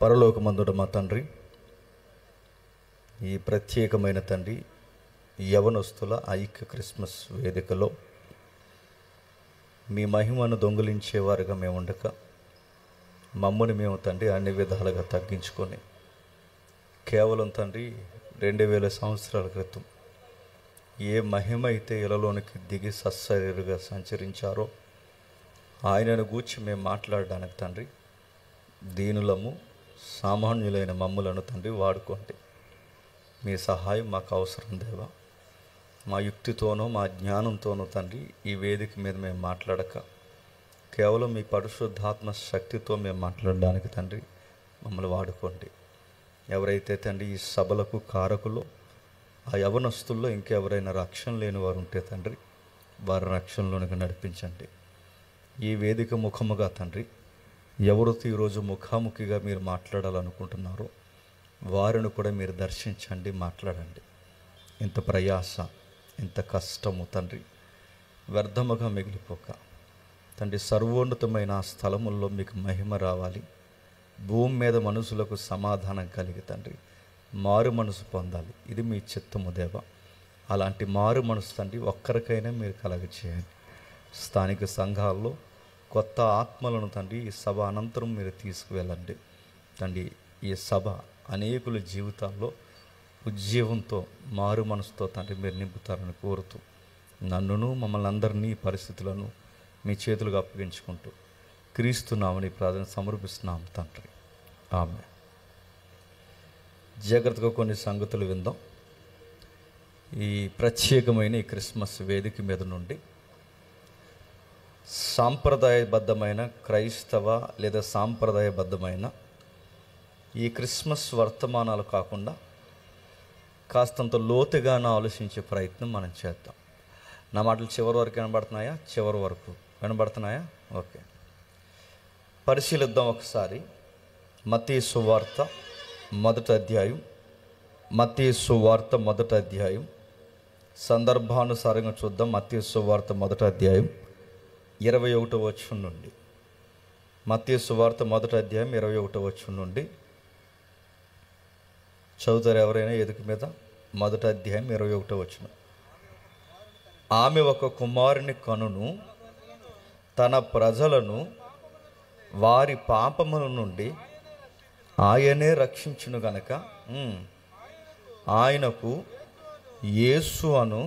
పరలోకమందుట మా తండ్రి, ఈ ప్రత్యేకమైన తండ్రి యవనస్తుల ఐక్య క్రిస్మస్ వేదికలో మీ మహిమను దొంగిలించేవారుగా మేము ఉండక, మమ్మల్ని మేము తండ్రి అన్ని విధాలుగా తగ్గించుకొని కేవలం తండ్రి 2000 సంవత్సరాల క్రితం ఏ మహిమ అయితే ఇలలోనికి దిగి సశరీరుగా సంచరించారో ఆయనను గూర్చి మేము మాట్లాడడానికి తండ్రి దీనులము సామాన్యులైన మమ్ములను తండ్రి వాడుకోండి. మీ సహాయం మాకు అవసరం దేవా. మా యుక్తితోనో మా జ్ఞానంతోనో తండ్రి ఈ వేదిక మీద మేము మాట్లాడక కేవలం మీ పరిశుద్ధాత్మ శక్తితో మేము మాట్లాడడానికి తండ్రి మమ్మల్ని వాడుకోండి. ఎవరైతే తండ్రి ఈ సభలకు కారకులో ఆ యవనస్తుల్లో ఇంకెవరైనా రక్షణ లేని వారు ఉంటే తండ్రి వారి రక్షణలోనికి నడిపించండి. ఈ వేదిక ముఖముగా తండ్రి ఎవరితో ఈరోజు ముఖాముఖిగా మీరు మాట్లాడాలనుకుంటున్నారో వారిని కూడా మీరు దర్శించండి, మాట్లాడండి. ఇంత ప్రయాస, ఇంత కష్టము తండ్రి వ్యర్థముగా మిగిలిపోక తండ్రి సర్వోన్నతమైన ఆ స్థలముల్లో మీకు మహిమ రావాలి. భూమి మీద మనుషులకు సమాధానం కలిగి తండ్రి మారు మనసు పొందాలి. ఇది మీ చిత్తము దేవా. అలాంటి మారు మనసు తండ్రి ఒక్కరికైనా మీరు కలగచేయండి. స్థానిక సంఘాల్లో కొత్త ఆత్మలను తండ్రి ఈ సభ అనంతరం మీరు తీసుకువెళ్ళండి తండ్రి. ఈ సభ అనేకుల జీవితాల్లో ఉజ్జీవంతో మారు మనసుతో తండ్రి మీరు నింపుతారని కోరుతూ నన్నును మమ్మల్ని అందరినీ పరిస్థితులను మీ చేతులుగా అప్పగించుకుంటూ క్రీస్తునామని ప్రార్థన సమర్పిస్తున్నాం తండ్రి. ఆమె. జాగ్రత్తగా కొన్ని సంగతులు విందాం. ఈ ప్రత్యేకమైన ఈ క్రిస్మస్ వేదిక మీద నుండి సాంప్రదాయబద్ధమైన క్రైస్తవ లేదా సాంప్రదాయబద్ధమైన ఈ క్రిస్మస్ వర్తమానాలు కాకుండా కాస్తంత లోతుగాన ఆలోచించే ప్రయత్నం మనం చేద్దాం. నా మాటలు చివరి వరకు వినబడుతున్నాయా? చివరి వరకు వినబడుతున్నాయా? ఓకే, పరిశీలిద్దాం ఒకసారి. మత్తయి సువార్త మొదటి అధ్యాయం, మత్తయి సువార్త మొదటి అధ్యాయం సందర్భానుసారంగా చూద్దాం. మత్తయి సువార్త మొదటి అధ్యాయం 21వ వచనం నుండి. మత్తయి సువార్త మొదటి అధ్యాయం 21వ వచనం నుండి చదువుతారు ఎవరైనా ఎదుక మీద? మొదటి అధ్యాయం 21వ వచనం. ఆమె ఒక కుమారుని కనును, తన ప్రజలను వారి పాపముల నుండి ఆయనే రక్షించును గనక ఆయనకు యేసు అను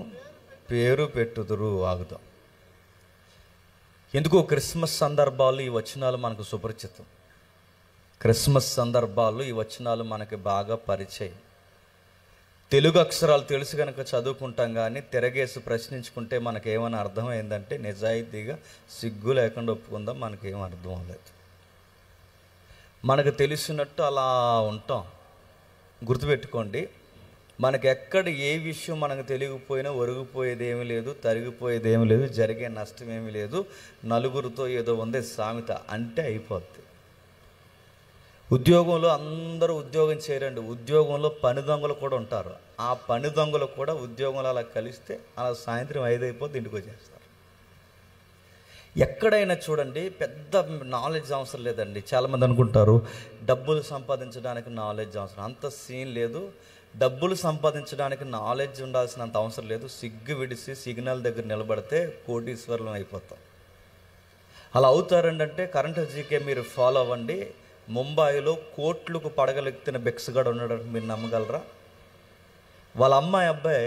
పేరు పెట్టుదురు. ఆగుదాం. ఎందుకో క్రిస్మస్ సందర్భాలు ఈ వచనాలు మనకు సుపరిచితం. క్రిస్మస్ సందర్భాల్లో ఈ వచనాలు మనకి బాగా పరిచయం. తెలుగు అక్షరాలు తెలుసు కనుక చదువుకుంటాం, కానీ తిరగేసి ప్రశ్నించుకుంటే మనకేమైనా అర్థమైందంటే నిజాయితీగా సిగ్గు లేకుండా ఒప్పుకుందాం, మనకేం అర్థం అవ్వలేదు. మనకు తెలిసినట్టు అలా ఉంటాం. గుర్తుపెట్టుకోండి, మనకి ఎక్కడ ఏ విషయం మనకు తెలియకపోయినా ఒరిగిపోయేది ఏమీ లేదు, తరిగిపోయేది ఏమీ లేదు, జరిగే నష్టం ఏమీ లేదు. నలుగురితో ఏదో ఉంది సామెత అంటే అయిపోద్ది. ఉద్యోగంలో అందరూ ఉద్యోగం చేయరండి. ఉద్యోగంలో పని దొంగలు కూడా ఉంటారు. ఆ పని దొంగలు కూడా ఉద్యోగంలో అలా కలిస్తే అలా సాయంత్రం 5 అయిపోద్ది, ఇంటికి వచ్చేస్తారు. ఎక్కడైనా చూడండి, పెద్ద నాలెడ్జ్ అవసరం లేదండి. చాలామంది అనుకుంటారు డబ్బులు సంపాదించడానికి నాలెడ్జ్ అవసరం. అంత సీన్ లేదు. డబ్బులు సంపాదించడానికి నాలెడ్జ్ ఉండాల్సినంత అవసరం లేదు. సిగ్గు విడిసి సిగ్నల్ దగ్గర నిలబడితే కోటీశ్వరులం అయిపోతాం. అలా అవుతారండి. అంటే కరెంట్ జీకే మీరు ఫాలో అవ్వండి. ముంబైలో కోట్లకు పడగలెత్తిన బెక్స్గాడు ఉన్నాడు, మీరు నమ్మగలరా? వాళ్ళ అమ్మాయి అబ్బాయి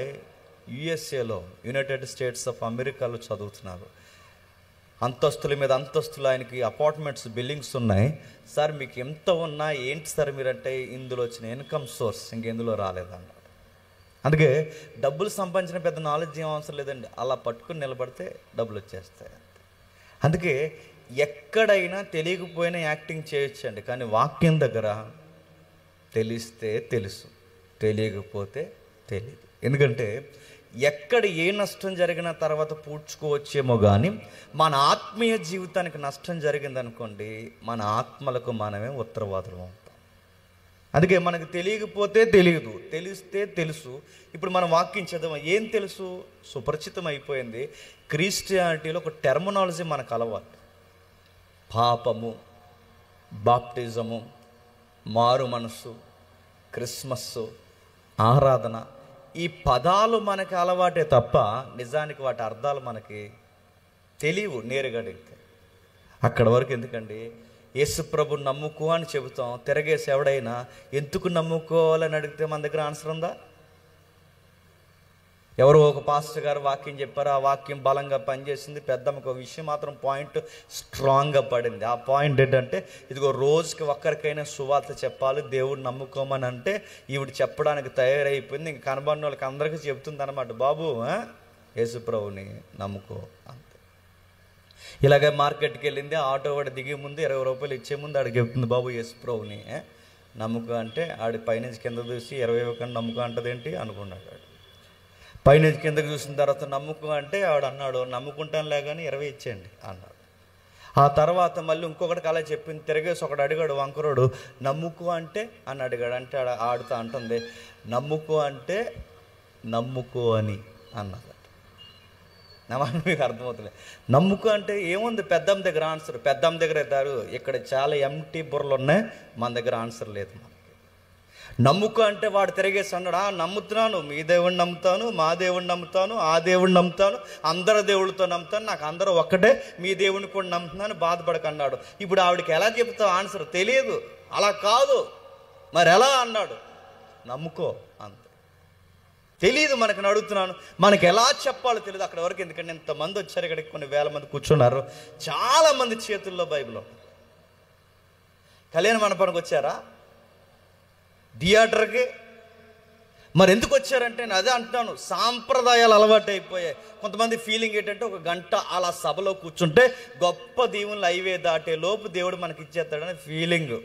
యుఎస్ఏలో, యునైటెడ్ స్టేట్స్ ఆఫ్ అమెరికాలో చదువుతున్నారు. అంతస్తుల మీద అంతస్తులు ఆయనకి అపార్ట్మెంట్స్, బిల్డింగ్స్ ఉన్నాయి. సార్ మీకు ఎంత ఉన్నా ఏంటి సార్ మీరంటే, ఇందులో వచ్చిన ఇన్కమ్ సోర్స్ ఇంకెందులో రాలేదన్నారు. అందుకే డబ్బులు సంపాదించిన పెద్ద నాలెడ్జ్ ఏం అవసరం లేదండి. అలా పట్టుకుని నిలబడితే డబ్బులు వచ్చేస్తాయి. అందుకే ఎక్కడైనా తెలియకపోయినా యాక్టింగ్ చేయొచ్చండి, కానీ వాక్యం దగ్గర తెలిస్తే తెలుసు, తెలియకపోతే తెలియదు. ఎందుకంటే ఎక్కడ ఏ నష్టం జరిగిన తర్వాత పూడ్చుకోవచ్చేమో, కానీ మన ఆత్మీయ జీవితానికి నష్టం జరిగిందనుకోండి, మన ఆత్మలకు మనమే ఉత్తరవాదులు అవుతాం. అందుకే మనకు తెలియకపోతే తెలియదు, తెలిస్తే తెలుసు. ఇప్పుడు మనం వాక్యం చదవం. ఏం తెలుసు? సుపరిచితం అయిపోయింది. క్రిస్టియానిటీలో ఒక టెర్మినాలజీ మనకు అలవాటు. పాపము, బాప్టిజము, మారు మనసు, క్రిస్మస్, ఆరాధన, ఈ పదాలు మనకి అలవాటే తప్ప నిజానికి వాటి అర్థాలు మనకి తెలియవు నేరుగా అడిగితే. అక్కడ వరకు ఎందుకండి, యేసు ప్రభు నమ్ముకో అని చెబుతాం, తిరగేసి ఎవడైనా ఎందుకు నమ్ముకోవాలని అడిగితే మన దగ్గర ఆన్సర్ ఉందా? ఎవరో ఒక పాస్టర్ గారు వాక్యం చెప్పారు, ఆ వాక్యం బలంగా పనిచేసింది, పెద్దమ్మకు ఒక విషయం మాత్రం పాయింట్ స్ట్రాంగ్గా పడింది. ఆ పాయింట్ ఏంటంటే, ఇదిగో రోజుకి ఒక్కరికైనా సువార్త చెప్పాలి, దేవుడు నమ్ముకోమని అంటే ఈవిడ చెప్పడానికి తయారైపోయింది. ఇంక కనబడిన వాళ్ళకి అందరికీ చెప్తుంది అనమాట, బాబు యేసు ప్రభుని నమ్ముకో అంతే. ఇలాగే మార్కెట్కి వెళ్ళింది, ఆటో వాడు దిగే ముందు 20 రూపాయలు ఇచ్చే ముందు ఆడికి చెప్తుంది, బాబు యేసు ప్రభుని నమ్ముకో అంటే ఆడి పైనుంచి కింద చూసి 20 ఇవ్వకుండా నమ్ముకో అంటదేంటి అనుకున్నాడు. పైనుంచి కిందకి చూసిన తర్వాత నమ్ముకో అంటే ఆవిడ అన్నాడు, నమ్ముకుంటానులే కానీ 20 ఇచ్చేయండి అన్నాడు. ఆ తర్వాత మళ్ళీ ఇంకొకటికి అలా చెప్పింది, తిరగేసి ఒకడు అడిగాడు, వంకరోడు, నమ్ముకో అంటే అని అడిగాడు. అంటే ఆడుతూ అంటుంది, నమ్ముకో అంటే నమ్ముకో అని అన్నది. నా మాట మీకు అర్థమవుతుంది. నమ్ముకో అంటే ఏముంది, పెద్దమ్మ దగ్గర ఆన్సర్, పెద్దమ్మ దగ్గర అవుతారు. ఇక్కడ చాలా ఎంటీ బుర్రలు ఉన్నాయి, మన దగ్గర ఆన్సర్ లేదు. నమ్ముకో అంటే వాడు తిరిగేసి అన్నాడు, నమ్ముతున్నాను, మీ దేవుడిని నమ్ముతాను, మా దేవుడిని నమ్ముతాను, ఆ దేవుడిని నమ్ముతాను, అందరు దేవుడితో నమ్ముతాను, నాకు అందరూ ఒక్కటే, మీ దేవుడిని కూడా నమ్ముతున్నాను, బాధపడకన్నాడు. ఇప్పుడు ఆవిడకి ఎలా చెప్తావు ఆన్సర్ తెలియదు. అలా కాదు మరి ఎలా అన్నాడు, నమ్ముకో అంతే. తెలియదు మనకు, అడుగుతున్నాను, మనకి ఎలా చెప్పాలో తెలియదు. అక్కడ వరకు ఎందుకంటే ఇంతమంది వచ్చారు ఇక్కడికి, కొన్ని వేల మంది కూర్చున్నారు, చాలామంది చేతుల్లో బైబిల్. కళ్యాణ మండపానికి వచ్చారా, థియేటర్కి మరి ఎందుకు వచ్చారంటే నేను అదే అంటున్నాను, సాంప్రదాయాలు అలవాటు అయిపోయాయి. కొంతమంది ఫీలింగ్ ఏంటంటే, ఒక గంట అలా సభలో కూర్చుంటే గొప్ప దీవులు హైవే దాటే లోపు దేవుడు మనకి ఇచ్చేస్తాడని ఫీలింగ్.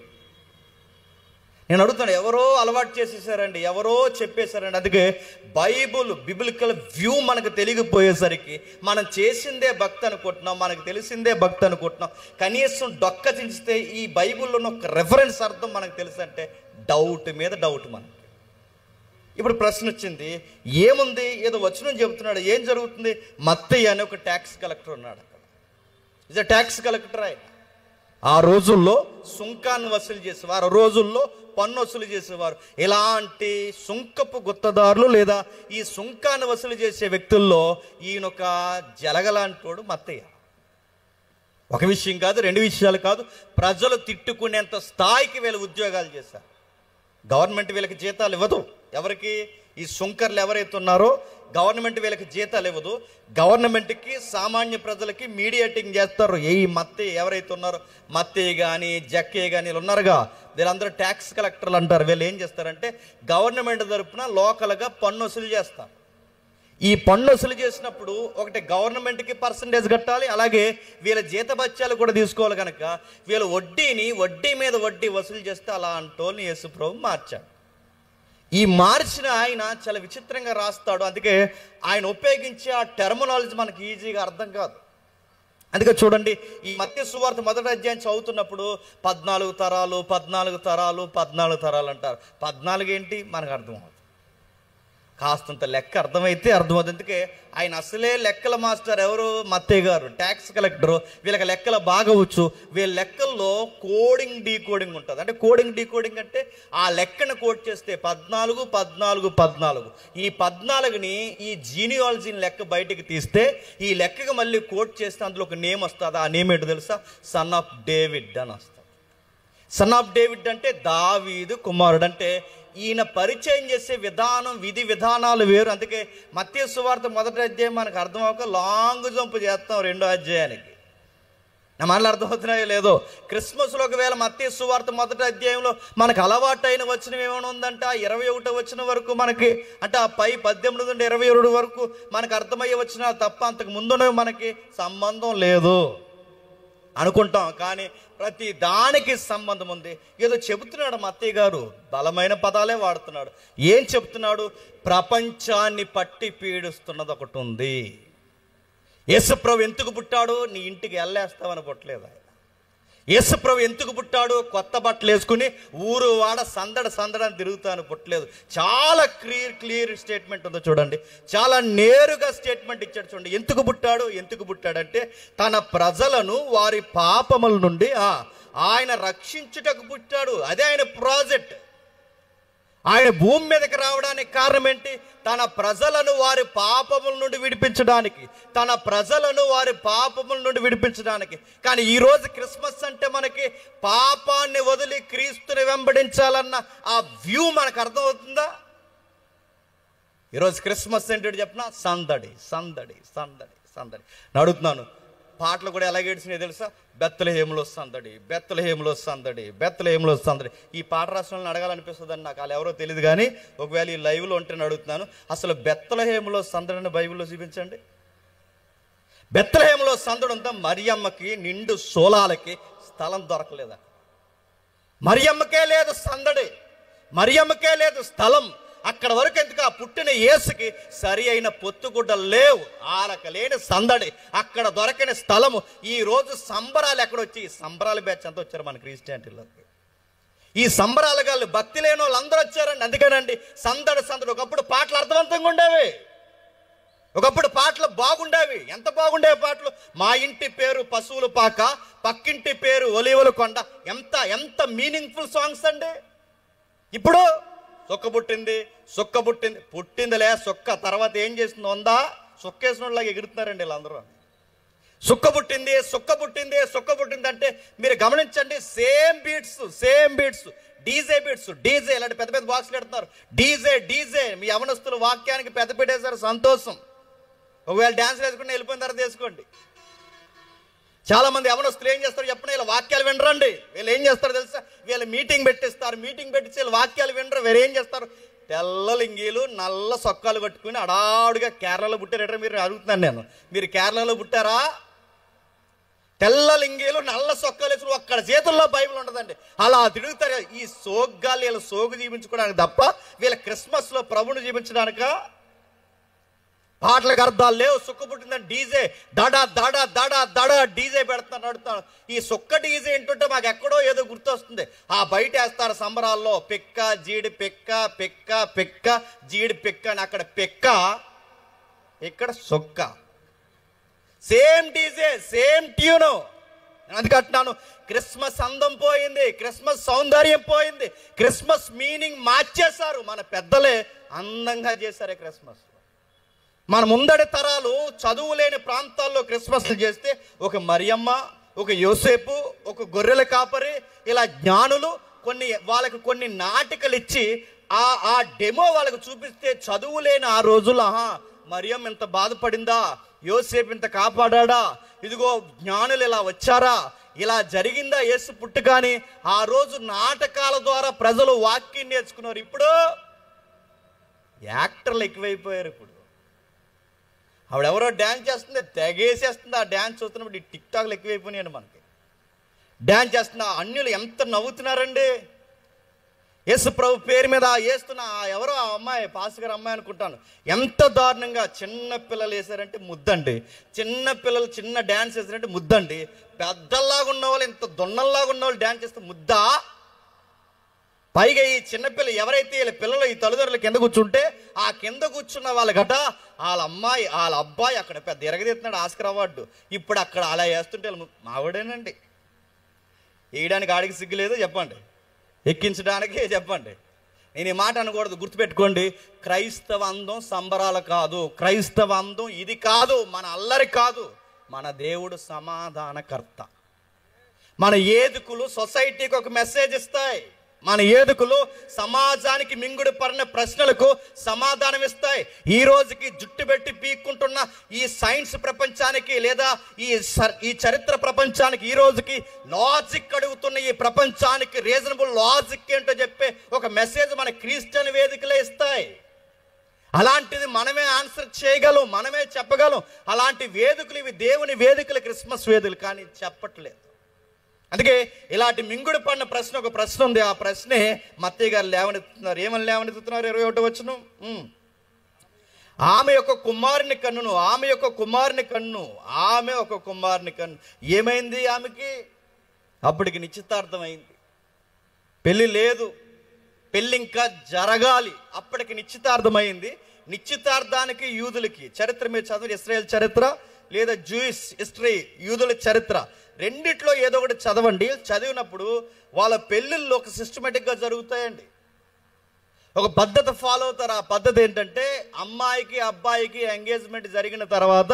నేను అడుగుతాను, ఎవరో అలవాటు చేసేసారండి, ఎవరో చెప్పేశారండి. అందుకే బిబిలికల్ వ్యూ మనకు తెలియకపోయేసరికి మనం చేసిందే భక్తి అనుకుంటున్నాం, మనకు తెలిసిందే భక్తి అనుకుంటున్నాం. కనీసం డొక్క చించితే ఈ బైబిల్లో ఒక రెఫరెన్స్ అర్థం మనకు తెలుసు అంటే డౌట్ మీద డౌట్ మనకి. ఇప్పుడు ప్రశ్న వచ్చింది, ఏముంది, ఏదో వచనం చెబుతున్నాడు, ఏం జరుగుతుంది? మత్తయ్య అనే ఒక ట్యాక్స్ కలెక్టర్ ఉన్నాడు అక్కడ. ఇది ట్యాక్స్ కలెక్టర్. ఆయన ఆ రోజుల్లో సుంకాన్ని వసూలు చేసేవారు, ఆ రోజుల్లో పన్ను వసూలు చేసేవారు. ఇలాంటి సుంకపు గుత్తదారులు లేదా ఈ సుంకాన్ని వసూలు చేసే వ్యక్తుల్లో ఈయనొక జలగలాంటోడు మత్తయ్య. ఒక విషయం కాదు, 2 విషయాలు కాదు, ప్రజలు తిట్టుకునేంత స్థాయికి వీళ్ళు ఉద్యోగాలు చేశారు. గవర్నమెంట్ వీళ్ళకి జీతాలు ఇవ్వదు. ఎవరికి? ఈ సుంకర్లు ఎవరైతే ఉన్నారో గవర్నమెంట్ వీళ్ళకి జీతాలు ఇవ్వదు. గవర్నమెంట్కి సామాన్య ప్రజలకి మీడియేటింగ్ చేస్తారు. ఈ మత్తయ్య ఎవరైతే ఉన్నారో, మత్తయ్య కానీ జక్కయ్య కానీ వీళ్ళు ఉన్నారుగా, వీళ్ళందరూ ట్యాక్స్ కలెక్టర్లు అంటారు. వీళ్ళు ఏం చేస్తారంటే గవర్నమెంట్ తరపున లోకల్గా పన్ను వసూలు చేస్తారు. ఈ పన్ను వసూలు చేసినప్పుడు ఒకటి గవర్నమెంట్కి పర్సంటేజ్ కట్టాలి, అలాగే వీళ్ళ జీతభత్యాలు కూడా తీసుకోవాలి. కనుక వీళ్ళ వడ్డీ మీద వడ్డీ వసూలు చేస్తే అలా అంటోని యేసు ప్రభు మార్చాడు. ఈ మార్చిన ఆయన చాలా విచిత్రంగా రాస్తాడు. అందుకే ఆయన ఉపయోగించే ఆ టెర్మినాలజీ మనకి ఈజీగా అర్థం కాదు. అందుకే చూడండి, ఈ మత్తయి సువార్త 1వ అధ్యాయం చదువుతున్నప్పుడు 14 తరాలు 14 తరాలు 14 తరాలు అంటారు. 14 ఏంటి మనకు అర్థం అవుతుంది, కాస్తంత లెక్క అర్థమైతే అర్థమవుతుంది. అందుకే ఆయన అసలే లెక్కల మాస్టర్ ఎవరు? మత్తయ్య గారు, ట్యాక్స్ కలెక్టరు. వీళ్ళకి లెక్కలు బాగా వచ్చు. వీళ్ళ లెక్కల్లో కోడింగ్ డీకోడింగ్ ఉంటుంది. అంటే కోడింగ్ డీకోడింగ్ అంటే ఆ లెక్కను కోడ్ చేస్తే 14 14 14, ఈ 14ని ఈ జీనియాలజీని లెక్క బయటికి తీస్తే ఈ లెక్కకి మళ్ళీ కోడ్ చేస్తే అందులో ఒక నేమ్ వస్తుంది. ఆ నేమ్ ఏంటో తెలుసా? సన్ ఆఫ్ డేవిడ్ అని వస్తుంది. సన్ ఆఫ్ డేవిడ్ అంటే దావీదు కుమారుడు. అంటే ఈయన పరిచయం చేసే విధానం, విధి విధానాలు వేరు. అందుకే మత్తయి సువార్త 1వ అధ్యాయం మనకు అర్థం అవ్వక లాంగ్ జంప్ చేస్తాం 2వ అధ్యాయానికి. నా మాటలు అర్థమవుతున్నాయో లేదో. క్రిస్మస్లో ఒకవేళ మత్తయి సువార్త 1వ అధ్యాయంలో మనకు అలవాటైన వచనం ఏమైనా ఉందంటే 21వ వచనం వరకు మనకి, అంటే ఆ పై 18 నుండి 22 వరకు మనకు అర్థమయ్యే వచనాలు తప్ప అంతకు ముందునే మనకి సంబంధం లేదు అనుకుంటాం. కానీ ప్రతి దానికి సంబంధం ఉంది. ఏదో చెబుతున్నాడు మత్తయ్య గారు, బలమైన పదాలే వాడుతున్నాడు. ఏం చెప్తున్నాడు? ప్రపంచాన్ని పట్టి పీడిస్తున్నది ఒకటి ఉంది. యేసుప్రభు ఎందుకు పుట్టాడు? నీ ఇంటికి ఎల్లేస్తామని పుట్టలేదు ఆయన. యేసుప్రభు ఎందుకు పుట్టాడు? కొత్త బట్టలు వేసుకుని ఊరు వాడ సందడని తిరుగుతాను పుట్టలేదు. చాలా క్లియర్ స్టేట్మెంట్ ఉందో చూడండి, చాలా నేరుగా స్టేట్మెంట్ ఇచ్చాడు చూడండి. ఎందుకు పుట్టాడంటే తన ప్రజలను వారి పాపముల నుండి ఆయన రక్షించుటకు పుట్టాడు. అదే ఆయన ప్రాజెక్ట్. ఆయన భూమి మీదకి రావడానికి కారణం ఏంటి? తన ప్రజలను వారి పాపముల నుండి విడిపించడానికి, తన ప్రజలను వారి పాపముల నుండి విడిపించడానికి. కానీ ఈరోజు క్రిస్మస్ అంటే మనకి పాపాన్ని వదిలి క్రీస్తుని వెంబడించాలన్న ఆ వ్యూ మనకు అర్థమవుతుందా? ఈరోజు క్రిస్మస్ ఏంటో చెప్పిన సందడి సందడి సందడి సందడి. అడుగుతున్నాను, పాటలు కూడా ఎలాగ ఏడ్చినాయి తెలుసా? బెత్లెహేములో సందడి, బెత్లెహేములో సందడి, బెత్లెహేములో సందడి. ఈ పాట రాష్ట్రాలను అడగాలనిపిస్తుందని నాకు వాళ్ళు ఎవరో తెలియదు, కానీ ఒకవేళ ఈ లైవ్లో ఉంటేనే అడుగుతున్నాను, అసలు బెత్లెహేములో సందడిని బైబిల్లో చూపించండి. బెత్లెహేములో సందడి ఉందా? మరియమ్మకి నిండు సోలాలకి స్థలం దొరకలేదా? మరియమ్మకే లేదు సందడి, మరియమ్మకే లేదు స్థలం. అక్కడ వరకు ఎందుకు? ఆ పుట్టిన యేసుకి సరి అయిన పొత్తుగుడ్డలు లేవు, ఆలక లేని సందడి, అక్కడ దొరకని స్థలము. ఈ రోజు సంబరాలు ఎక్కడొచ్చి? ఈ సంబరాలు బ్యాచ్ అంతా వచ్చారు మన క్రిస్టియానిటీలోకి. ఈ సంబరాలు గాళ్ళు భక్తి లేని వాళ్ళు అందరూ వచ్చారండి. అందుకేనండి సందడి సందడి. ఒకప్పుడు పాటలు అర్థవంతంగా ఉండేవి, ఒకప్పుడు పాటలు బాగుండేవి. ఎంత బాగుండేవి పాటలు! మా ఇంటి పేరు పశువుల పాక, పక్కింటి పేరు ఒలివల కొండ. ఎంత ఎంత మీనింగ్ఫుల్ సాంగ్స్ అండి. ఇప్పుడు సొక్క పుట్టింది, సొక్క పుట్టింది, పుట్టిందిలే సొక్క, తర్వాత ఏం చేసింది ఉందా? సొక్కేసిన వాళ్ళకి ఎగురుతున్నారండి వీళ్ళందరూ. సుక్క పుట్టింది, సొక్క పుట్టింది, సొక్క పుట్టింది అంటే మీరు గమనించండి, same beats, DJ beats, DJ ఇలాంటి పెద్ద పెద్ద బాక్సులు పెడుతున్నారు. డీజే డీజే మీ యవనస్తులు వాక్యానికి పెద్ద పెట్టేశారు, సంతోషం. ఒకవేళ డ్యాన్స్ వేసుకుని వెళ్ళిపోయిన తర్వాత వేసుకోండి. చాలా మంది యవనస్తులు ఏం చేస్తారు చెప్పండి? వీళ్ళ వాక్యాలు వినరండి. వీళ్ళు ఏం చేస్తారు తెలుసా? వీళ్ళు మీటింగ్ పెట్టిస్తారు, మీటింగ్ పెట్టించి వీళ్ళు వాక్యాలు వినరు. వీరు ఏం చేస్తారు? తెల్ల లింగీలు, నల్ల సొక్కాలు కట్టుకుని అడాడుగా కేరళలో పుట్టారట. మీరు అడుగుతున్నాను నేను, మీరు కేరళలో పుట్టారా? తెల్ల లింగీలు, నల్ల సొక్కాలు వేసుకుని అక్కడ చేతుల్లో బైబిల్ ఉండదండి. అలా తిరుగుతారు. ఈ సోగ్గాలు వీళ్ళ సోగు జీవించుకోవడానికి తప్ప వీళ్ళ క్రిస్మస్లో ప్రభుని జీవించడానిక? పాటలకు అర్థాలు లేవు. సుక్క పుట్టిందని డీజే దడా దడా దడా దడా డీజే పెడతాను. అడుగుతాను, ఈ సుక్క డీజే ఏంటంటే మాకు ఎక్కడో ఏదో గుర్తొస్తుంది. ఆ బయట వేస్తారు సంబరాల్లో, పిక్క జీడి పిక్క, పిక్క పిక్క జీడి పిక్క అని. అక్కడ పిక్క, ఇక్కడ సొక్క. Same DJ, same tune. అందుకంటున్నాను, క్రిస్మస్ అందం పోయింది, క్రిస్మస్ సౌందర్యం పోయింది, క్రిస్మస్ మీనింగ్ మార్చేశారు. మన పెద్దలే అందంగా చేశారే క్రిస్మస్. మన ముందడి తరాలు చదువు లేని ప్రాంతాల్లో క్రిస్మస్ చేస్తే ఒక మరియమ్మ, ఒక యోసేపు, ఒక గొర్రెల కాపరి, ఇలా జ్ఞానులు వాళ్ళకి కొన్ని నాటికలు ఇచ్చి ఆ డెమో వాళ్ళకు చూపిస్తే చదువు లేని ఆ రోజుల్లో మరియమ్మ ఇంత బాధపడిందా, యోసేపు ఇంత కాపాడా, ఇదిగో జ్ఞానులు ఇలా వచ్చారా, ఇలా జరిగిందా యేసు పుట్టుకాని. ఆ రోజు నాటకాల ద్వారా ప్రజలు వాక్యం నేర్చుకున్నారు. ఇప్పుడు యాక్టర్లు ఎక్కువైపోయారు. ఇప్పుడు ఆవిడెవరో డ్యాన్స్ చేస్తుంది, తెగేసేస్తుంది. ఆ డ్యాన్స్ చూస్తున్నప్పుడు ఈ టిక్ టాక్లు ఎక్కువైపోయినాయండి మనకి. డ్యాన్స్ చేస్తున్న అన్యులు ఎంత నవ్వుతున్నారండి. యేసు ప్రభు పేరు మీద వేస్తున్న ఎవరో ఆ అమ్మాయి, పాస్టర్ అమ్మాయి అనుకుంటాను, ఎంత దారుణంగా చిన్న పిల్లలు వేసారంటే ముద్దండి. చిన్న పిల్లలు చిన్న డ్యాన్స్ వేసారంటే ముద్దండి. పెద్దల్లాగా ఉన్నవాళ్ళు, ఇంత దొన్నల్లాగా ఉన్నవాళ్ళు డ్యాన్స్ చేస్తే ముద్దా? పైగా ఈ చిన్నపిల్ల ఎవరైతే వీళ్ళ పిల్లలు ఈ తల్లిదండ్రులు కింద కూర్చుంటే ఆ కింద కూర్చున్న వాళ్ళ గట వాళ్ళ అమ్మాయి వాళ్ళ అబ్బాయి అక్కడ పెద్ద ఎరగదీస్తున్నాడు ఆస్కర్ అవార్డు. ఇప్పుడు అక్కడ అలా వేస్తుంటే మావిడేనండి. వేయడానికి ఆడికి సిగ్గులేదు చెప్పండి, ఎక్కించడానికి చెప్పండి. నేను ఈ మాట అనకూడదు, గుర్తుపెట్టుకోండి. క్రైస్తవ అందం సంబరాలు కాదు, క్రైస్తవ అందం ఇది కాదు, మన అల్లరి కాదు. మన దేవుడు సమాధానకర్త. మన ఏదుకులు సొసైటీకి ఒక మెసేజ్ ఇస్తాయి. మన ఏదుకులు సమాజానికి మింగుడు పడిన ప్రశ్నలకు సమాధానం ఇస్తాయి. ఈ రోజుకి జుట్టు పెట్టి పీక్కుంటున్న ఈ సైన్స్ ప్రపంచానికి, లేదా ఈ చరిత్ర ప్రపంచానికి, ఈ రోజుకి లాజిక్ అడుగుతున్న ఈ ప్రపంచానికి రీజనబుల్ లాజిక్ ఏంటో చెప్పే ఒక మెసేజ్ మన క్రిస్టియన్ వేదికలే ఇస్తాయి. అలాంటిది మనమే ఆన్సర్ చేయగలం, మనమే చెప్పగలం. అలాంటి వేదికలు ఇవి దేవుని వేదికలు, క్రిస్మస్ వేదికలు, కానీ చెప్పట్లేదు. అందుకే ఇలాంటి మింగుడు పడిన ప్రశ్న, ఒక ప్రశ్న ఉంది. ఆ ప్రశ్నే మత్తయ్య గారు లేవనెత్తుతున్నారు. ఏమని లేవనెత్తుతున్నారు? 21వ వచనం, ఆమె ఒక కుమారుని కన్నును, ఆమె ఒక కుమారుని కన్ను, ఆమె ఒక కుమారుని కన్ను. ఏమైంది ఆమెకి? అప్పటికి నిశ్చితార్థమైంది. పెళ్ళి లేదు, పెళ్ళి ఇంకా జరగాలి. అప్పటికి నిశ్చితార్థమైంది. నిశ్చితార్థానికి యూదులకి చరిత్ర మీరు చదువు, ఇశ్రాయేల్ చరిత్ర లేదా జూయిష్ హిస్టరీ, యూదుల చరిత్ర, రెండిట్లో ఏదో ఒకటి చదవండి. చదివినప్పుడు వాళ్ళ పెళ్ళిళ్ళు ఒక సిస్టమేటిక్గా జరుగుతాయండి, ఒక పద్ధతి ఫాలో అవుతారు. ఆ పద్ధతి ఏంటంటే అమ్మాయికి అబ్బాయికి ఎంగేజ్మెంట్ జరిగిన తర్వాత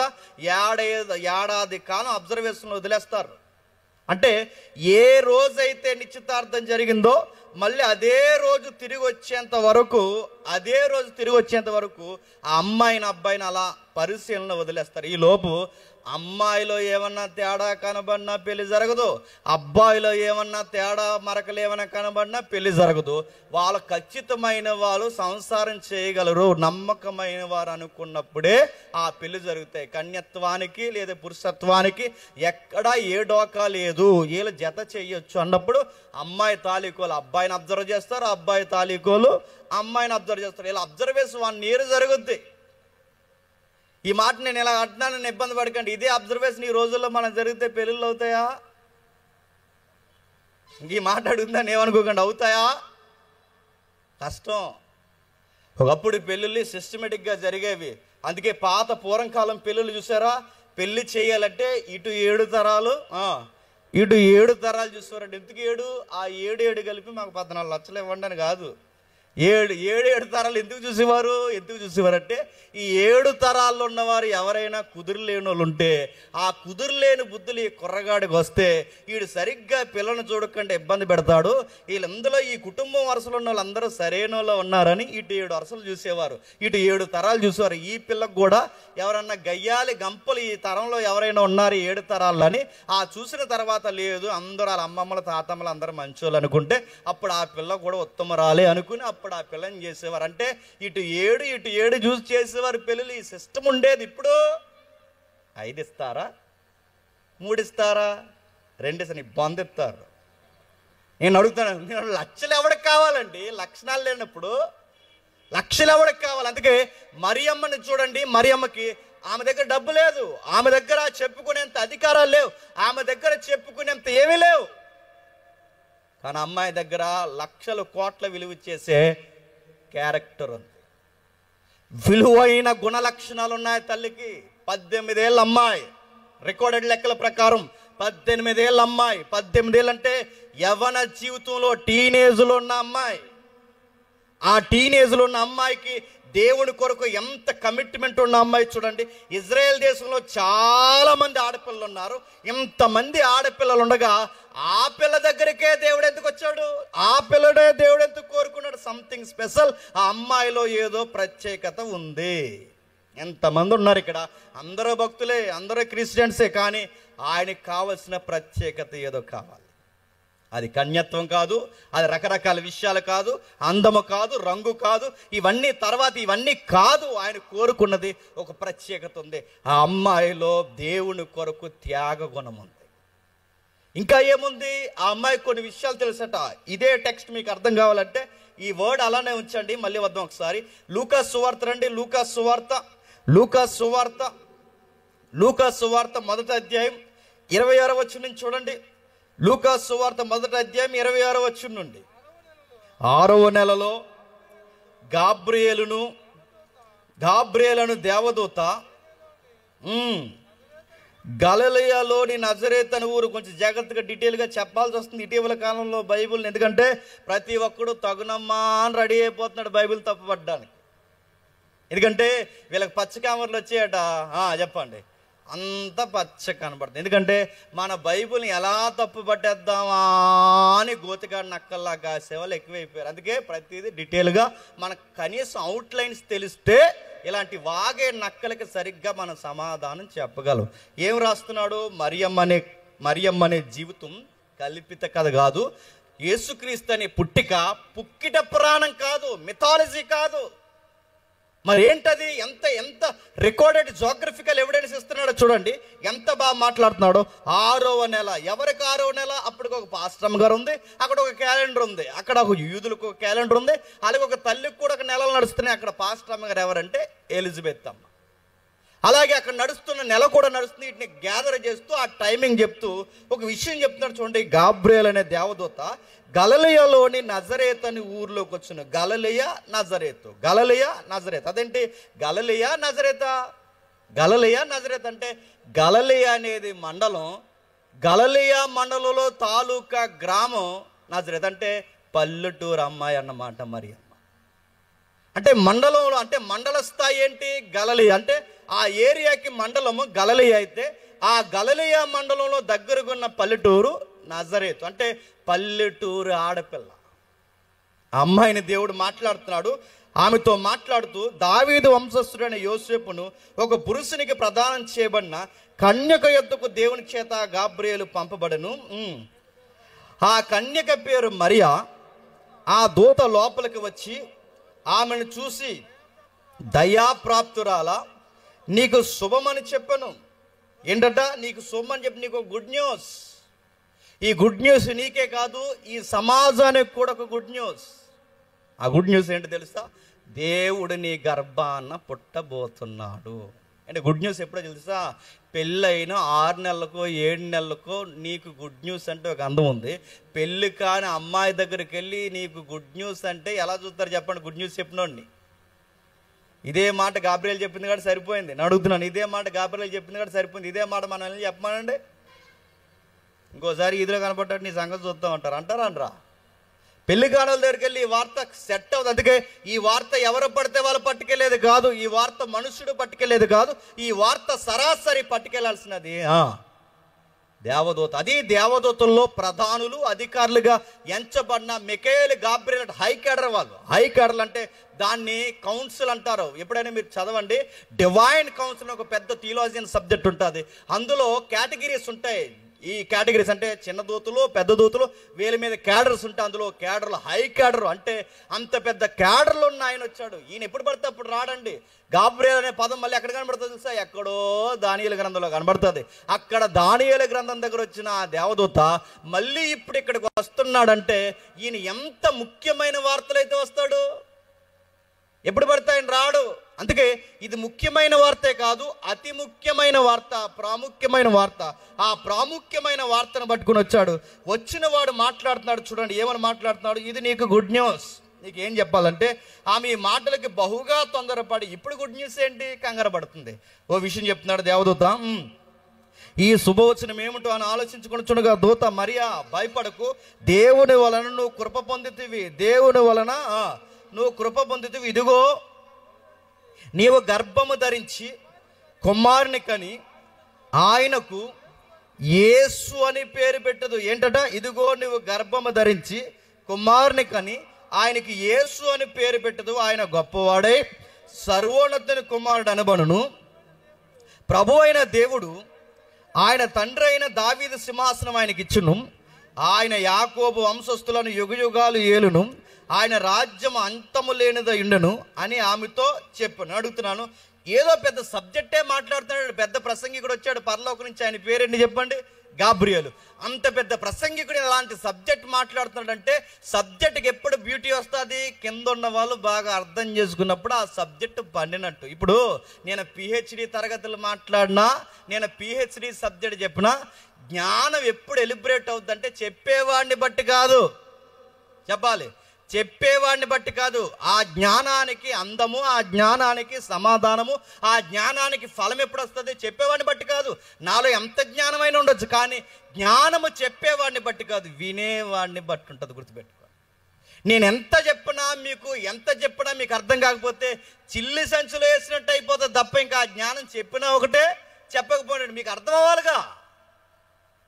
ఏడాది కాలం అబ్జర్వేషన్లో వదిలేస్తారు. అంటే ఏ రోజైతే నిశ్చితార్థం జరిగిందో మళ్ళీ అదే రోజు తిరిగి వచ్చేంత వరకు ఆ అమ్మాయిని అబ్బాయిని అలా పరిశీలన వదిలేస్తారు. ఈ లోపు అమ్మాయిలో ఏమన్నా తేడా కనబడినా పెళ్లి జరగదు, అబ్బాయిలో ఏమన్నా తేడా మరకలు ఏమైనా కనబడినా పెళ్లి జరగదు. వాళ్ళు ఖచ్చితమైన వాళ్ళు సంసారం చేయగలరు, నమ్మకమైన వారు అనుకున్నప్పుడే ఆ పెళ్లి జరుగుతాయి. కన్యత్వానికి లేదా పురుషత్వానికి ఎక్కడా ఏ డోకా లేదు, వీళ్ళు జత చేయొచ్చు అన్నప్పుడు అమ్మాయి తాలూకోలు అబ్బాయిని అబ్జర్వ్ చేస్తారు, అబ్బాయి తాలూకోలు అమ్మాయిని అబ్జర్వ్ చేస్తారు. ఇలా అబ్జర్వేషన్ 1 year జరుగుద్ది. ఈ మాట నేను ఇలా అంటున్నానని ఇబ్బంది పడకండి. ఇదే అబ్జర్వేషన్ ఈ రోజుల్లో మనం జరిగితే పెళ్ళిళ్ళు అవుతాయా? ఈ మాట అడుగుతుందని ఏమనుకోకండి, అవుతాయా? కష్టం. ఒకప్పుడు పెళ్ళిళ్ళు సిస్టమేటిక్గా జరిగేవి. అందుకే పాత పూర్వకాలం పెళ్ళిళ్ళు చూసారా, పెళ్ళి చేయాలంటే ఇటు 7 తరాలు చూస్తారండి. ఎందుకు 7? ఆ 7 కలిపి మాకు 14 లక్షలు ఇవ్వండి అని కాదు. 7 తరాలు ఎందుకు చూసేవారంటే ఈ 7 తరాల్లో ఉన్నవారు ఎవరైనా కుదురులేని వాళ్ళు ఉంటే ఆ కుదురులేని బుద్ధులు ఈ కుర్రగాడికి వస్తే వీడు సరిగ్గా పిల్లను చూడకుండా ఇబ్బంది పెడతాడు, వీళ్ళందులో ఈ కుటుంబం వరుసలో ఉన్న వాళ్ళందరూ సరైన వాళ్ళు ఉన్నారని ఇటు 7 వరుసలు చూసేవారు, ఇటు 7 తరాలు చూసేవారు. ఈ పిల్లకు కూడా ఎవరన్నా గయ్యాలి గంపలు ఈ తరంలో ఎవరైనా ఉన్నారు 7 తరాలని ఆ చూసిన తర్వాత లేదు అందరూ వాళ్ళ అమ్మమ్మల తాతమ్మలు అందరూ మంచోళ్ళు అనుకుంటే అప్పుడు ఆ పిల్ల కూడా ఉత్తమరాలే అనుకుని అప్పుడు ఆ పిల్లని చేసేవారు. అంటే ఇటు 7 చూసి చేసేవారు పెళ్ళిళ్ళు. ఈ సిస్టమ్ ఉండేది. ఇప్పుడు 5 ఇస్తారా, 3 ఇస్తారా, 2 ఇస్తారా, బంద్ ఇస్తారు. నేను అడుగుతాను, లక్షలు ఎవరికి కావాలండి? లక్షణాలు లేనప్పుడు లక్షలు ఎవరికి కావాలి? అందుకే మరియమ్మని చూడండి, మరియమ్మకి ఆమె దగ్గర డబ్బు లేదు, ఆమె దగ్గర చెప్పుకునేంత అధికారాలు లేవు, ఆమె దగ్గర చెప్పుకునేంత ఏమీ లేవు. కానీ అమ్మాయి దగ్గర లక్షల కోట్ల విలువ చేసే క్యారెక్టర్ ఉంది, విలువైన గుణ లక్షణాలు ఉన్నాయి తల్లికి. 18 ఏళ్ళ అమ్మాయి, రికార్డెడ్ లెక్కల ప్రకారం 18 ఏళ్ళ అమ్మాయి. 18 ఏళ్ళు అంటే యవ్వన జీవితంలో టీనేజ్లో ఉన్న అమ్మాయి. ఆ టీనేజ్లో ఉన్న అమ్మాయికి దేవుని కొరకు ఎంత కమిట్మెంట్ ఉన్న అమ్మాయి చూడండి. ఇజ్రాయెల్ దేశంలో చాలా మంది ఆడపిల్లలు ఉన్నారు. ఇంతమంది ఆడపిల్లలు ఉండగా ఆ పిల్ల దగ్గరికే దేవుడు ఎందుకు వచ్చాడు? ఆ పిల్లడే దేవుడు ఎందుకు కోరుకున్నాడు? Something special. ఆ అమ్మాయిలో ఏదో ప్రత్యేకత ఉంది. ఎంతమంది ఉన్నారు ఇక్కడ, అందరూ భక్తులే, అందరూ క్రిస్టియన్సే, కానీ ఆయనకి కావలసిన ప్రత్యేకత ఏదో కావాలి. అది కన్యత్వం కాదు, అది రకరకాల విషయాలు కాదు, అందము కాదు, రంగు కాదు, ఇవన్నీ కాదు. ఆయన కోరుకున్నది ఒక ప్రత్యేకత ఉంది. ఆ అమ్మాయిలో దేవుని కొరకు త్యాగ గుణం ఉంది. ఇంకా ఏముంది? ఆ అమ్మాయికి కొన్ని విషయాలు తెలుసట. ఇదే టెక్స్ట్ మీకు అర్థం కావాలంటే ఈ వర్డ్ అలానే ఉంచండి, మళ్ళీ వద్దాం ఒకసారి. లూకా సువార్త రండి, లూకా సువార్త 1వ అధ్యాయం 26వ వచనం నుంచి చూడండి. లూకా సువార్త 1వ అధ్యాయం 26వ వచనం నుండి. 6వ నెలలో గాబ్రియేలును దేవదూత గలిలయలోని నజరేతు అనే ఊరు. కొంచెం జాగ్రత్తగా డీటెయిల్గా చెప్పాల్సి వస్తుంది ఇటీవల కాలంలో బైబిల్ని, ఎందుకంటే ప్రతి ఒక్కడు తగునమ్మా అని రెడీ అయిపోతున్నాడు బైబిల్ తప్పుపడ్డానికి. ఎందుకంటే వీళ్ళకి పచ్చ కామర్లు వచ్చాయట. చెప్పండి, అంత పచ్చ కనబడుతుంది. ఎందుకంటే మన బైబిల్ని ఎలా తప్పు పట్టేద్దామా అని గోతిగాడి నక్కల్లా కాసేవాళ్ళు ఎక్కువైపోయారు. అందుకే ప్రతిదీ డీటెయిల్గా మనకు కనీసం అవుట్లైన్స్ తెలిస్తే ఇలాంటి వాగే నక్కలకి సరిగ్గా మనం సమాధానం చెప్పగలం. ఏం రాస్తున్నాడు? మరియమ్మనే జీవితం కల్పిత కథ కాదు, యేసుక్రీస్తు అనే పుక్కిట పురాణం కాదు, మిథాలజీ కాదు. మరి ఏంటది? ఎంత రికార్డెడ్ జోగ్రఫికల్ ఎవిడెన్స్ ఇస్తున్నాడో చూడండి, ఎంత బాగా మాట్లాడుతున్నాడు. 6వ నెల. ఎవరికి 6వ నెల? అప్పటికి ఒక పాస్టమ్ గారు ఉంది, అక్కడ ఒక క్యాలెండర్ ఉంది, అక్కడ ఒక యూదులకు ఒక క్యాలెండర్ ఉంది, అలాగే ఒక తల్లికి కూడా ఒక నెలలు నడుస్తున్నాయి. అక్కడ పాస్టమ్ గారు ఎవరంటే ఎలిజబెత్ అమ్మ. అలాగే అక్కడ నడుస్తున్న నెల కూడా నడుస్తుంది. వీటిని గ్యాదర్ చేస్తూ ఆ టైమింగ్ చెప్తూ ఒక విషయం చెప్తున్నాడు చూడండి. గాబ్రియేల్ అనే దేవదూత గలిలయలోని నజరేతు అని ఊర్లోకి వచ్చును. గలిలయ నజరేతు. అదేంటి గలిలయ నజరేతా? గలిలయ నజరేత్ అంటే గలిలయ అనేది మండలం, గలిలయ మండలంలో తాలూకా గ్రామం నజరేత్ అంటే పల్లెటూరు అమ్మాయి అన్నమాట మరియమ్మ. అంటే మండలంలో అంటే మండల స్థాయి ఏంటి? గలిలయ. అంటే ఆ ఏరియాకి మండలము గలిలయ అయితే ఆ గలిలయ మండలంలో దగ్గరకున్న పల్లెటూరు నజరేతు. అంటే పల్లెటూరు ఆడపిల్ల. అమ్మాయిని దేవుడు మాట్లాడుతున్నాడు. ఆమెతో మాట్లాడుతూ దావీదు వంశస్థుడైన యోసేపును ఒక పురుషునికి ప్రదానం చేయబడిన కన్యక యొద్దకు దేవుని చేత గాబ్రియేలు పంపబడెను. ఆ కన్యక పేరు మరియా. ఆ దూత లోపలికి వచ్చి ఆమెను చూసి, దయాప్రాప్తురాలా, నీకు శుభమని చెప్పను. ఏంటంట? నీకు శుభం అని చెప్పి, నీకు గుడ్ న్యూస్. ఈ గుడ్ న్యూస్ నీకే కాదు, ఈ సమాజానికి కూడా ఒక గుడ్ న్యూస్. ఆ గుడ్ న్యూస్ ఏంటో తెలుసా? దేవుడు నీ గర్భాన పుట్టబోతున్నాడు. అంటే గుడ్ న్యూస్ ఎప్పుడో తెలుసా? పెళ్ళైన 6 నెలలకో 7 నెలలకో నీకు గుడ్ న్యూస్ అంటే ఒక అందం ఉంది. పెళ్ళి కాని అమ్మాయి దగ్గరికి వెళ్ళి నీకు గుడ్ న్యూస్ అంటే ఎలా చూస్తారు చెప్పండి? గుడ్ న్యూస్ చెప్పినోడిని. ఇదే మాట గాబ్రియేలు చెప్పింది కాబట్టి సరిపోయింది. నేను అడుగుతున్నాను, ఇదే మాట గాబ్రియేలు చెప్పింది కాబట్టి సరిపోయింది. ఇదే మాట మనం వెళ్ళి చెప్పమానండి. ఇంకోసారి ఇదిలో కనపడ్డాడు నీ సంగతి చూద్దాం అంటారు. అంటారా అనరా? పెళ్లి కానుల దగ్గరికి వెళ్ళి ఈ వార్త సెట్ అవుతుంది. అందుకే ఈ వార్త ఎవరు పడితే వాళ్ళు పట్టుకెళ్ళేది కాదు, ఈ వార్త మనుషుడు పట్టుకెళ్ళేది కాదు, ఈ వార్త సరాసరి పట్టుకెళ్లాల్సినది దేవదూత. అది దేవదూతల్లో ప్రధానులు, అధికారులుగా ఎంచబడిన మిఖాయేలు, గాబ్రియేలు హై క్యాడర్ వాళ్ళు. హై క్యాడర్లు అంటే దాన్ని కౌన్సిల్ అంటారు. ఎప్పుడైనా మీరు చదవండి, డివైన్ కౌన్సిల్ ఒక పెద్ద థియాలజియన్ సబ్జెక్ట్ ఉంటుంది. అందులో కేటగిరీస్ ఉంటాయి. ఈ కేటగిరీస్ అంటే చిన్న దూతలు, పెద్ద దూతలు, వీళ్ళ మీద క్యాడర్స్ ఉంటాయి. అందులో క్యాడర్లు హై క్యాడర్. అంటే అంత పెద్ద క్యాడర్లు ఉన్న ఆయన వచ్చాడు. ఈయన ఎప్పుడు పడితే అప్పుడు రాడండి. గాబ్రియేలు అనే పదం మళ్ళీ ఎక్కడ కనబడుతుంది తెలుసా? ఎక్కడో దానియేలు గ్రంథంలో కనబడుతుంది. అక్కడ దానియేలు గ్రంథం దగ్గర వచ్చిన ఆ దేవదూత మళ్ళీ ఇప్పుడు ఇక్కడికి వస్తున్నాడంటే ఈయన ఎంత ముఖ్యమైన వార్తలు అయితే వస్తాడు. ఎప్పుడు పడితే ఆయన రాడు. అందుకే ఇది ముఖ్యమైన వార్తే కాదు, అతి ముఖ్యమైన వార్త, ప్రాముఖ్యమైన వార్త. ఆ ప్రాముఖ్యమైన వార్తను పట్టుకుని వచ్చాడు. వచ్చిన వాడు మాట్లాడుతున్నాడు. చూడండి ఏమని మాట్లాడుతున్నాడు. ఇది నీకు గుడ్ న్యూస్. నీకు ఏం చెప్పాలంటే ఆమె ఈ మాటలకి బహుగా తొందరపడి, ఇప్పుడు గుడ్ న్యూస్ ఏంటి? కంగారు పడుతుంది. ఓ విషయం చెప్తున్నాడు దేవదూత. ఈ శుభవచనం ఏమిటో అని ఆలోచించుకుంటుండగా దూత, మరియా భయపడకు, దేవుని వలన నువ్వు కృప పొందితివి. దేవుని వలన నువ్వు కృప పొందితివి. ఇదిగో నీవు గర్భము ధరించి కుమారుని కని ఆయనకు యేసు అని పేరు పెట్టదు. ఏంటట? ఇదిగో నువ్వు గర్భము ధరించి కుమారుని కని ఆయనకి యేసు అని పేరు పెట్టదు. ఆయన గొప్పవాడై సర్వోన్నతుని కుమారుడు అనబడును. ప్రభు అయిన దేవుడు ఆయన తండ్రి అయిన దావీదు సింహాసనం ఆయనకి ఇచ్చును. ఆయన యాకోబు వంశస్థులను యుగయుగాలు ఏలును. ఆయన రాజ్యం అంతము లేనిదై ఉండను అని ఆమెతో చెప్పాను. అడుగుతున్నాను, ఏదో పెద్ద సబ్జెక్టే మాట్లాడుతున్నాడు. పెద్ద ప్రసంగికుడు వచ్చాడు పరలోకం నుంచి. ఆయన పేరేంటి చెప్పండి? గాబ్రియేలు. అంత పెద్ద ప్రసంగికుడు అలాంటి సబ్జెక్ట్ మాట్లాడుతున్నాడంటే సబ్జెక్ట్కి ఎప్పుడు బ్యూటీ వస్తుంది? కింద ఉన్న వాళ్ళు బాగా అర్థం చేసుకున్నప్పుడు ఆ సబ్జెక్టు పండినట్టు. ఇప్పుడు నేను పిహెచ్డి తరగతులు మాట్లాడినా, నేను పిహెచ్డి సబ్జెక్ట్ చెప్పినా, జ్ఞానం ఎప్పుడు ఎలిబరేట్ అవుతుందంటే చెప్పేవాడిని బట్టి కాదు. చెప్పాలి, చెప్పేవాడిని బట్టి కాదు. ఆ జ్ఞానానికి అందము, ఆ జ్ఞానానికి సమాధానము, ఆ జ్ఞానానికి ఫలం ఎప్పుడు వస్తుంది? చెప్పేవాడిని బట్టి కాదు. నాలో ఎంత జ్ఞానమైనా ఉండొచ్చు, కానీ జ్ఞానము చెప్పేవాడిని బట్టి కాదు, వినేవాడిని బట్టి ఉంటుంది. గుర్తుపెట్టుకో. నేను ఎంత చెప్పినా మీకు అర్థం కాకపోతే చిల్లి సంచులు వేసినట్టు అయిపోతుంది తప్ప ఇంకా ఆ జ్ఞానం చెప్పినా ఒకటే, చెప్పకపోయినా మీకు అర్థం అవ్వాలిగా.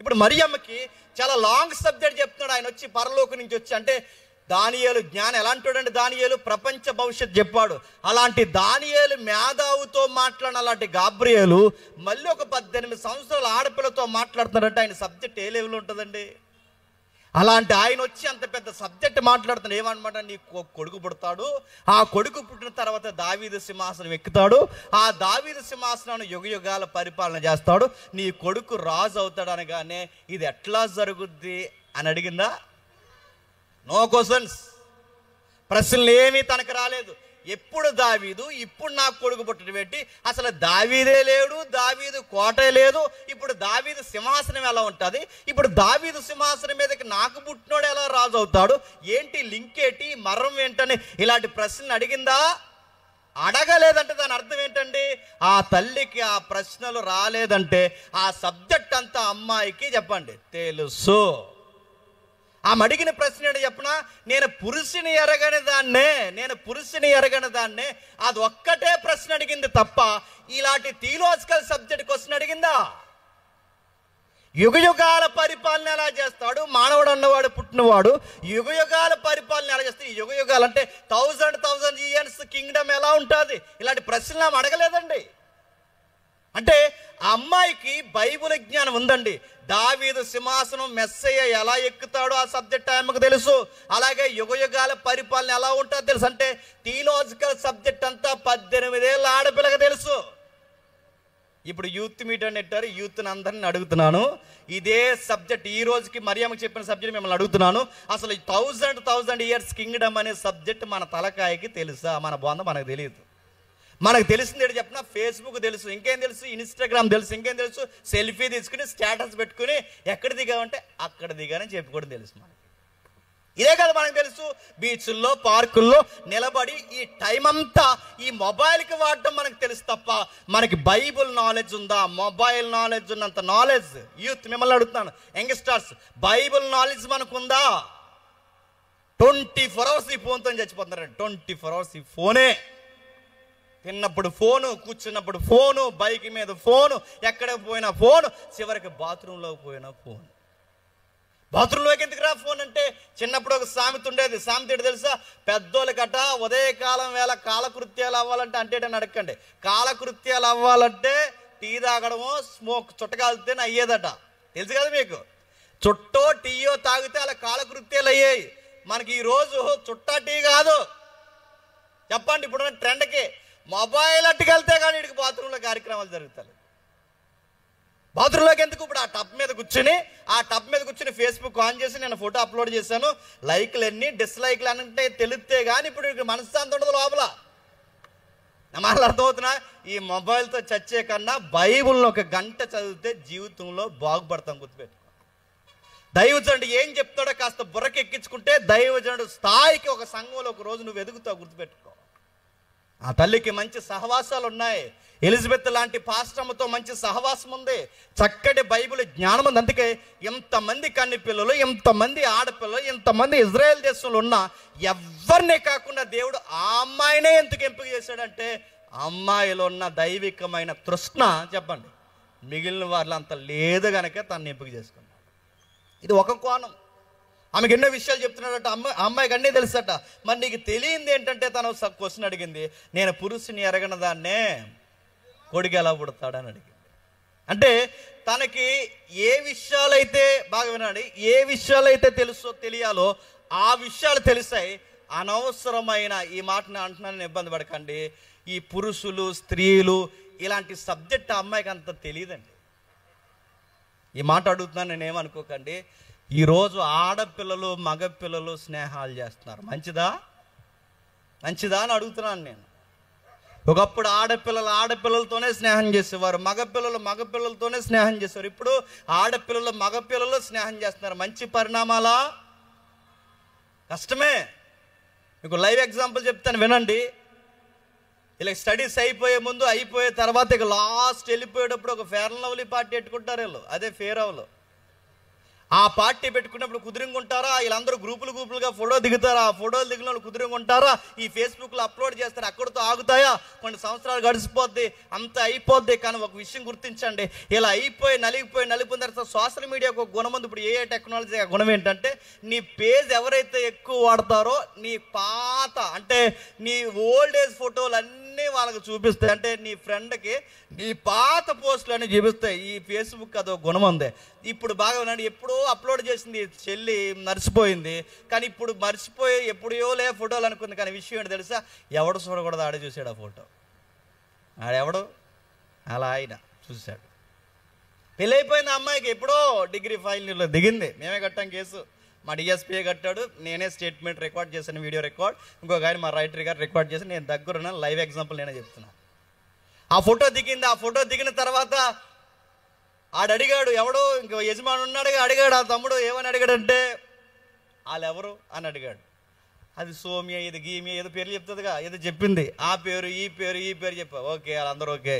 ఇప్పుడు మరియమ్మకి చాలా లాంగ్ సబ్జెక్ట్ చెప్తున్నాడు ఆయన వచ్చి, పరలోకం నుంచి వచ్చి. అంటే దానియేలు జ్ఞానం ఎలాంటి వాడంటే, దానియేలు ప్రపంచ భవిష్యత్ చెప్పాడు. అలాంటి దానియేలు మేధావుతో మాట్లాడిన అలాంటి గాబ్రియేలు మళ్ళీ ఒక 18 సంవత్సరాల ఆడపిల్లతో మాట్లాడుతున్నారంటే ఆయన సబ్జెక్ట్ ఏ లెవెల్ ఉంటుందండి? అలాంటి ఆయన వచ్చి అంత పెద్ద సబ్జెక్ట్ మాట్లాడుతున్నాడు. ఏమన్నమాట? నీకు కొడుకు పుడతాడు, ఆ కొడుకు పుట్టిన తర్వాత దావీదు సింహాసనం ఎక్కుతాడు, ఆ దావీదు సింహాసనాన్ని యుగయుగాల పరిపాలన చేస్తాడు, నీ కొడుకు రాజు అవుతాడు అనగానే ఇది ఎట్లా జరుగుద్ది అని అడిగిందా? No questions. ప్రశ్నలు ఏమీ తనకు రాలేదు. ఎప్పుడు దావీదు, ఇప్పుడు నాకు కొడుకు పుట్టడం ఏంటి? అసలు దావీదే లేడు, దావీదు కోటే లేదు, ఇప్పుడు దావీదు సింహాసనం ఎలా ఉంటుంది? ఇప్పుడు దావీదు సింహాసనం మీదకి నాకు పుట్టినోడు ఎలా రాజు అవుతాడు? ఏంటి లింక్ ఏంటి, మర్రం ఏంటని ఇలాంటి ప్రశ్నలు అడిగిందా? అడగలేదంటే దాని అర్థం ఏంటండి? ఆ తల్లికి ఆ ప్రశ్నలు రాలేదంటే ఆ సబ్జెక్ట్ అంతా అమ్మాయికి చెప్పండి తెలుసు. ఆమె అడిగిన ప్రశ్న ఏంటి చెప్పనా? నేను పురుషుని ఎరగని దాన్నే అది ఒక్కటే ప్రశ్న అడిగింది తప్ప ఇలాంటి థియలాజికల్ సబ్జెక్ట్ క్వశ్చన్ అడిగిందా? యుగయుగాల పరిపాలన ఎలా చేస్తాడు మానవుడు అన్నవాడు పుట్టినవాడు? యుగయుగాల పరిపాలన ఎలా చేస్తాడు? ఈ యుగయుగాలు అంటే 1000 ఇయర్స్ కింగ్డమ్ ఎలా ఉంటుంది? ఇలాంటి ప్రశ్నలు ఆమె అడగలేదండి. అంటే ఆ అమ్మాయికి బైబిల్ జ్ఞానం ఉందండి. దావీదు సింహాసనం మెస్సయ్య ఎలా ఎక్కుతాడో ఆ సబ్జెక్ట్ ఆమెకు తెలుసు. అలాగే యుగయుగాల పరిపాలన ఎలా ఉంటుందో తెలుసు. అంటే థియలాజికల్ సబ్జెక్ట్ అంతా 18 ఏళ్ళ ఆడపిల్లకి తెలుసు. ఇప్పుడు యూత్ మీట్ అని పెట్టారు, యూత్ని అందరిని అడుగుతున్నాను, ఇదే సబ్జెక్ట్ ఈ రోజుకి మరియమ్మకి చెప్పిన సబ్జెక్ట్ మిమ్మల్ని అడుగుతున్నాను. అసలు 1000 ఇయర్స్ కింగ్డమ్ అనే సబ్జెక్ట్ మన తలకాయకి తెలుసా? మన బొంద మనకు తెలియదు. మనకు తెలిసింది ఏంటి చెప్పిన? ఫేస్బుక్ తెలుసు, ఇంకేం తెలుసు? ఇన్స్టాగ్రామ్ తెలుసు, ఇంకేం తెలుసు? సెల్ఫీ తీసుకుని స్టేటస్ పెట్టుకుని ఎక్కడ దిగామంటే అక్కడ దిగానని చెప్పుకోవడం తెలుసు మనకి. ఇదే కదా మనకు తెలుసు. బీచ్ల్లో పార్కుల్లో నిలబడి ఈ టైం అంతా ఈ మొబైల్కి వాడటం మనకు తెలుసు తప్ప మనకి బైబుల్ నాలెడ్జ్ ఉందా? మొబైల్ నాలెడ్జ్ ఉన్నంత నాలెడ్జ్ యూత్ మిమ్మల్ని అడుగుతున్నాను, యంగ్స్టర్స్, బైబుల్ నాలెడ్జ్ మనకు ఉందా? 24 hours ఈ ఫోన్తో చచ్చిపోతున్నారండి. 24 hours ఈ ఫోనే. తిన్నప్పుడు ఫోను, కూర్చున్నప్పుడు ఫోను, బైక్ మీద ఫోను, ఎక్కడ పోయినా ఫోను, చివరికి బాత్రూంలోకి పోయినా ఫోన్. బాత్రూంలోకి ఎందుకు రా ఫోన్ అంటే చిన్నప్పుడు ఒక సామెత ఉండేది. సామెత ఏంటి తెలుసా? పెద్దోళ్ళకట ఉదయకాలం వేళ కాలకృత్యాలు అవ్వాలంటే అంటే అడగండి. కాలకృత్యాలు అవ్వాలంటే టీ తాగడమో స్మోక్ చుట్టకాలితేనే అయ్యేదట. తెలుసు కదా మీకు? చుట్టో టీయో తాగితే అలా కాలకృత్యాలు అయ్యాయి. మనకి ఈరోజు చుట్టా టీ కాదు చెప్పండి. ఇప్పుడున్న ట్రెండ్కి మొబైల్ అట్టుకెళ్తే కానీ వీడికి బాత్రూంలో కార్యక్రమాలు జరుగుతాయి. బాత్రూంలోకి ఎందుకు? ఇప్పుడు ఆ టబ్ మీద కూర్చుని ఫేస్బుక్ ఆన్ చేసి నేను ఫోటో అప్లోడ్ చేశాను, లైక్లు ఎన్ని డిస్లైక్లు అంటే తెలిస్తే కానీ ఇప్పుడు మనశ్శాంతి ఉండదు లోపల. నా మాటలు అర్థమవుతున్నా? ఈ మొబైల్తో చచ్చే కన్నా బైబుల్ని 1 గంట చదివితే జీవితంలో బాగుపడతాం. గుర్తుపెట్టుకో. దైవజనుడు ఏం చెప్తాడో కాస్త బుర్రకెక్కించుకుంటే దైవజనుడు స్థాయికి ఒక సంఘంలో ఒక రోజు నువ్వు ఎదుగుతావు. గుర్తుపెట్టుకో. ఆ తల్లికి మంచి సహవాసాలు ఉన్నాయి. ఎలిజబెత్ లాంటి పాస్టమ్మతో మంచి సహవాసం ఉంది. చక్కటి బైబిల్ జ్ఞానం ఉంది. అందుకే ఎంతమంది కన్ని పిల్లలు, ఎంతమంది ఆడపిల్లలు, ఎంతమంది ఇజ్రాయెల్ దేశంలో ఉన్నా ఎవరినే కాకుండా దేవుడు ఆ అమ్మాయినే ఎందుకు ఎంపిక చేశాడంటే అమ్మాయిలో ఉన్న దైవికమైన తృష్ణ చెప్పండి మిగిలిన వాళ్ళంత లేదు కనుక తను ఎంపిక చేసుకున్నాడు. ఇది ఒక కోణం. ఆమెకు ఎన్నో విషయాలు చెప్తున్నాడట. అమ్మాయికి అన్నీ తెలుసట. మరి నీకు తెలియంది ఏంటంటే తను క్వశ్చన్ అడిగింది, నేను పురుషుని ఎరగని దాన్నే కొడుకు ఎలా పుడతాడని అడిగింది. అంటే తనకి ఏ విషయాలైతే బాగా వినండి, ఏ విషయాలైతే తెలియాలో ఆ విషయాలు తెలిసాయి. అనవసరమైన ఈ మాటని అంటున్నానని ఇబ్బంది పడకండి. ఈ పురుషులు స్త్రీలు ఇలాంటి సబ్జెక్ట్ ఆ అమ్మాయికి అంత తెలియదండి. ఈ మాట అడుగుతున్నాను నేనేమనుకోకండి. ఈరోజు ఆడపిల్లలు మగపిల్లలు స్నేహాలు చేస్తున్నారు. మంచిదా అని అడుగుతున్నాను నేను. ఒకప్పుడు ఆడపిల్లలతోనే స్నేహం చేసేవారు, మగపిల్లలతోనే స్నేహం చేసేవారు. ఇప్పుడు మగపిల్లలు స్నేహం చేస్తున్నారు. మంచి పరిణామాలా? కష్టమే. మీకు లైవ్ ఎగ్జాంపుల్ చెప్తాను వినండి. ఇలా స్టడీస్ అయిపోయే ముందు అయిపోయే తర్వాత ఇక లాస్ట్ వెళ్ళిపోయేటప్పుడు ఒక ఫేర్ అండ్ లవ్లీ పార్టీ పెట్టుకుంటారు వీళ్ళు. అదే ఫేర్ అవలు. ఆ పార్టీ పెట్టుకున్నప్పుడు కుదిరింగుంటారా? వీళ్ళందరూ గ్రూపులుగా ఫోటో దిగుతారా? ఆ ఫోటోలు దిగిన వాళ్ళు కుదిరింగుంటారా? ఈ ఫేస్బుక్లో అప్లోడ్ చేస్తారు. అక్కడితో ఆగుతాయా? కొన్ని సంవత్సరాలు గడిచిపోద్ది, అంత అయిపోద్ది. కానీ ఒక విషయం గుర్తించండి, ఇలా నలిగిపోయిన తర్వాత సోషల్ మీడియాకు ఒక గుణం ఉంది. ఇప్పుడు ఏ టెక్నాలజీ ఆ గుణం ఏంటంటే నీ పేజ్ ఎవరైతే ఎక్కువ వాడతారో నీ పాత అంటే నీ ఓల్డ్ ఏజ్ ఫోటోలు అన్నీ వాళ్ళకి చూపిస్తాయి. అంటే నీ ఫ్రెండ్కి నీ పాత పోస్టులు అన్నీ చూపిస్తాయి. ఈ ఫేస్బుక్ అదో గుణం ఉంది. ఇప్పుడు బాగా ఉన్నాడు, ఎప్పుడో అప్లోడ్ చేసింది చెల్లి మర్చిపోయింది. కానీ ఇప్పుడు మర్చిపోయి ఎప్పుడో ఫోటోలు అనుకుంది. కానీ విషయం ఏంటి తెలుసా? ఎవడు చూడకూడదు ఆడే చూశాడు ఆ ఫోటో. ఆడెవడు? అలా ఆయన చూశాడు. పెళ్ళైపోయింది అమ్మాయికి. ఎప్పుడో డిగ్రీ ఫైనల్ ఇయర్లో దిగింది. మేమే కట్టాం కేసు. మా డిఎస్పీఏ కట్టాడు, నేనే స్టేట్మెంట్ రికార్డ్ చేశాను, వీడియో రికార్డ్. ఇంకొక ఆయన మా రైటర్ గారు రికార్డ్ చేసి నేను దగ్గరున్నాను. లైవ్ ఎగ్జాంపుల్ నేనే చెప్తున్నాను. ఆ ఫోటో దిగింది. ఆ ఫోటో దిగిన తర్వాత అడిగాడు, ఎవడో ఇంకో యజమాని ఉన్నాడు, అడిగాడు ఆ తమ్ముడు. ఏమని అడిగాడంటే వాళ్ళెవరు అని అడిగాడు. అది సోమ్య, ఇది గీమ్య, ఏదో పేర్లు చెప్తుందిగా, ఏదో చెప్పింది. ఆ పేరు ఈ పేరు ఈ పేరు చెప్పా. ఓకే, వాళ్ళందరూ ఓకే.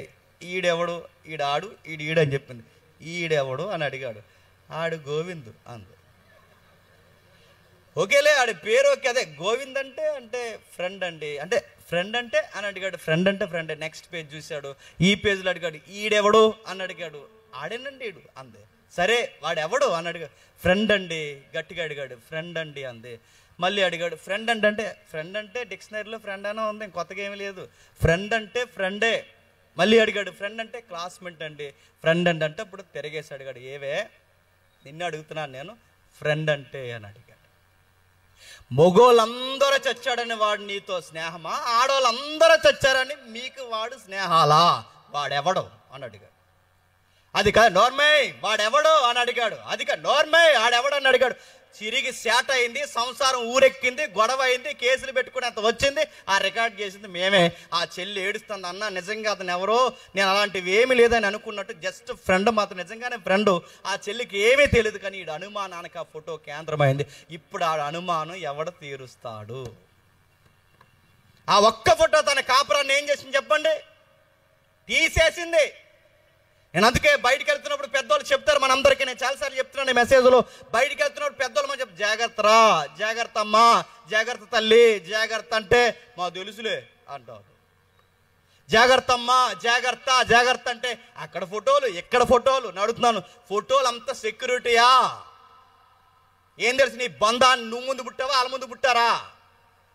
ఈడెవడు, ఈడాడు, ఈడు అని చెప్పింది. ఈడెవడు అని అడిగాడు. ఆడు గోవిందు అంది. ఓకేలే, ఆడి పేరు ఓకే. అదే గోవింద్ అంటే ఫ్రెండ్ అండి, అంటే ఫ్రెండ్ అంటే అని అడిగాడు. ఫ్రెండ్ అంటే ఫ్రెండ్. నెక్స్ట్ పేజ్ చూశాడు, ఈ పేజ్లో అడిగాడు. ఈడెవడు అని అడిగాడు. ఆడేనండి ఈడు అంది. సరే వాడెవడు అని అడిగాడు. ఫ్రెండ్ అండి, గట్టిగా అడిగాడు. ఫ్రెండ్ అండి అంది. మళ్ళీ అడిగాడు. ఫ్రెండ్ అంటే డిక్షనరీలో ఫ్రెండ్ అనే ఉంది, కొత్తగా ఏమీ లేదు. ఫ్రెండ్ అంటే ఫ్రెండే. మళ్ళీ అడిగాడు. ఫ్రెండ్ అంటే క్లాస్మేట్ అండి. ఫ్రెండ్ అంటే అప్పుడు తిరిగేసి అడిగాడు. ఏవే నిన్ను అడుగుతున్నాను నేను, ఫ్రెండ్ అంటే అని అడిగాడు. మొగోళ్ళందరూ చచ్చాడని వాడు నీతో స్నేహమా, ఆడవాళ్ళందరూ చచ్చారని మీకు వాడు స్నేహాలా, వాడెవడు అని అడిగాడు. అది కాదు నోర్మై, వాడెవడు అని అడిగాడు. అది కాదు నోర్మై, ఆడెవడు అని అడిగాడు. చిరిగి సేట అయింది, సంసారం ఊరెక్కింది, గొడవ అయింది, కేసులు పెట్టుకునేంత వచ్చింది. ఆ రికార్డ్ చేసింది మేమే. ఆ చెల్లి ఏడుస్తుంది. అన్న నిజంగా అతను ఎవరో, నేను అలాంటివి ఏమీ లేదని అనుకున్నట్టు జస్ట్ ఫ్రెండ్, మాత్రం నిజంగానే ఫ్రెండ్. ఆ చెల్లికి ఏమీ తెలియదు, కానీ ఈ అనుమానానికి ఆ ఫోటో కేంద్రమైంది. ఇప్పుడు ఆ అనుమానం ఎవడు తీరుస్తాడు? ఆ ఒక్క ఫోటో తన కాపురాన్ని ఏం చేసింది చెప్పండి? తీసేసింది. నేను అందుకే బయటికి వెళ్తున్నప్పుడు పెద్దోళ్ళు చెప్తారు మనందరికీ. నేను చాలాసార్లు చెప్తున్నాను ఈ మెసేజ్లో. బయటికి వెళ్తున్నప్పుడు పెద్దోళ్ళు మనం చెప్తారు, జాగ్రత్త రా, జాగ్రత్త అమ్మా, జాగ్రత్త తల్లి, జాగ్రత్త అంటే మా తెలుసులే అంటారు. జాగ్రత్త అమ్మా, జాగ్రత్త జాగ్రత్త అంటే అక్కడ ఫోటోలు, ఇక్కడ ఫోటోలు. నడుతున్నాను, ఫోటోలు అంతా సెక్యూరిటీయా? ఏం తెలుసు నీ బంధాన్ని? నువ్వు ముందు పుట్టావా, వాళ్ళ ముందు పుట్టారా?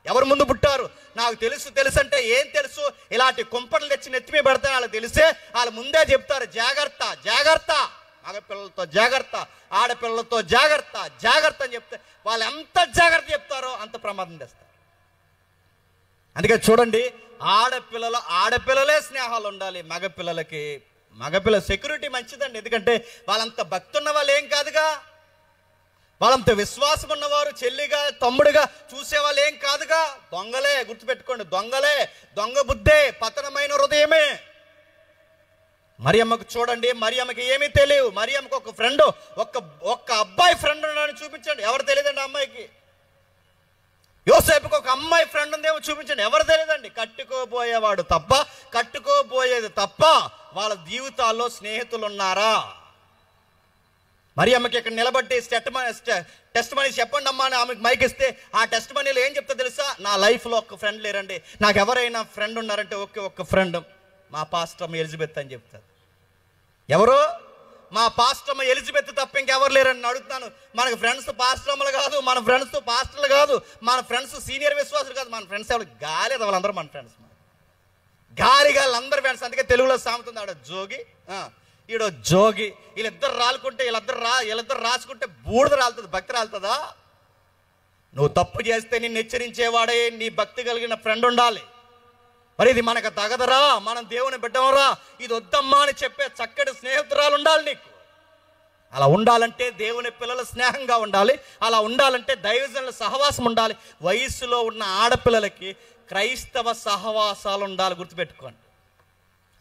ఎవరు ముందు పుట్టారు? నాకు తెలుసు అంటే ఏం తెలుసు? ఇలాంటి కుంపట్లు తెచ్చి నెత్తిమీ పెడతాను. వాళ్ళకి తెలిసే వాళ్ళు ముందే చెప్తారు, జాగ్రత్త జాగ్రత్త, మగపిల్లలతో జాగ్రత్త, ఆడపిల్లలతో జాగ్రత్త జాగ్రత్త అని చెప్తే వాళ్ళు ఎంత జాగ్రత్త చెప్తారో అంత ప్రమాదం తెస్తారు. అందుకే చూడండి, ఆడపిల్లలే స్నేహాలు ఉండాలి. మగపిల్ల సెక్యూరిటీ మంచిదండి. ఎందుకంటే వాళ్ళంత భక్తి ఉన్న వాళ్ళు ఏం కాదుగా, వాళ్ళంత విశ్వాసం ఉన్నవారు చెల్లిగా తమ్ముడిగా చూసేవాళ్ళు ఏం కాదుగా. దొంగలే, గుర్తుపెట్టుకోండి, దొంగలే, దొంగ బుద్ధే, పతనమైన హృదయమే. మరియమ్మకు చూడండి, మరియమ్మకి ఏమీ తెలియదు. మరియమ్మకు ఒక ఫ్రెండ్, ఒక్క అబ్బాయి ఫ్రెండ్ ఉన్నాడని చూపించండి, ఎవరు తెలియదండి అమ్మాయికి. యోసేపుకి ఒక అమ్మాయి ఫ్రెండ్ ఉందేమో చూపించండి, ఎవరు తెలియదండి. కట్టుకోబోయేది తప్ప వాళ్ళ జీవితాల్లో స్నేహితులు ఉన్నారా? మరియమ్మకి ఇక్కడ నిలబట్టి టెస్ట్ మనీ చెప్పండి అమ్మా అని ఆమెకు మైక్ ఇస్తే ఆ టెస్ట్ మనీలో ఏం చెప్తా తెలుసా? నా లైఫ్లో ఒక్క ఫ్రెండ్ లేరండి, నాకు ఎవరైనా ఫ్రెండ్ ఉన్నారంటే ఒక్క ఫ్రెండ్ మా పాస్టమ్మ ఎలిజబెత్ అని చెప్తారు. ఎవరు? మా పాస్టమ్మ ఎలిజబెత్ తప్ప ఇంకెవరు లేరని అడుగుతాను. మనకు ఫ్రెండ్స్ పాస్టమ్మలు కాదు, మన ఫ్రెండ్స్ పాస్టర్లు కాదు, మన ఫ్రెండ్స్ సీనియర్ విశ్వాసులు కాదు, మన ఫ్రెండ్స్ ఎవరు గాలి వాళ్ళందరూ మన ఫ్రెండ్స్, గాళ్ళందరూ ఫ్రెండ్స్. అందుకే తెలుగులో సామెతుంది, ఆడ జోగి ఈడో జోగి, వీళ్ళిద్దరు రాలుకుంటే వీళ్ళిద్దరు రాసుకుంటే బూడిద రాలుతుంది, భక్తి రాలుతుందా? నువ్వు తప్పు చేస్తే నిన్ను హెచ్చరించేవాడే నీ భక్తి కలిగిన ఫ్రెండ్ ఉండాలి. మరి ఇది మనకు తగదరా, మనం దేవుని బిడ్డమరా, ఇది వద్దమ్మా అని చెప్పే చక్కటి స్నేహితురాలు ఉండాలి నీకు. అలా ఉండాలంటే దేవుని పిల్లల స్నేహంగా ఉండాలి, అలా ఉండాలంటే దైవజనుల సహవాసం ఉండాలి. వయస్సులో ఉన్న ఆడపిల్లలకి క్రైస్తవ సహవాసాలు ఉండాలి, గుర్తుపెట్టుకోండి.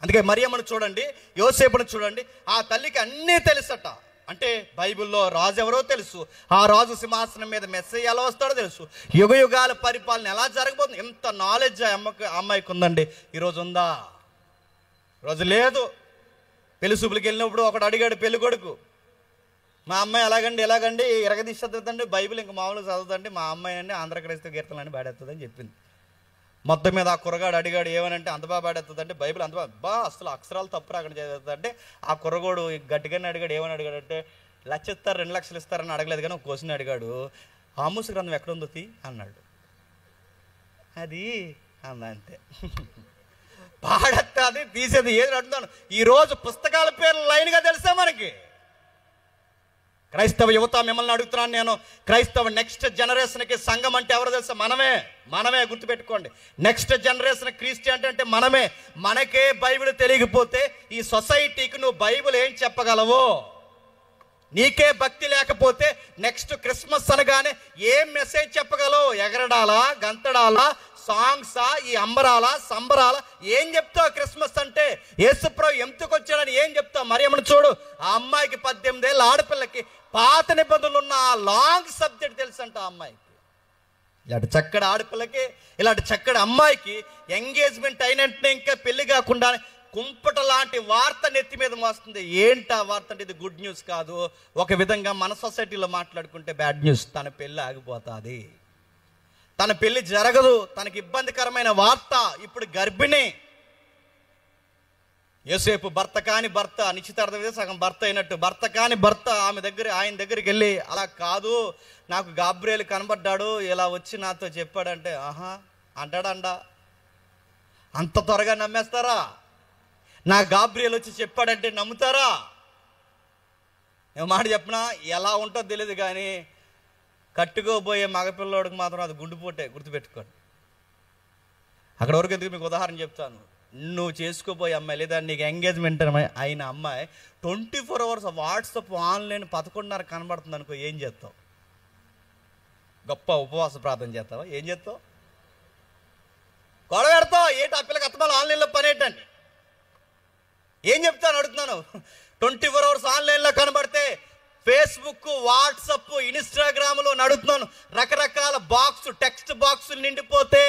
అందుకే మరియమ్మను చూడండి, యోసేపును చూడండి, ఆ తల్లికి అన్నీ తెలుసట. అంటే బైబిల్లో రాజు ఎవరో తెలుసు, ఆ రాజు సింహాసనం మీద మెస్సయ్య ఎలా వస్తాడో తెలుసు, యుగాల పరిపాలన ఎలా జరగబోతుంది, ఎంత నాలెడ్జ్ అమ్మాయికి ఉందండి. ఈరోజు ఉందా? రోజు లేదు. పెళ్లి చూపులకి వెళ్ళినప్పుడు ఒకడు అడిగాడు పెళ్లి కొడుకు, మా అమ్మాయి ఎలాగండి ఎరగదీసి చదువుతండి, బైబిల్ ఇంకా మామూలుగా చదువుతండి, మా అమ్మాయి అండి ఆంధ్ర క్రైస్తవ కీర్తనని బాడేస్తుందని చెప్పింది. మొత్తం మీద ఆ కుర్రగాడు అడిగాడు, ఏమనంటే అంత బాగా పాడేస్తుందంటే బైబిల్ అంత బాగా అసలు అక్షరాలు తప్పు రాకుండా చదువుతుందంటే ఆ కుర్రగోడు గట్టిగానే అడిగాడు. ఏమని అడిగాడంటే 1,00,000 ఇస్తారు 2,00,000 ఇస్తారని అడగలేదు, కానీ ఒక క్వశ్చన్ అడిగాడు, ఆమోసు గ్రంథం ఎక్కడుందో అన్నాడు. అది అంతే. పాడేది తీసేది ఏది అడుగుతాను. ఈరోజు పుస్తకాల పేర్లు లైన్గా తెలుసా మనకి? క్రైస్తవ యువత మిమ్మల్ని అడుగుతున్నాను నేను, క్రైస్తవ నెక్స్ట్ జనరేషన్కి సంఘం అంటే ఎవరు తెలుసా? మనమే గుర్తుపెట్టుకోండి. నెక్స్ట్ జనరేషన్ క్రిస్టియానిటీ అంటే మనమే. మనకే బైబిల్ తెలియకపోతే ఈ సొసైటీకి నువ్వు బైబిల్ ఏం చెప్పగలవు? నీకే భక్తి లేకపోతే నెక్స్ట్ క్రిస్మస్ అనగానే ఏం మెసేజ్ చెప్పగలవు? ఎగరడాలా, గంతడాలా, సాంగ్సా, ఈ అంబరాలా, సంబరాలా, ఏం చెప్తావు? క్రిస్మస్ అంటే యేసుప్రభు ఎందుకు వచ్చాడని ఏం చెప్తావు? మరియమ్మను చూడు, ఆ అమ్మాయికి 18 ఏళ్ళ ఆడపిల్లకి పాత నిబంధనలు ఉన్న ఆ లాంగ్ సబ్జెక్ట్ తెలుసంట ఆ అమ్మాయికి. ఇలాంటి చక్కటి ఆడపిల్లకి, ఇలాంటి చక్కటి అమ్మాయికి ఎంగేజ్మెంట్ అయినట్టే ఇంకా పెళ్లి కాకుండా కుంపట లాంటి వార్త నెత్తి మీద మోస్తుంది. ఏంటి ఆ వార్త అంటే ఇది గుడ్ న్యూస్ కాదు. ఒక విధంగా మన సొసైటీలో మాట్లాడుకుంటే బ్యాడ్ న్యూస్. తన పెళ్ళి ఆగిపోతుంది, తన పెళ్లి జరగదు, తనకి ఇబ్బందికరమైన వార్త. ఇప్పుడు గర్భిణి. యోసేపు భర్త కాని భర్త, నిశ్చితార్థం మీద సగం భర్త అయినట్టు, భర్త కాని భర్త ఆయన దగ్గరికి వెళ్ళి, అలా కాదు నాకు గాబ్రియేలు కనబడ్డాడు, ఇలా వచ్చి నాతో చెప్పాడంటే, ఆహా అంటాడండా. అంత త్వరగా నమ్మేస్తారా? నా గాబ్రియేలు వచ్చి చెప్పాడంటే నమ్ముతారా? నేను మాట చెప్పినా ఎలా ఉంటుందో తెలియదు, కానీ కట్టుకోబోయే మగపిల్లోడికి మాత్రం అది గుండెపోటే, గుర్తుపెట్టుకోండి. అక్కడ వరకు ఎందుకు మీకు ఉదాహరణ చెప్తాను. నువ్వు చేసుకోబోయే అమ్మాయి లేదా నీకు ఎంగేజ్మెంట్ అయిన అమ్మాయి 24 hours వాట్సాప్ ఆన్లైన్ 11:30 కనబడుతుంది అనుకో, ఏం చేస్తావు? గొప్ప ఉపవాస ప్రార్థన చేస్తావా? ఏం చేస్తావు? గొడవ పెడతావు. ఏంటి ఆ పిల్లకి అత్తమాలు ఆన్లైన్లో పని ఏంటండి? ఏం చెప్తాను అడుగుతున్నాను. 24 hours ఆన్లైన్లో కనబడితే ఫేస్బుక్, వాట్సప్, ఇన్స్టాగ్రామ్లో నడుతున్నాను, రకరకాల టెక్స్ట్ బాక్సులు నిండిపోతే,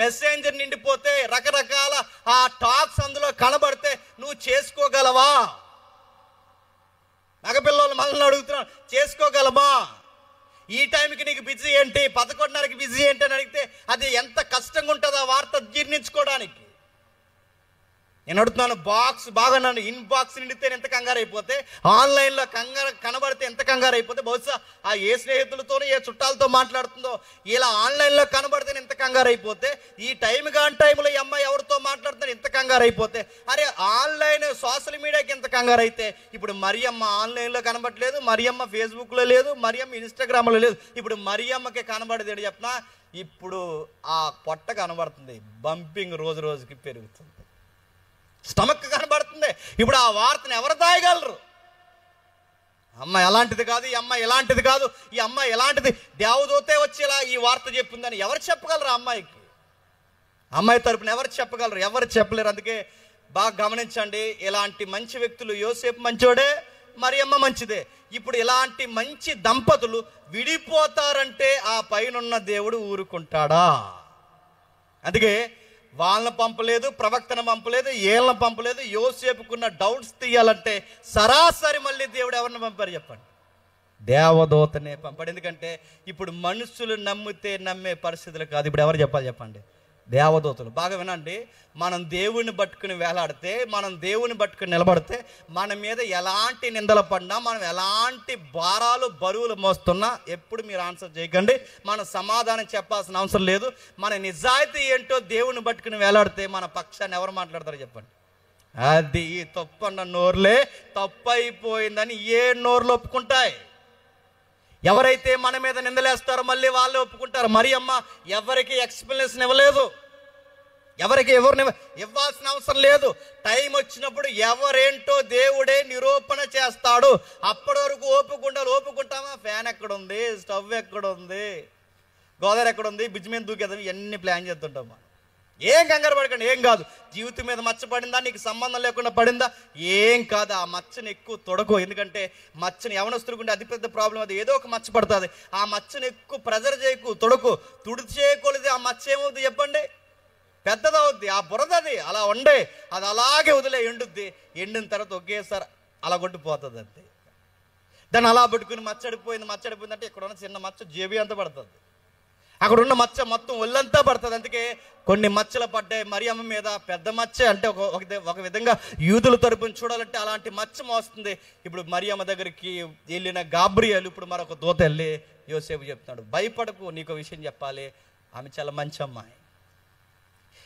మెసెంజర్ నిండిపోతే, రకరకాల ఆ టాక్స్ అందులో కనబడితే నువ్వు చేసుకోగలవా? మగపిల్లలు మనల్ని అడుగుతున్నాను, చేసుకోగలమా? ఈ టైంకి నీకు బిజీ ఏంటి, 11:30కి బిజీ ఏంటి అని అడిగితే అది ఎంత కష్టంగా ఉంటుంది ఆ వార్త జీర్ణించుకోవడానికి. నేను అడుగుతున్నాను, బాక్స్ బాగా నన్ను ఇన్బాక్స్ నిండితే ఎంత కంగారు అయిపోతే, ఆన్లైన్లో కనబడితే ఎంత కంగారు అయిపోతే, బహుశా ఆ ఏ స్నేహితులతోనో ఏ చుట్టాలతో మాట్లాడుతుందో ఇలా ఆన్లైన్లో కనబడితే ఎంత కంగారు అయిపోతే, ఈ టైంలో ఈ అమ్మాయి ఎవరితో మాట్లాడుతుందో ఎంత కంగారు అయిపోతే, అరే ఆన్లైన్ సోషల్ మీడియాకి ఎంత కంగారు అయితే, ఇప్పుడు మరియమ్మ ఆన్లైన్లో కనబడలేదు, మరియమ్మ ఫేస్బుక్లో లేదు, మరియమ్మ ఇన్స్టాగ్రామ్లో లేదు, ఇప్పుడు మరియమ్మకి కనబడేది ఏంటి చెప్పినా, ఇప్పుడు ఆ పొట్ట కనబడుతుంది, బంపింగ్ రోజు రోజుకి పెరుగుతుంది, స్టమక్ కనబడుతుంది. ఇప్పుడు ఆ వార్తను ఎవరు దాయగలరు? అమ్మాయి అలాంటిది కాదు, ఈ అమ్మాయి ఎలాంటిది కాదు, ఈ అమ్మాయి ఎలాంటిది, దేవదూతే వచ్చేలా ఈ వార్త చెప్పిందని ఎవరు చెప్పగలరు? అమ్మాయికి, అమ్మాయి తరపున ఎవరు చెప్పగలరు? ఎవరు చెప్పలేరు. అందుకే బాగా గమనించండి, ఇలాంటి మంచి వ్యక్తులు, యోసేపు మంచోడే, మరియమ్మ మంచిదే. ఇప్పుడు ఇలాంటి మంచి దంపతులు విడిపోతారంటే ఆ పైనున్న దేవుడు ఊరుకుంటాడా? అందుకే వాళ్ళని పంపలేదు, ప్రవక్తను పంపలేదు, ఏళ్ళని పంపలేదు. యోసేపుకున్న డౌట్స్ తీయాలంటే సరాసరి మళ్ళీ దేవుడు ఎవరిని పంపారు చెప్పండి? దేవదూతనే పంపాడు. ఎందుకంటే ఇప్పుడు మనుషులు నమ్మితే నమ్మే పరిస్థితులు కాదు. ఇప్పుడు ఎవరు చెప్పాలి చెప్పండి? దేవదూతలు. బాగా వినండి, మనం దేవుణ్ణి పట్టుకుని వేలాడితే, మనం దేవుని పట్టుకుని నిలబడితే, మన మీద ఎలాంటి నిందలు పడినా, మనం ఎలాంటి భారాలు బరువులు మోస్తున్నా ఎప్పుడు మీరు ఆన్సర్ చేయకండి. మనం సమాధానం చెప్పాల్సిన అవసరం లేదు. మన నిజాయితీ ఏంటో దేవుని పట్టుకుని వేలాడితే మన పక్షాన్ని ఎవరు మాట్లాడతారో చెప్పండి? అది తప్పన్న నోర్లే తప్పైపోయిందని ఏ నోర్లు ఒప్పుకుంటాయి? ఎవరైతే మన మీద నిందలేస్తారో మళ్ళీ వాళ్ళే ఒప్పుకుంటారు. మరియమ్మ ఎవరికి ఎక్స్ప్లెనేషన్ ఇవ్వలేదు, ఎవరికి ఎవరిని ఇవ్వాల్సిన అవసరం లేదు. టైం వచ్చినప్పుడు ఎవరేంటో దేవుడే నిరూపణ చేస్తాడు. అప్పటి వరకు ఓపుకుంటామా? ఫ్యాన్ ఎక్కడుంది, స్టవ్ ఎక్కడుంది, గోదావరి ఎక్కడుంది, బ్రిడ్జ్ మీద దూకేద్దాం, ఇవన్నీ ప్లాన్ చేస్తుంటాం. ఏం కంగారు పడకండి, ఏం కాదు. జీవితం మీద మచ్చ పడిందా, నీకు సంబంధం లేకుండా పడిందా, ఏం కాదు. ఆ మచ్చని ఎక్కువ తొడకు. ఎందుకంటే మచ్చని యవనస్తులుకుంటే అతిపెద్ద ప్రాబ్లం అది. ఏదో ఒక మచ్చ పడుతుంది, ఆ మచ్చని ఎక్కువ ప్రెజర్ చేయకు, తొడకు. తుడిచేయకూడదు ఆ మచ్చ ఏమవుతుంది చెప్పండి? పెద్దదవుద్ది. ఆ బురదది అలా ఉండే, అది అలాగే వదిలే, ఎండుద్ది. ఎండిన తర్వాత ఒకేసారి అలా కొట్టిపోతుంది అంతే. దాన్ని అలా పట్టుకుని మచ్చడిపోయింది అంటే ఇక్కడ ఉన్న చిన్న మచ్చ జేబీ అంతా పడుతుంది, అక్కడ ఉన్న మచ్చ మొత్తం ఒళ్ళంతా పడుతుంది. అందుకే కొన్ని మచ్చలు పడ్డాయి మరియమ్మ మీద. పెద్ద మచ్చ అంటే ఒక విధంగా యూదుల తరపున చూడాలంటే అలాంటి మచ్చ మోస్తుంది. ఇప్పుడు మరియమ్మ దగ్గరికి వెళ్ళిన గాబ్రియేలు ఇప్పుడు మరొక దూత వెళ్ళి యోసేపు చెప్తున్నాడు, భయపడకు, నీకు విషయం చెప్పాలి. ఆమె చాలా మంచి అమ్మాయి,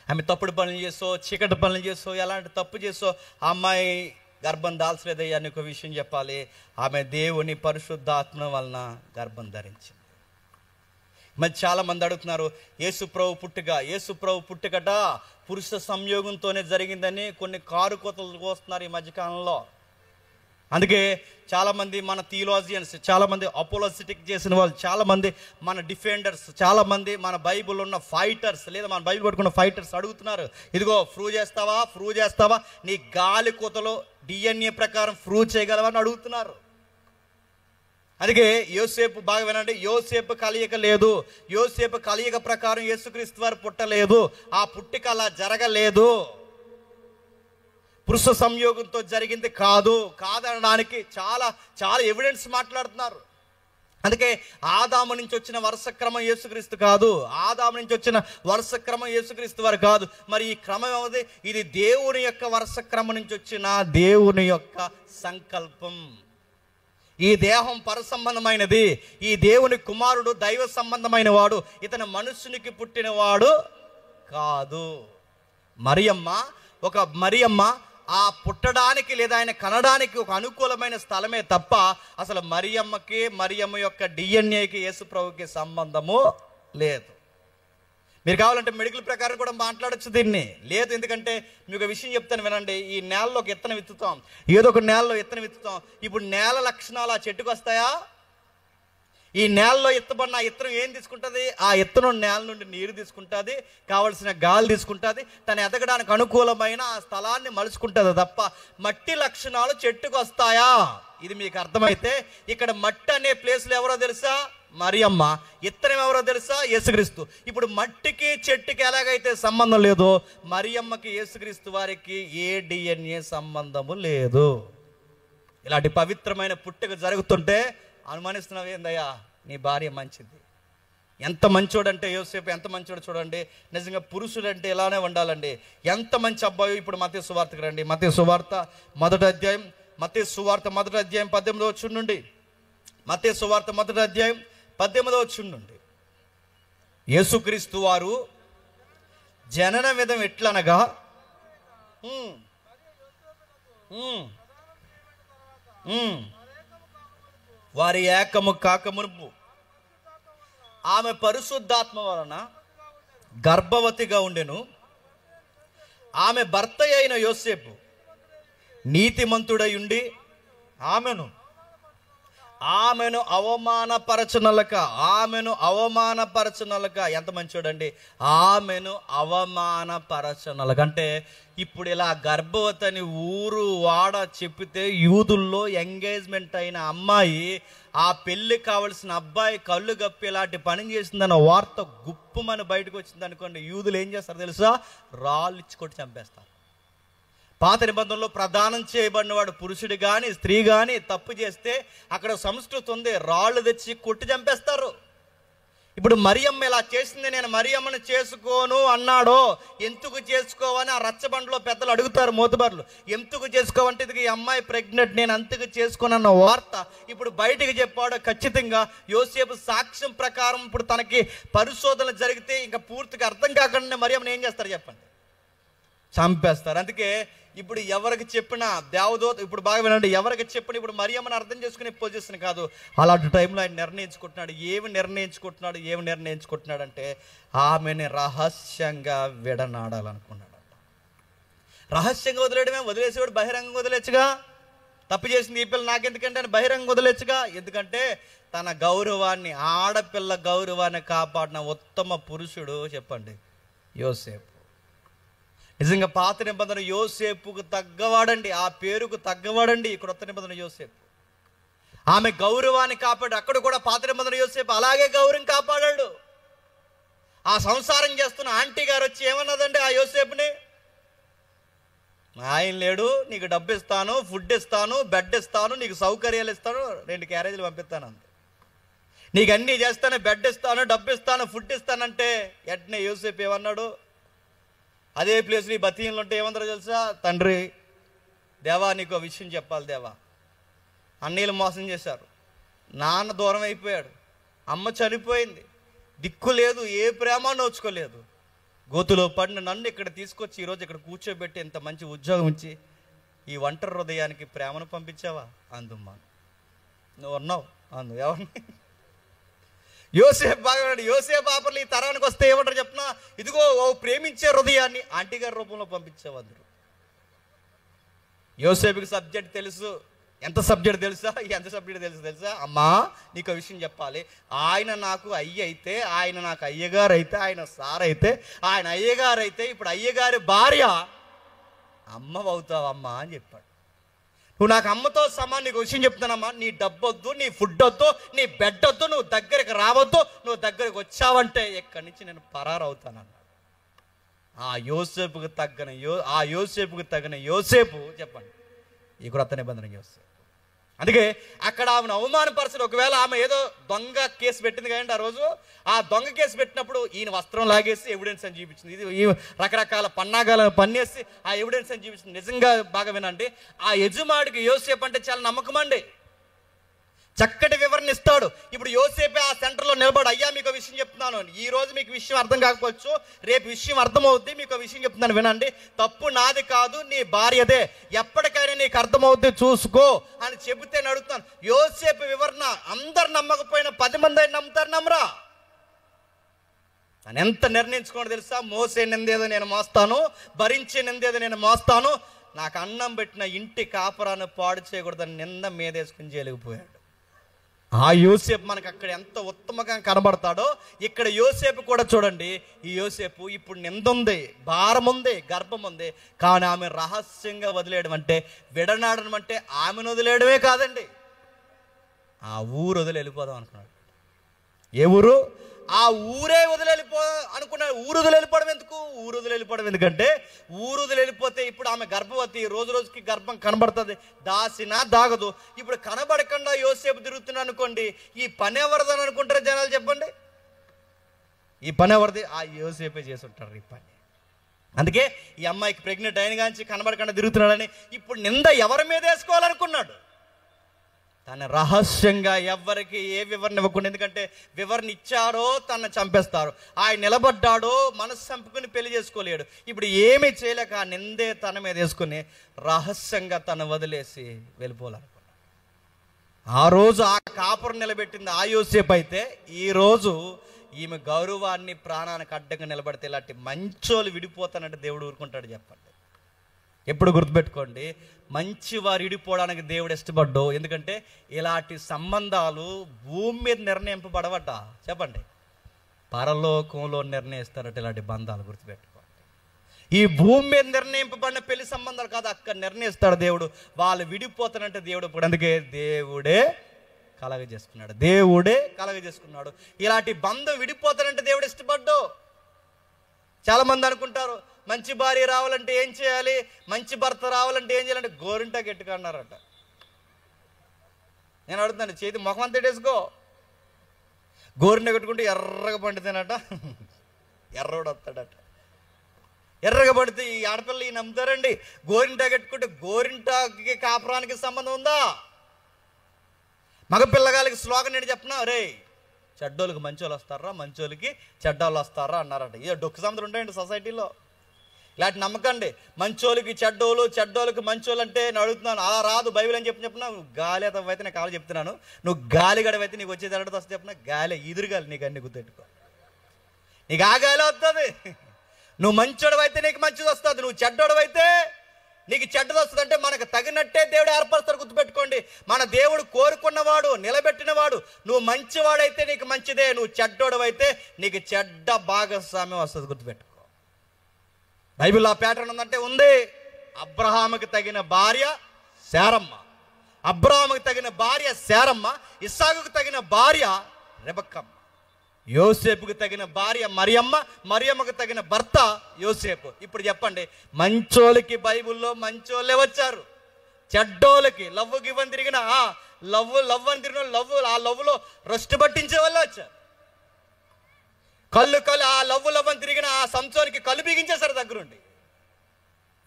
ఆమె తప్పుడు పనులు చేసో, చీకటి పనులు చేసో, ఎలాంటి తప్పు చేసో ఆ అమ్మాయి గర్భం దాల్చలేదయ్యా, నీకు విషయం చెప్పాలి. ఆమె దేవుని పరిశుద్ధాత్మ వలన గర్భం ధరించింది. మరి చాలా మంది అడుగుతున్నారు, యేసుప్రభు పుట్టుకట పురుష సంయోగంతోనే జరిగిందని కొన్ని కారు కోతలు కోస్తున్నారు ఈ మధ్యకాలంలో. అందుకే చాలామంది మన థియోలాజియన్స్, చాలామంది అపోలోజిటిక్ చేసిన వాళ్ళు, చాలామంది మన డిఫెండర్స్, చాలామంది మన బైబిల్ ఉన్న ఫైటర్స్ లేదా మన బైబిల్ పట్టుకున్న ఫైటర్స్ అడుగుతున్నారు, ఇదిగో ప్రూవ్ చేస్తావా, నీ గాలి కోతలో DNA ప్రకారం ప్రూవ్ చేయగలవా అని అడుగుతున్నారు. అందుకే యోసేపు, బాగా వినండి, యోసేపు కలయిక లేదు. యోసేపు కలయిక ప్రకారం యేసుక్రీస్తు వారు పుట్టలేదు. ఆ పుట్టిక అలా జరగలేదు. పురుష సంయోగంతో జరిగింది కాదనడానికి చాలా చాలా ఎవిడెన్స్ మాట్లాడుతున్నారు. అందుకే ఆదాము నుంచి వచ్చిన వరుస క్రమం యేసుక్రీస్తు కాదు. ఆదాము నుంచి వచ్చిన వరుస క్రమం యేసుక్రీస్తు వారు కాదు. మరి ఈ క్రమం ఏమది? ఇది దేవుని యొక్క వరుస క్రమం నుంచి వచ్చిన దేవుని యొక్క సంకల్పం. ఈ దేహం పరసంబంధమైనది. ఈ దేవుని కుమారుడు దైవ సంబంధమైన వాడు. ఇతను మనుషునికి పుట్టినవాడు కాదు. మరియమ్మ ఆ పుట్టడానికి లేదా ఆయన కనడానికి ఒక అనుకూలమైన స్థలమే తప్ప అసలు మరియమ్మ యొక్క డిఎన్ఏకి యేసు ప్రభుకి సంబంధము లేదు. మీరు కావాలంటే మెడికల్ ప్రకారం కూడా మాట్లాడచ్చు దీన్ని. లేదు, ఎందుకంటే మీకు ఒక విషయం చెప్తాను వినండి. ఈ నేలలో ఒక విత్తనం విత్తుతాం, ఏదో ఒక నేలలో విత్తనం విత్తుతాం. ఇప్పుడు నేల లక్షణాలు ఆ చెట్టుకు వస్తాయా? ఈ నేలలో ఎత్తబడిన ఇత్తనం ఏం తీసుకుంటుంది? ఆ ఇత్తనం నేల నుండి నీరు తీసుకుంటుంది, కావలసిన గాలి తీసుకుంటుంది, తను ఎదగడానికి అనుకూలమైన ఆ స్థలాన్ని మలుచుకుంటుంది తప్ప మట్టి లక్షణాలు చెట్టుకు వస్తాయా? ఇది మీకు అర్థమైతే ఇక్కడ మట్టి అనే ప్లేస్లో ఎవరో తెలుసా? మరియమ్మ. ఇత్తనం ఎవరో తెలుసా? యేసుక్రీస్తు. ఇప్పుడు మట్టికి చెట్టుకి ఎలాగైతే సంబంధం లేదో మరియమ్మకి యేసుక్రీస్తు వారికి ఏ డిఎన్ఏ సంబంధము లేదు. ఇలాంటి పవిత్రమైన పుట్టుక జరుగుతుంటే అనుమానిస్తున్నావు ఏందయ్యా, నీ భార్య మంచిది. ఎంత మంచోడంటే యోసేపు, ఎంత మంచోడు చూడండి. నిజంగా పురుషుడు అంటే ఇలానే ఉండాలండి. ఎంత మంచి అబ్బాయి. ఇప్పుడు మత్తయి సువార్తకు రండి. మత్తయి సువార్త మొదటి అధ్యాయం 18వ వచనం నుండి. మత్తయి సువార్త మొదటి అధ్యాయం 18వ వచనం నుండి. యేసుక్రీస్తు వారు జనన విధం ఎట్లనగా, వారి ఏకము కాకమునుపు ఆమె పరిశుద్ధాత్మ వలన గర్భవతిగా ఉండెను. ఆమె భర్త అయిన యోసేపు నీతిమంతుడై ఉండి ఆమెను అవమానపరచనలక ఎంత మంచోడండి. ఆమెను అవమానపరచనలక అంటే ఇప్పుడు ఇలా గర్భవతిని ఊరు వాడ చెప్పితే యూదుల్లో ఎంగేజ్మెంట్ అయిన అమ్మాయి ఆ పెళ్ళి కావలసిన అబ్బాయి కళ్ళు గప్పి ఇలాంటి పని చేసిందన్న వార్త గుప్పుమని బయటకు వచ్చింది అనుకోండి, యూదులు ఏం చేస్తారు తెలుసా? రాళ్ళు ఇచ్చి కొట్టి చంపేస్తారు. పాత నిబంధనలో ప్రదానం చేయబడిన వాడు పురుషుడు కానీ స్త్రీ కానీ తప్పు చేస్తే అక్కడ సంస్కృతి ఉంది, రాళ్ళు తెచ్చి కొట్టి చంపేస్తారు. ఇప్పుడు మరియమ్మ ఇలా చేసింది, నేను మరియమ్మను చేసుకోను అన్నాడో, ఎందుకు చేసుకోవని ఆ రచ్చబండలో పెద్దలు అడుగుతారు, మోతుబర్లు. ఎందుకు చేసుకోవంటే ఇది ఈ అమ్మాయి ప్రెగ్నెంట్, నేను అంతకు చేసుకోనన్న వార్త ఇప్పుడు బయటికి చెప్పాడు. ఖచ్చితంగా యోసేపు సాక్ష్యం ప్రకారం ఇప్పుడు తనకి పరిశోధన జరిగితే ఇంకా పూర్తిగా అర్థం కాకుండా మరియమ్మని ఏం చేస్తారు చెప్పండి? చంపేస్తారు. అందుకే ఇప్పుడు ఎవరికి చెప్పినా దేవదూత, ఇప్పుడు బాగా వినండి, ఎవరికి చెప్పినా ఇప్పుడు మరియమ్మని అర్థం చేసుకునే పొజిషన్ కాదు. అలాంటి టైంలో ఆయన ఏమి నిర్ణయించుకుంటున్నాడు అంటే ఆమెని రహస్యంగా విడనాడాలనుకున్నాడంట. రహస్యంగా వదిలేసేవాడు బహిరంగంగా వదిలేచ్చుగా. తప్పు చేసింది ఈ పిల్ల నాకెందుకంటే అని బహిరంగంగా వదిలేచ్చుగా. ఎందుకంటే తన గౌరవాన్ని, ఆడపిల్ల గౌరవాన్ని కాపాడిన ఉత్తమ పురుషుడు చెప్పండి యోసేపు. నిజంగా పాత నిబంధన యోసేపుకు తగ్గవాడండి, ఆ పేరుకు తగ్గవాడండి ఈ క్రొత్త నిబంధన యోసేపు. ఆమె గౌరవాన్ని కాపాడు. అక్కడ కూడా పాత నిబంధన యోసేపు అలాగే గౌరవం కాపాడాడు. ఆ సంసారం చేస్తున్న ఆంటీ గారు వచ్చి ఏమన్నదండి ఆ యోసేపుని? ఆయన లేడు, నీకు డబ్బు ఇస్తాను, ఫుడ్ ఇస్తాను, బెడ్ ఇస్తాను, నీకు సౌకర్యాలు ఇస్తాను, 2 క్యారేజీలు పంపిస్తాను అంతే, నీకు అన్నీ చేస్తాను, బెడ్ ఇస్తాను, డబ్బు ఇస్తాను, ఫుడ్ ఇస్తానంటే వెంటనే యోసేపు ఏమన్నాడు? అదే ప్లేస్లో ఈ బతీయంలో ఉంటే ఏమంటారో తెలుసా? తండ్రి దేవా, నీకు ఒక విషయం చెప్పాలి దేవా, అన్నయ్యలు మోసం చేశారు, నాన్న దూరం అయిపోయాడు, అమ్మ చనిపోయింది, దిక్కు లేదు, ఏ ప్రేమ నోచుకోలేదు, గోతులో పడిన నన్ను ఇక్కడ తీసుకొచ్చి ఈరోజు ఇక్కడ కూర్చోబెట్టి ఇంత మంచి ఉద్యోగం ఇచ్చి ఈ ఒంటరి హృదయానికి ప్రేమను పంపించావా? అందుమ్మా నువ్వు ఉన్నావు అందు. ఎవరిని? యోసేపు బాగా, యోసేపు ఆపర్లు ఈ తరానికి వస్తే ఏమంటారు చెప్పిన? ఇదిగో ఓ ప్రేమించే హృదయాన్ని ఆంటీ గారి రూపంలో పంపించావు అందరూ. యోసేపుకి సబ్జెక్ట్ తెలుసు. ఎంత సబ్జెక్ట్ తెలుసా? తెలుసా? అమ్మా నీకు విషయం చెప్పాలి, ఆయన నాకు అయితే, ఆయన నాకు అయ్యగారు అయితే, ఆయన సార్ అయితే, ఆయన అయ్యగారు అయితే, ఇప్పుడు అయ్యగారి భార్య అమ్మ అవుతావమ్మా అని చెప్పాడు. నువ్వు నాకు అమ్మతో సమానం. నీకు విషయం చెప్తానమ్మా, నీ డబ్బొద్దు, నీ ఫుడ్ వద్దు, నీ బెడ్ వద్దు, నువ్వు దగ్గరికి రావద్దు. నువ్వు దగ్గరికి వచ్చావంటే ఇక్కడి నుంచి నేను పరారవుతానన్నాడు. ఆ యోసేపుకు తగిన యోసేపు చెప్పండి, ఈ క్రొత్త నిబంధన యోసేపు. అందుకే అక్కడ ఆమెను అవమానపరచడం. ఒకవేళ ఆమె ఏదో దొంగ కేసు పెట్టింది కానీ ఆ రోజు, ఆ దొంగ కేసు పెట్టినప్పుడు ఈయన వస్త్రం లాగేసి ఎవిడెన్స్ అని చూపించింది. ఇది ఈ రకరకాల పన్నాగాలను పన్నేసి ఆ ఎవిడెన్స్ అని చూపించింది. నిజంగా బాగా వినండి, ఆ యజమాడికి యోసేపు అంటే చాలా నమ్మకం అండి. చక్కటి వివరణ ఇస్తాడు. ఇప్పుడు యోసేపే ఆ సెంటర్లో నిలబడు, అయ్యా మీకు విషయం చెప్తున్నాను, ఈ రోజు మీకు విషయం అర్థం కాకపోవచ్చు, రేపు విషయం అర్థమవుద్ది, మీకు విషయం చెప్తున్నాను వినండి, తప్పు నాది కాదు నీ భార్యదే, ఎప్పటికైనా నీకు అర్థమవుద్ది చూసుకో అని చెబితే అడుగుతాను. యోసేపు వివరణ అందరు నమ్మకపోయినా 10 మంది అయినా నమ్ముతారు, నమ్మరా? అని ఎంత నిర్ణయించుకోండి తెలుసా? మోసే నిందేదో నేను మోస్తాను, భరించే నిందేదో నేను మోస్తాను, నాకు అన్నం పెట్టిన ఇంటి కాపురాన్ని పాడు చేయకూడదని నింద మీదేసుకుని చేయలేకపోయాడు. ఆ యోసేపు మనకు అక్కడ ఎంత ఉత్తమంగా కనబడతాడో ఇక్కడ యోసేపు కూడా చూడండి. ఈ యోసేపు ఇప్పుడు నింద ఉంది, భారం ఉంది, గర్భం ఉంది, కానీ ఆమె రహస్యంగా వదిలేయడం అంటే, విడనాడడం అంటే ఆమెను వదిలేయడమే కాదండి, ఆ ఊరు వదిలి వెళ్ళిపోదాం అనుకున్నాడు. ఏ ఊరు? ఆ ఊరే అనుకున్నాడు. ఊరు వదిలి వెళ్ళిపోవడం ఎందుకు? ఊరు వదిలి వెళ్ళిపోవడం ఎందుకంటే, ఊరు వదిలి వెళ్ళిపోతే ఇప్పుడు ఆమె గర్భవతి, రోజు రోజుకి గర్భం కనబడుతుంది, దాసినా దాగదు. ఇప్పుడు కనబడకుండా యోసేపు తిరుగుతున్నా అనుకోండి, ఈ పని ఎవరిదని అనుకుంటారు జనాలు చెప్పండి? ఈ పని ఎవరిది? ఆ యోసేపే చేసి ఉంటారు ఈ పని. అందుకే ఈ అమ్మాయికి ప్రెగ్నెంట్ అయిన కానీ కనబడకుండా తిరుగుతున్నాడని ఇప్పుడు నింద ఎవరి మీద వేసుకోవాలనుకున్నాడు. తన రహస్యంగా ఎవరికి ఏ వివరణ ఇవ్వకుండా, ఎందుకంటే వివరణ ఇచ్చారో తనను చంపేస్తారు. ఆయన నిలబడ్డాడో మనసు చంపుకుని పెళ్లి చేసుకోలేడు. ఇప్పుడు ఏమీ చేయలేక ఆ నిందే తన మీద వేసుకుని రహస్యంగా తను వదిలేసి వెళ్ళిపోవాలనుకున్నాడు. ఆ రోజు ఆ కాపురం నిలబెట్టింది ఆ యోసేపు అయితే, ఈరోజు ఈమె గౌరవాన్ని ప్రాణానికి అడ్డంగా నిలబడితే ఇలాంటి మంచోళ్ళు విడిపోతానంటే దేవుడు ఊరుకుంటాడు చెప్పండి? ఎప్పుడు గుర్తుపెట్టుకోండి, మంచి వారు విడిపోవడానికి దేవుడు ఇష్టపడ్డు. ఎందుకంటే ఇలాంటి సంబంధాలు భూమి మీద నిర్ణయింపబడవట చెప్పండి, పరలోకంలో నిర్ణయిస్తారట ఇలాంటి బంధాలు. గుర్తుపెట్టుకోండి, ఈ భూమి మీద నిర్ణయింపబడిన పెళ్లి సంబంధాలు కాదు, అక్కడ నిర్ణయిస్తాడు దేవుడు. వాళ్ళు విడిపోతానంటే దేవుడు ఇప్పుడు, అందుకే దేవుడే కలగజేసుకున్నాడు. ఇలాంటి బంధం విడిపోతానంటే దేవుడు ఇష్టపడ్డు. చాలా మంది అనుకుంటారు, మంచి భార్య రావాలంటే ఏం చేయాలి, మంచి భర్త రావాలంటే ఏం చేయాలంటే గోరింటా గట్టిగా అన్నారట. నేను అడుగుతాను, చేతి ముఖం అంతా వేసుకో, గోరింట కట్టుకుంటే ఎర్రగా పండితేనట ఎర్రోడు వస్తాడట. ఎర్రగా పడితే ఈ ఆడపిల్ల ఈ నమ్ముతారండి. గోరింటా కట్టుకుంటే గోరింటాకి కాపురానికి సంబంధం ఉందా? మగపిల్లగాలికి స్లోగన్ ఏంటి చెప్పనా? రే, చెడ్డోళ్ళకి మంచోళ్ళు వస్తారా, మంచోళ్ళకి చెడ్డోళ్ళు వస్తారా అన్నారట. ఏ డొక్కు సంబంధాలు ఉంటాయండి సొసైటీలో? ఇలాంటి నమ్మకండి. మంచోళ్ళకి చెడ్డోళ్ళు, చెడ్డోళ్ళకి మంచోళ్ళు అంటే నేను అడుగుతున్నాను, అలా రాదు బైబిల్ అని చెప్పినా, నువ్వు గాలి అయితే నేను కావాలి చెప్తున్నాను, నువ్వు గాలి గడవైతే నీకు వచ్చేది ఎడతో వస్తే చెప్పినా, గాలి ఎదురుగాలి నీకు అన్ని గుర్తెట్టుకో, నీకు ఆ గాలి వస్తుంది. నువ్వు మంచోడు అయితే నీకు మంచిది వస్తుంది, నువ్వు చెడ్డోడు అయితే నీకు చెడ్డది వస్తుంది. అంటే మనకు తగినట్టే దేవుడు ఏర్పరుస్తాడు. గుర్తుపెట్టుకోండి, మన దేవుడు కోరుకున్నవాడు, నిలబెట్టినవాడు. నువ్వు మంచివాడైతే నీకు మంచిదే, నువ్వు చెడ్డోడు అయితే నీకు చెడ్డ భాగస్వామ్యం వస్తుంది. గుర్తుపెట్టుకో, బైబిల్లో ఆ ప్యాటర్న్ ఉందంటే ఉంది. అబ్రహాముకి తగిన భార్య శారమ్మ, ఇస్సాకుకు తగిన భార్య రెబెక్కమ్మ, యోసేపుకు తగిన భార్య మరియమ్మకు తగిన భర్త యోసేపు. ఇప్పుడు చెప్పండి, మంచోళ్ళకి బైబిల్లో మంచోళ్ళే వచ్చారు, చెడ్డోళ్ళకి లవ్ గివని తిరిగిన లవ్ అని తిరిగిన ఆ లవ్లో రొస్ట్ పట్టించే వాళ్ళే వచ్చారు. కళ్ళు ఆ లవ్ అని తిరిగిన ఆ సంసోనికి కళ్ళు బిగించేశారు దగ్గరుండి.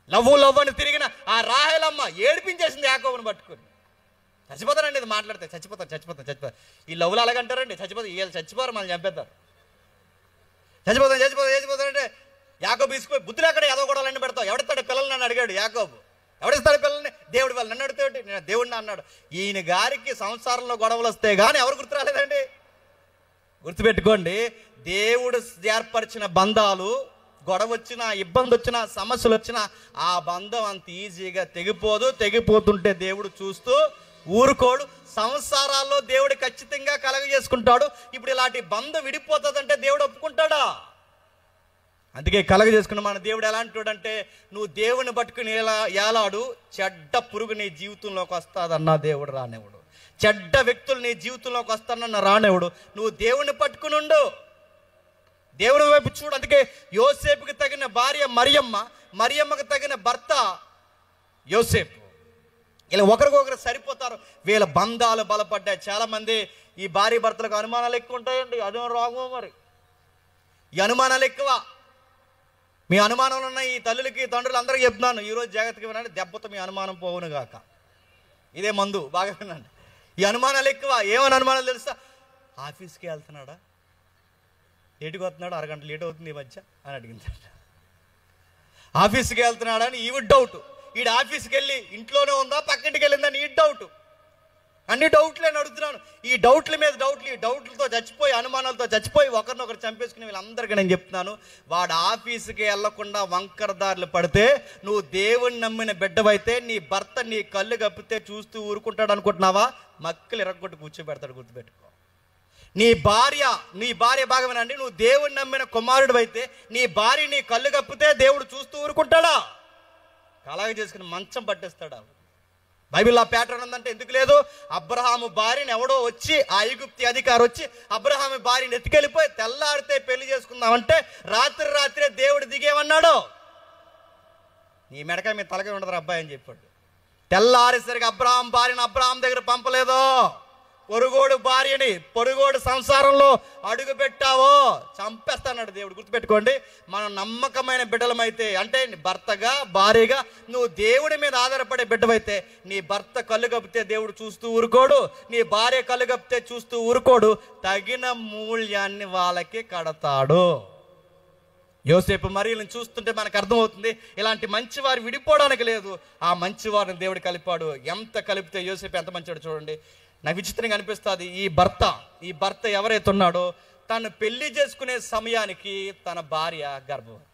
లవ్ అని తిరిగిన ఆ రాహేలమ్మ ఏడిపించేసింది యాకోబుని పట్టుకుని. చచ్చిపోతారండి, ఇది మాట్లాడితే చచ్చిపోతారు. ఈ లవ్లు అలాగంటారండి, వీళ్ళు చచ్చిపోరు, మనం చంపేస్తారు. చచ్చిపోతారంటే యాకోబు తీసుకుపోయి బుద్ధులు ఎక్కడ ఏదో కూడా లెండి పెడతావు, ఎవడిస్తాడు పిల్లల్ని అని అడిగాడు యాకోబు. ఎవడిస్తాడు పిల్లల్ని? దేవుడు. వాళ్ళు నన్ను అడిగితే నేను దేవుడిని అన్నాడు. ఈయన గారికి సంసారంలో గొడవలు వస్తే కానీ ఎవరు గుర్తు రాలేదండి. గుర్తుపెట్టుకోండి, దేవుడు ఏర్పరిచిన బంధాలు గొడవ వచ్చినా, ఇబ్బంది వచ్చినా, సమస్యలు వచ్చినా ఆ బంధం అంత ఈజీగా తెగిపోతుంటే దేవుడు చూస్తూ ఊరుకోడు. సంసారాల్లో దేవుడు ఖచ్చితంగా కలగజేసుకుంటాడు. ఇప్పుడు ఇలాంటి బంధం విడిపోతుందంటే దేవుడు ఒప్పుకుంటాడా? అందుకే కలగజేసుకున్న మన దేవుడు ఎలాంటి వాడంటే, నువ్వు దేవుని పట్టుకుని ఏలాడు, చెడ్డ పురుగు నీ జీవితంలోకి వస్తాదన్నా దేవుడు రానివ్వడు. చెడ్డ వ్యక్తులు నీ జీవితంలోకి వస్తానన్న రానివ్వడు. నువ్వు దేవుని పట్టుకుని ఉండు, దేవుని వైపు చూడు. అందుకే యోసేపుకి తగిన భార్య మరియమ్మ, మరియమ్మకి తగిన భర్త యోసేపు. ఇలా ఒకరికొకరు సరిపోతారు. వీళ్ళ బంధాలు బలపడ్డాయి. చాలామంది ఈ భార్య భర్తలకు అనుమానాలు ఎక్కువ ఉంటాయండి. అదే రోగమో మరి, ఈ అనుమానాలు ఎక్కువ. మీ అనుమానాలు ఉన్న ఈ తల్లులకి తండ్రులు అందరికీ చెప్తున్నాను, ఈరోజు జాగ్రత్తగా వినండి, దెబ్బతో మీ అనుమానం పోవును గాక. ఇదే మందు, బాగా వినండి. ఈ అనుమానాలు ఎక్కువ. ఏమని అనుమానాలు తెలుసా? ఆఫీస్కి వెళ్తున్నాడా, లేటుగా వస్తున్నాడు, అరగంట లేట్ అవుతుంది ఈ మధ్య అని అడిగింది. ఆఫీస్కి వెళ్తున్నాడా అని ఈవిడ డౌట్. ఈడు ఆఫీస్కి వెళ్ళి ఇంట్లోనే ఉందా, పక్కింటికి వెళ్ళిందని ఈ డౌట్. అన్ని డౌట్లే అడుగుతున్నాను. ఈ డౌట్ల మీద డౌట్లు, ఈ డౌట్లతో చచ్చిపోయి, అనుమానాలతో చచ్చిపోయి ఒకరినొకరు చంపేసుకుని వీళ్ళందరికీ నేను చెప్తున్నాను, వాడు ఆఫీసుకి వెళ్లకుండా వంకర దారులు పడితే, నువ్వు దేవుని నమ్మిన బిడ్డవైతే నీ భర్త నీ కళ్ళు కప్పితే చూస్తూ ఊరుకుంటాడు అనుకుంటున్నావా? మక్కలు ఎరగొట్టి కూర్చోబెడతాడు, గుర్తుపెట్టుకో. నీ భార్య బాగా వినండి, నువ్వు దేవుని నమ్మిన కుమారుడు అయితే నీ భార్య నీ కళ్ళు కప్పితే దేవుడు చూస్తూ ఊరుకుంటాడా? అలాగే చేసుకుని మంచం పట్టేస్తాడా? బైబిల్లో ఆ ప్యాటర్న్ ఉందంటే ఎందుకు లేదు? అబ్రహాము భార్యని ఎవడో వచ్చి, ఆ ఐగుప్తి అధికారి వచ్చి అబ్రహాము భార్యని ఎత్తుకెళ్ళిపోయి తెల్లారితే పెళ్లి చేసుకుందామంటే రాత్రే దేవుడు దిగేమన్నాడు, నీ మెడకాయ మీ తలకాయ ఉండదు అబ్బాయి అని చెప్పాడు. తెల్లారేసరికి అబ్రహాం భార్యను అబ్రహాం దగ్గర పంపలేదో, పొరుగోడు భార్యని పొరుగోడు సంసారంలో అడుగు పెట్టావో చంపేస్తాడు దేవుడు. గుర్తుపెట్టుకోండి, మనం నమ్మకమైన బిడ్డలమైతే, అంటే భర్తగా భార్యగా నువ్వు దేవుడి మీద ఆధారపడే బిడ్డవైతే, నీ భర్త కళ్ళు కప్పితే దేవుడు చూస్తూ ఊరుకోడు, నీ భార్య కళ్ళు కప్పితే చూస్తూ ఊరుకోడు, తగిన మూల్యాన్ని వాళ్ళకి కడతాడు. యోసేపు మరియలను చూస్తుంటే మనకు అర్థమవుతుంది, ఇలాంటి మంచివారు విడిపోవడానికి లేదు, ఆ మంచివారిని దేవుడు కలిపాడు. ఎంత కలిపితే యోసేపు ఎంత మంచివాడు చూడండి. నాకు విచిత్రంగా అనిపిస్తుంది, ఈ భర్త ఎవరైతే ఉన్నాడో తను పెళ్లి చేసుకునే సమయానికి తన భార్య గర్భవతి.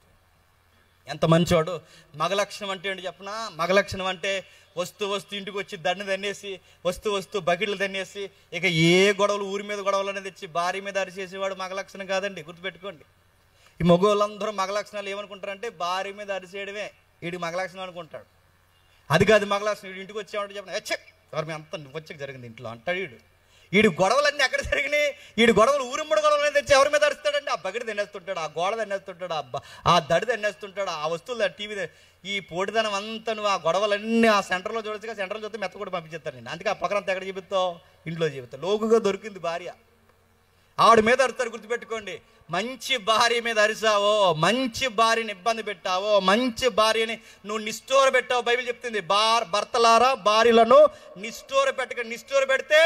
ఎంత మంచివాడు. మగలక్షణం అంటే ఏంటి చెప్పనా? మగలక్షణం అంటే వస్తూ ఇంటికి వచ్చి దండ దన్నేసి, వస్తూ బకెట్లు దన్నేసి, ఇక ఏ గొడవలు, ఊరి మీద గొడవలు అనేది తెచ్చి భార్య మీద అరిచేసేవాడు మగలక్షణం కాదండి, గుర్తుపెట్టుకోండి. ఈ మగవాళ్ళందరూ మగలక్షణాలు ఏమనుకుంటారంటే భార్య మీద అరిచేయడమే వీడికి మగలక్షణం అనుకుంటాడు. అది కాదు మగలక్షణం. వీడి ఇంటికి వచ్చామంటే చెప్పిన ఎవరి మీద అంతా నువ్వు వచ్చాక జరిగింది ఇంట్లో అంటాడు. వీడి గొడవలన్నీ ఎక్కడ జరిగినాయి? వీడి గొడవలు ఊరిమ్మడి గొడవలు తెచ్చి ఎవరి మీద అరుస్తాడండి? ఆ బకెట్ తినేస్తుంటాడు, ఆ గోడ తినేస్తుంటాడు, ఆ దడి తినేస్తుంటాడు, ఆ వస్తువులు టీవీ, ఈ పోటీదనం అంతా నువ్వు ఆ గొడవలన్నీ ఆ సెంటర్లో చూడొచ్చుగా, సెంటర్లో చూస్తే మెత్త కూడా పంపించేస్తాను నేను. అందుకే ఆ పక్కనంతా ఎక్కడ చెబుతావు? ఇంట్లో చెబుతావు. లోకుగా దొరికింది భార్య, ఆవిడ మీద అరుతారు. గుర్తుపెట్టుకోండి, మంచి భార్య మీద అరిసావో, మంచి భార్యని ఇబ్బంది పెట్టావో, మంచి భార్యని నువ్వు నిష్ఠూర పెట్టావు. బైబిల్ చెప్తుంది, భర్తలారా భార్యలను నిష్ఠూర పెడితే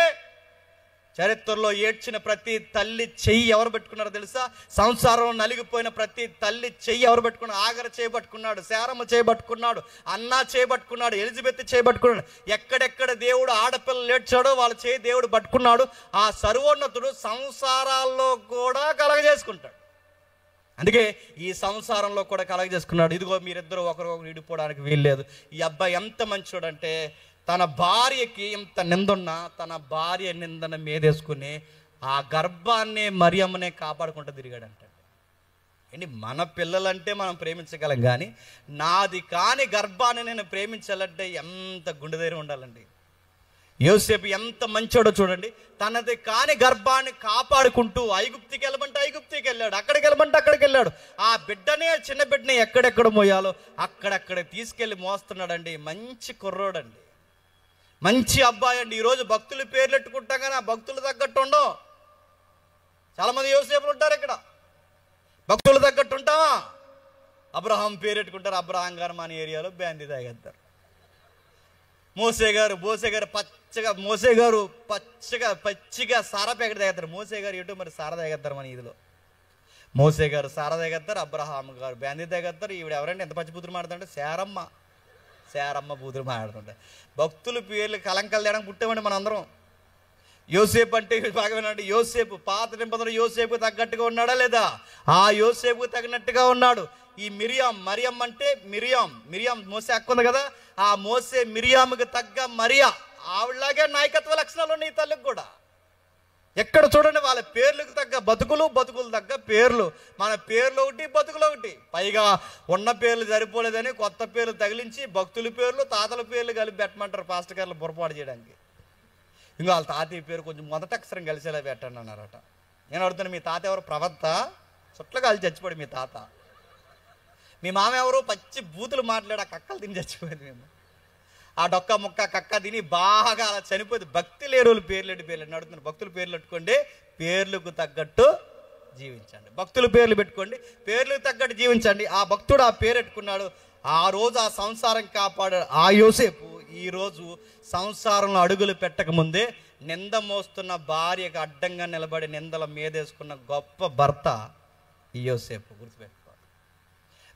చరిత్రలో ఏడ్చిన ప్రతి తల్లి చెయ్యి ఎవరు పెట్టుకున్నారో తెలుసా? సంసారంలో నలిగిపోయిన ప్రతి తల్లి చెయ్యి ఎవరు పెట్టుకున్నారు? ఆగర చేయబట్టుకున్నాడు, శారమ్మ చేయబట్టుకున్నాడు, అన్నా చేయబట్టుకున్నాడు, ఎలిజబెత్ చేయబట్టుకున్నాడు. ఎక్కడెక్కడ దేవుడు ఆడపిల్లలు ఏడ్చాడో వాళ్ళ చేయి దేవుడు పట్టుకున్నాడు. ఆ సర్వోన్నతుడు సంసారాల్లో కూడా కలగజేసుకుంటాడు. అందుకే ఈ సంసారంలో కూడా కలగజేసుకున్నాడు. ఇదిగో మీరిద్దరూ ఒకరికొకరు విడిపోవడానికి వీల్లేదు. ఈ అబ్బాయి ఎంత మంచోడంటే, తన భార్యకి ఇంత నిందున్నా తన భార్య నిందన మీదేసుకుని ఆ గర్భాన్ని మరియమ్మనే కాపాడుకుంటూ తిరిగాడంట. ఏంటి, మన పిల్లలంటే మనం ప్రేమించగలం, కానీ నాది కాని గర్భాన్ని నేను ప్రేమించాలంటే ఎంత గుండె ధైర్యం ఉండాలండి. యోసేపు ఎంత మంచోడో చూడండి. తనది కాని గర్భాన్ని కాపాడుకుంటూ ఐగుప్తికి వెళ్ళమంటే ఐగుప్తికి వెళ్ళాడు, అక్కడికి వెళ్ళమంటే అక్కడికి వెళ్ళాడు. ఆ బిడ్డనే, చిన్న బిడ్డని ఎక్కడెక్కడ మోయాలో అక్కడక్కడ తీసుకెళ్ళి మోస్తున్నాడండి. మంచి కుర్రోడండి, మంచి అబ్బాయి అండి. ఈరోజు భక్తులు పేర్లు పెట్టుకుంటాం కానీ ఆ భక్తులు తగ్గట్టు ఉండవు. చాలామంది యోసేపులు ఉంటారు ఇక్కడ, భక్తులు తగ్గట్టు ఉంటావా? అబ్రహాం పేరు పెట్టుకుంటారు, అబ్రహాం గారు మన ఏరియాలో బ్యాందీ తాగేస్తారు. మోసే గారు పచ్చిగా సారా ప్యాకెట్ తాగేస్తారు. మోసే గారు ఎటు మరి సారా తాగేస్తారు మన ఇదిలో. మోసే గారు సారా తాగేస్తారు, అబ్రహాం గారు బ్యాందీ తాగేస్తారు. ఈవిడ ఎవరంటే ఎంత పచ్చి బూతులు మాడుతుంటే శారమ్మ బూతులు మాడుతుంటాయి. భక్తుల పేర్లు కలంకలు తేడానికి పుట్టామండి మన అందరం. యోసేపు అంటే బాగా వినండి, యోసేపు పాత నిబంధనలు యోసేపు తగ్గట్టుగా ఉన్నాడా లేదా? ఆ యోసేపు తగినట్టుగా ఉన్నాడు. ఈ మరియం అంటే మిరియాం మోసే అక్క ఉంది కదా, ఆ మోసే మిరియాముకి తగ్గ మరియా, ఆవిడలాగే నాయకత్వ లక్షణాలు ఉన్నాయి ఈ తల్లికి కూడా. ఎక్కడ చూడండి వాళ్ళ పేర్లకు తగ్గ బతుకులు తగ్గ పేర్లు, మన పేర్లు ఒకటి, బతుకులు ఒకటి. పైగా ఉన్న పేర్లు సరిపోలేదని కొత్త పేర్లు తగిలించి భక్తుల పేర్లు, తాతల పేర్లు కలిపి పెట్టమంటారు పాస్టర్ గారు పొరపాటు చేయడానికి. ఇంకా వాళ్ళ తాతయ్య పేరు కొంచెం మొదటి అక్షరం కలిసేలా పెట్టండి అన్నారట. నేను అడుగుతాను, మీ తాత ఎవరు? ప్రవక్త? చుట్ల కాలి చచ్చిపోయాడు మీ తాత. మీ మామ ఎవరు? పచ్చి బూతులు మాట్లాడి ఆ కక్కలు తిని చచ్చిపోయింది. మేము ఆ డొక్క ముక్క కక్క తిని బాగా అలా చనిపోయింది. భక్తి లేని వాళ్ళు పేర్లు అడుగుతున్నారు. భక్తుల పేర్లు పెట్టుకోండి, పేర్లకు తగ్గట్టు జీవించండి. భక్తుల పేర్లు పెట్టుకోండి, పేర్లకు తగ్గట్టు జీవించండి. ఆ భక్తుడు ఆ పేరు పెట్టుకున్నాడు. ఆ రోజు ఆ సంసారం కాపాడాడు ఆ యోసేపు. ఈరోజు సంసారంలో అడుగులు పెట్టకముందే నింద మోస్తున్న భార్యకు అడ్డంగా నిలబడి నిందల మీదేసుకున్న గొప్ప భర్త ఈ యోసేపు. గుర్తుపెట్టుకోవాలి.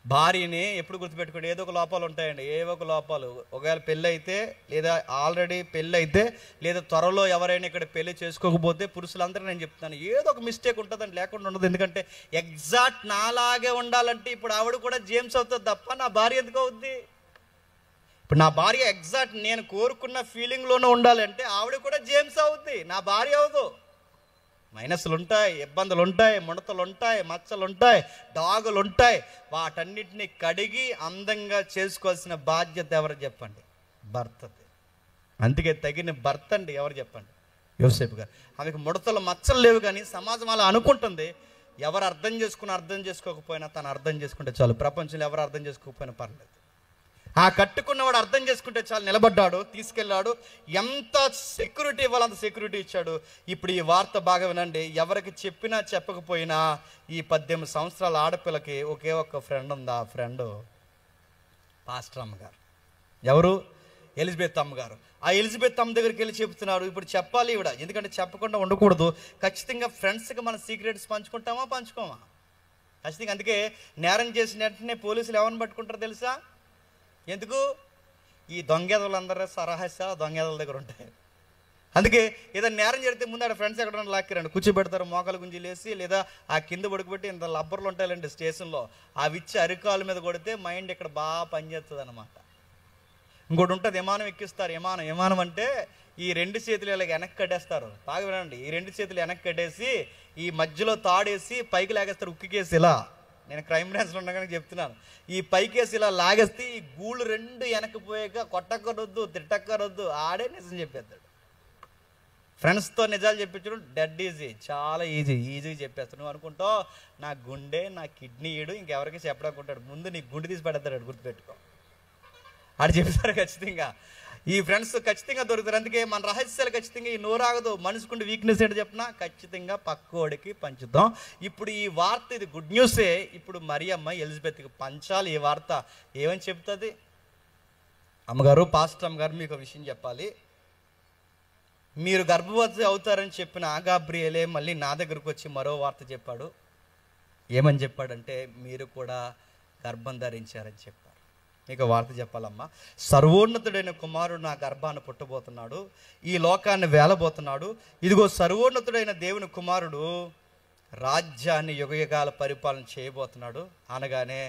భార్యని ఎప్పుడు గుర్తుపెట్టుకోండి, ఏదో ఒక లోపాలు ఉంటాయండి. ఏవో ఒక లోపాలు. ఒకవేళ పెళ్ళి అయితే, లేదా ఆల్రెడీ పెళ్ళి అయితే, లేదా త్వరలో ఎవరైనా ఇక్కడ పెళ్లి చేసుకోకపోతే పురుషులందరూ నేను చెప్తాను, ఏదో ఒక మిస్టేక్ ఉంటుందండి, లేకుండా ఉండదు. ఎందుకంటే ఎగ్జాక్ట్ నాలాగే ఉండాలంటే ఇప్పుడు ఆవిడ కూడా జేమ్స్ అవుతుంది తప్ప నా భార్య ఎందుకు అవుద్ది? ఇప్పుడు నా భార్య ఎగ్జాక్ట్ నేను కోరుకున్న ఫీలింగ్లోనే ఉండాలంటే ఆవిడ కూడా జేమ్స్ అవుద్ది, నా భార్య అవదు. మైనస్లు ఉంటాయి, ఇబ్బందులు ఉంటాయి, ముడతలు ఉంటాయి, మచ్చలు ఉంటాయి, డాగులు ఉంటాయి. వాటన్నిటిని కడిగి అందంగా చేసుకోవాల్సిన బాధ్యత ఎవరు చెప్పండి? భర్తది. అందుకే తగిన భర్త అండి ఎవరు చెప్పండి? యోసేపు గారు. ఆమెకు ముడతలు మచ్చలు లేవు, కానీ సమాజం అలా అనుకుంటుంది. ఎవరు అర్థం చేసుకోకపోయినా తను అర్థం చేసుకుంటే చాలు. ప్రపంచంలో ఎవరు అర్థం చేసుకోకపోయినా పర్లేదు. ఆ కట్టుకున్నవాడు అర్థం చేసుకుంటే చాలు. నిలబడ్డాడు, తీసుకెళ్ళాడు. ఎంత సెక్యూరిటీ ఇవ్వాలో అంత సెక్యూరిటీ ఇచ్చాడు. ఇప్పుడు ఈ వార్త బాగా వినండి. ఎవరికి చెప్పినా చెప్పకపోయినా ఈ 18 సంవత్సరాల ఆడపిల్లకి ఒకే ఒక్క ఫ్రెండ్ ఉంది. ఆ ఫ్రెండ్ పాస్టర్ అమ్మగారు. ఎవరు? ఎలిజబెత్ అమ్మగారు. ఆ ఎలిజబెత్ అమ్మ దగ్గరికి వెళ్ళి చెప్తున్నాడు. ఇప్పుడు చెప్పాలి ఈవిడ, ఎందుకంటే చెప్పకుండా ఉండకూడదు. ఖచ్చితంగా ఫ్రెండ్స్కి మన సీక్రెట్స్ పంచుకోమా? ఖచ్చితంగా. అందుకే నేరం చేసిన వెంటనే పోలీసులు ఎవరిని పట్టుకుంటారో తెలుసా? ఎందుకు? ఈ దొంగేదలందరూ రహస్యాలు దొంగేదల దగ్గర ఉంటాయి. అందుకే ఏదైనా నేరం జరిగితే ముందు ఆడ ఫ్రెండ్స్ ఎక్కడైనా లాక్కిరండి, కూర్చోబెడతారు, మోకాలు గుంజీలేసి, లేదా ఆ కింద పడుకుబెట్టి ఇంత లబ్బర్లు ఉంటాయండి స్టేషన్లో, అవి ఇచ్చి అరికాల మీద కొడితే మైండ్ ఇక్కడ బాగా పనిచేస్తుంది అనమాట. ఇంకోటి ఉంటుంది, విమానం ఎక్కిస్తారు. విమానం అంటే ఈ 2 చేతులు ఇలా వెనక్కి కట్టేస్తారు. బాగా వినండి, ఈ 2 చేతులు వెనక్కి కట్టేసి ఈ మధ్యలో తాడేసి పైకి లాగేస్తారు, ఉక్కికేసి ఇలా. నేను క్రైమ్ బ్రాంచ్లో ఉండగానే చెప్తున్నాను. ఈ పైకేసి ఇలా లాగేస్తే ఈ గూళ్ళు 2 వెనక్కి పోయాక కొట్టక్కరొద్దు, తిట్టక్కరొద్దు, ఆడే నిజం చెప్పేస్తాడు. ఫ్రెండ్స్తో నిజాలు చెప్పించడం డెడ్ ఈజీ, చాలా ఈజీ చెప్పేస్తాడు. నువ్వు అనుకుంటావు నా గుండె, నా కిడ్నీ ఈడు ఇంకెవరికి చెప్పడానుకుంటాడు. ముందు నీ గుండె తీసి పెడతాడు, గుర్తుపెట్టుకో. ఆడు చెప్తారు ఖచ్చితంగా. ఈ ఫ్రెండ్స్ ఖచ్చితంగా దొరుకుతారు. అందుకే మన రహస్యాలు ఖచ్చితంగా ఈ నోరాగదు. మనిషికుండే వీక్నెస్ ఏంటో చెప్పినా ఖచ్చితంగా పక్కోడికి పంచుతాం. ఇప్పుడు ఈ వార్త ఇది గుడ్ న్యూసే. ఇప్పుడు మరియమ్మ ఎలిజబెత్కి పంచాలి ఈ వార్త. ఏమని చెప్తుంది? అమ్మగారు, పాస్టర్ అమ్మగారు, మీకు విషయం చెప్పాలి. మీరు గర్భవతి అవుతారని చెప్పిన గాబ్రియేలే మళ్ళీ నా దగ్గరకు వచ్చి మరో వార్త చెప్పాడు. ఏమని చెప్పాడంటే మీరు కూడా గర్భం ధరించారని చెప్పారు. మీకు వార్త చెప్పాలమ్మా. సర్వోన్నతుడైన కుమారుడు నా గర్భాన్ని పుట్టబోతున్నాడు, ఈ లోకాన్ని వేలబోతున్నాడు. ఇదిగో సర్వోన్నతుడైన దేవుని కుమారుడు రాజ్యాన్ని యుగయుగాల పరిపాలన చేయబోతున్నాడు అనగానే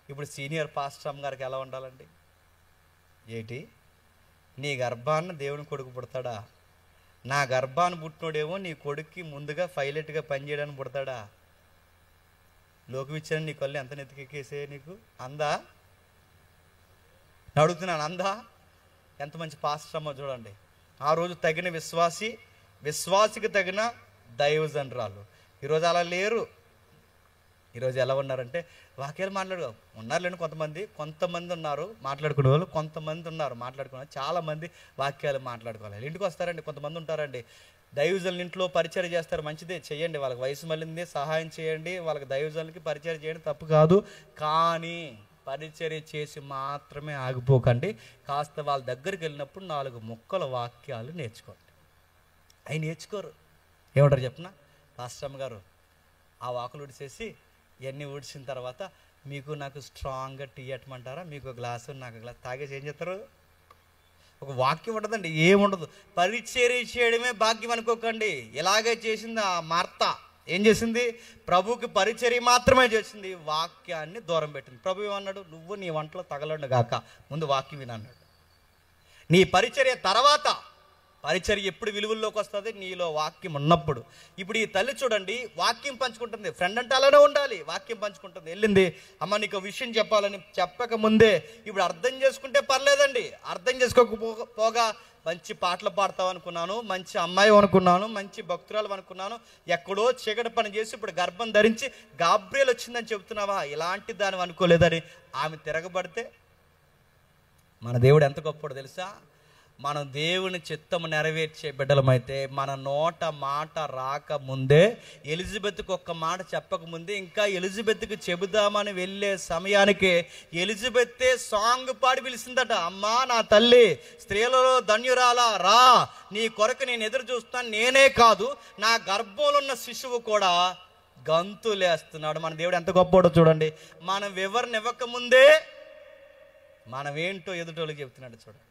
ఇప్పుడు సీనియర్ పాస్టర్ అమ్మ గారికి ఎలా ఉండాలండి? ఏంటి, నీ గర్భాన్ని దేవుని కొడుకు పుడతాడా? నా గర్భాన్ని పుట్టినోడేమో నీ కొడుక్కి ముందుగా పైలట్గా పనిచేయడానికి పుడతాడా? లోకవిచ్చిన నీ కళ్ళు ఎంత నెత్తికెక్కేసే నీకు అందా? అడుగుతున్నాను, అందా? ఎంత మంచి పాస్టర్ అమ్మ చూడండి. ఆ రోజు తగిన విశ్వాసికి తగిన దైవజనరాలు. ఈరోజు అలా లేరు. ఈరోజు ఎలా ఉన్నారంటే వాక్యాలు ఉన్నారులేండి కొంతమంది ఉన్నారు మాట్లాడుకునే వాళ్ళు, కొంతమంది ఉన్నారు మాట్లాడుకునే వాళ్ళు. చాలామంది వాక్యాలు మాట్లాడుకోవాలి. ఇంటికి వస్తారండి, కొంతమంది ఉంటారండి దైవజనుల ఇంట్లో పరిచయం చేస్తారు. మంచిదే, చేయండి. వాళ్ళకి వయసు మళ్ళింది, సహాయం చేయండి. వాళ్ళకి దైవజనులకి పరిచయం చేయండి, తప్పు కాదు. కానీ పరిచర్య చేసి మాత్రమే ఆగిపోకండి. కాస్త వాళ్ళ దగ్గరికి వెళ్ళినప్పుడు 4 ముక్కల వాక్యాలు నేర్చుకోండి. అవి నేర్చుకోరు. ఏమంటారు చెప్పిన పాస్టర్ గారు, ఆ వాకులు ఉడిసేసి ఇవన్నీ ఊడ్చిన తర్వాత మీకు నాకు స్ట్రాంగ్గా టీ అట్టమంటారా? మీకు గ్లాసు నాకు గ్లాస్ తాగేసి ఏం చేస్తారు? ఒక వాక్యం ఉండదండి, ఏముండదు. పరిచర్య చేయడమే భాగ్యం అనుకోకండి. ఇలాగే చేసింది ఆ మార్త. ఏం చేసింది? ప్రభువుకి పరిచర్య మాత్రమే చేసింది, వాక్యాన్ని దూరం పెట్టింది. ప్రభు ఏమన్నాడు? నువ్వు నీ వంటలో తగలండు గాక, ముందు వాక్యం వినన్నాడు. నీ పరిచర్య తర్వాత పరిచర్య ఎప్పుడు విలువల్లోకి వస్తుంది? నీలో వాక్యం ఉన్నప్పుడు. ఇప్పుడు ఈ తల్లి చూడండి, వాక్యం పంచుకుంటుంది. ఫ్రెండ్ అంటే అలానే ఉండాలి, వాక్యం పంచుకుంటుంది. వెళ్ళింది, అమ్మ నీకు విషయం చెప్పాలని. చెప్పక ముందే ఇప్పుడు అర్థం చేసుకుంటే పర్లేదండి. అర్థం చేసుకోకపోగా మంచి పాటలు పాడతావు అనుకున్నాను, మంచి అమ్మాయి అనుకున్నాను, మంచి భక్తురాలు అనుకున్నాను, ఎక్కడో చీకటి పని చేసి ఇప్పుడు గర్భం ధరించి గాబ్రియల్ వచ్చిందని చెబుతున్నావా? ఇలాంటి దాన్ని అనుకోలేదని ఆమె తిరగబడితే, మన దేవుడు ఎంత గొప్పడో తెలుసా? మనం దేవుని చిత్తము నెరవేర్చే బిడ్డలమైతే మన నోట మాట రాకముందే, ఎలిజబెత్కి ఒక్క మాట చెప్పకముందే, ఇంకా ఎలిజబెత్కి చెబుదామని వెళ్ళే సమయానికే ఎలిజబెత్తే సాంగ్ పాడి పిలిచిందట. అమ్మా నా తల్లి, స్త్రీలలో ధన్యురాలా, రా, నీ కొరకు నేను ఎదురు చూస్తాను. నేనే కాదు, నా గర్భంలో ఉన్న శిశువు కూడా గంతులేస్తున్నాడు. మన దేవుడు ఎంత గొప్పడో చూడండి. మనం వివరణ ఇవ్వకముందే మనం ఏంటో ఎదుటోళ్ళకి చెబుతున్నాడు చూడండి.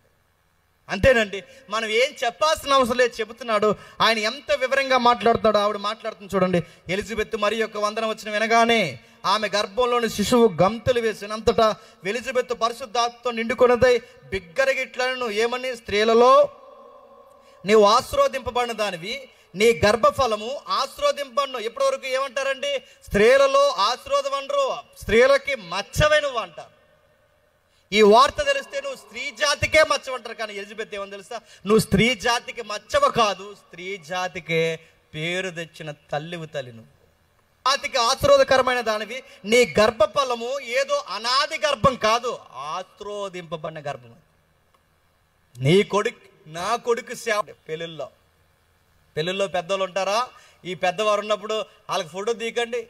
అంతేనండి, మనం ఏం చెప్పాల్సిన అవసరం లేదు, చెబుతున్నాడు. ఆయన ఎంత వివరంగా మాట్లాడుతున్నాడు. ఆవిడ మాట్లాడుతుంది చూడండి. ఎలిజబెత్ మరి యొక్క వందనం వచ్చిన వినగానే ఆమె గర్భంలోని శిశువు గంతులు వేసినంతటా ఎలిజబెత్ పరిశుద్ధాత్మతో నిండుకొన్నదై బిగ్గరగిట్లను ఏమని, స్త్రీలలో నీవు ఆశీర్వదింపబడిన దానివి, నీ గర్భఫలము ఆశీర్వదింపబడును. ఇప్పటి వరకు ఏమంటారండి? స్త్రీలలో ఆశీర్వాదం అనరు, స్త్రీలకి మచ్చవే నువ్వు అంటారు. ఈ వార్త తెలిస్తే నువ్వు స్త్రీ జాతికే మచ్చవంటారు. కానీ ఎలిజబెత్ ఏమని తెలుసా? నువ్వు స్త్రీ జాతికి మచ్చవ కాదు, స్త్రీ జాతికే పేరు తెచ్చిన తల్లివి తల్లి. నువ్వు జాతికి ఆశీర్వాదకరమైన దానివి. నీ గర్భఫలము ఏదో అనాది గర్భం కాదు, ఆశీర్వదింపబడిన గర్భం. నీ కొడుకు, నా కొడుకు సేవ. పెళ్ళిళ్ళలో పెద్దవాళ్ళు ఉంటారా? ఈ పెద్దవారు ఉన్నప్పుడు వాళ్ళకి ఫోటో తీయకండి,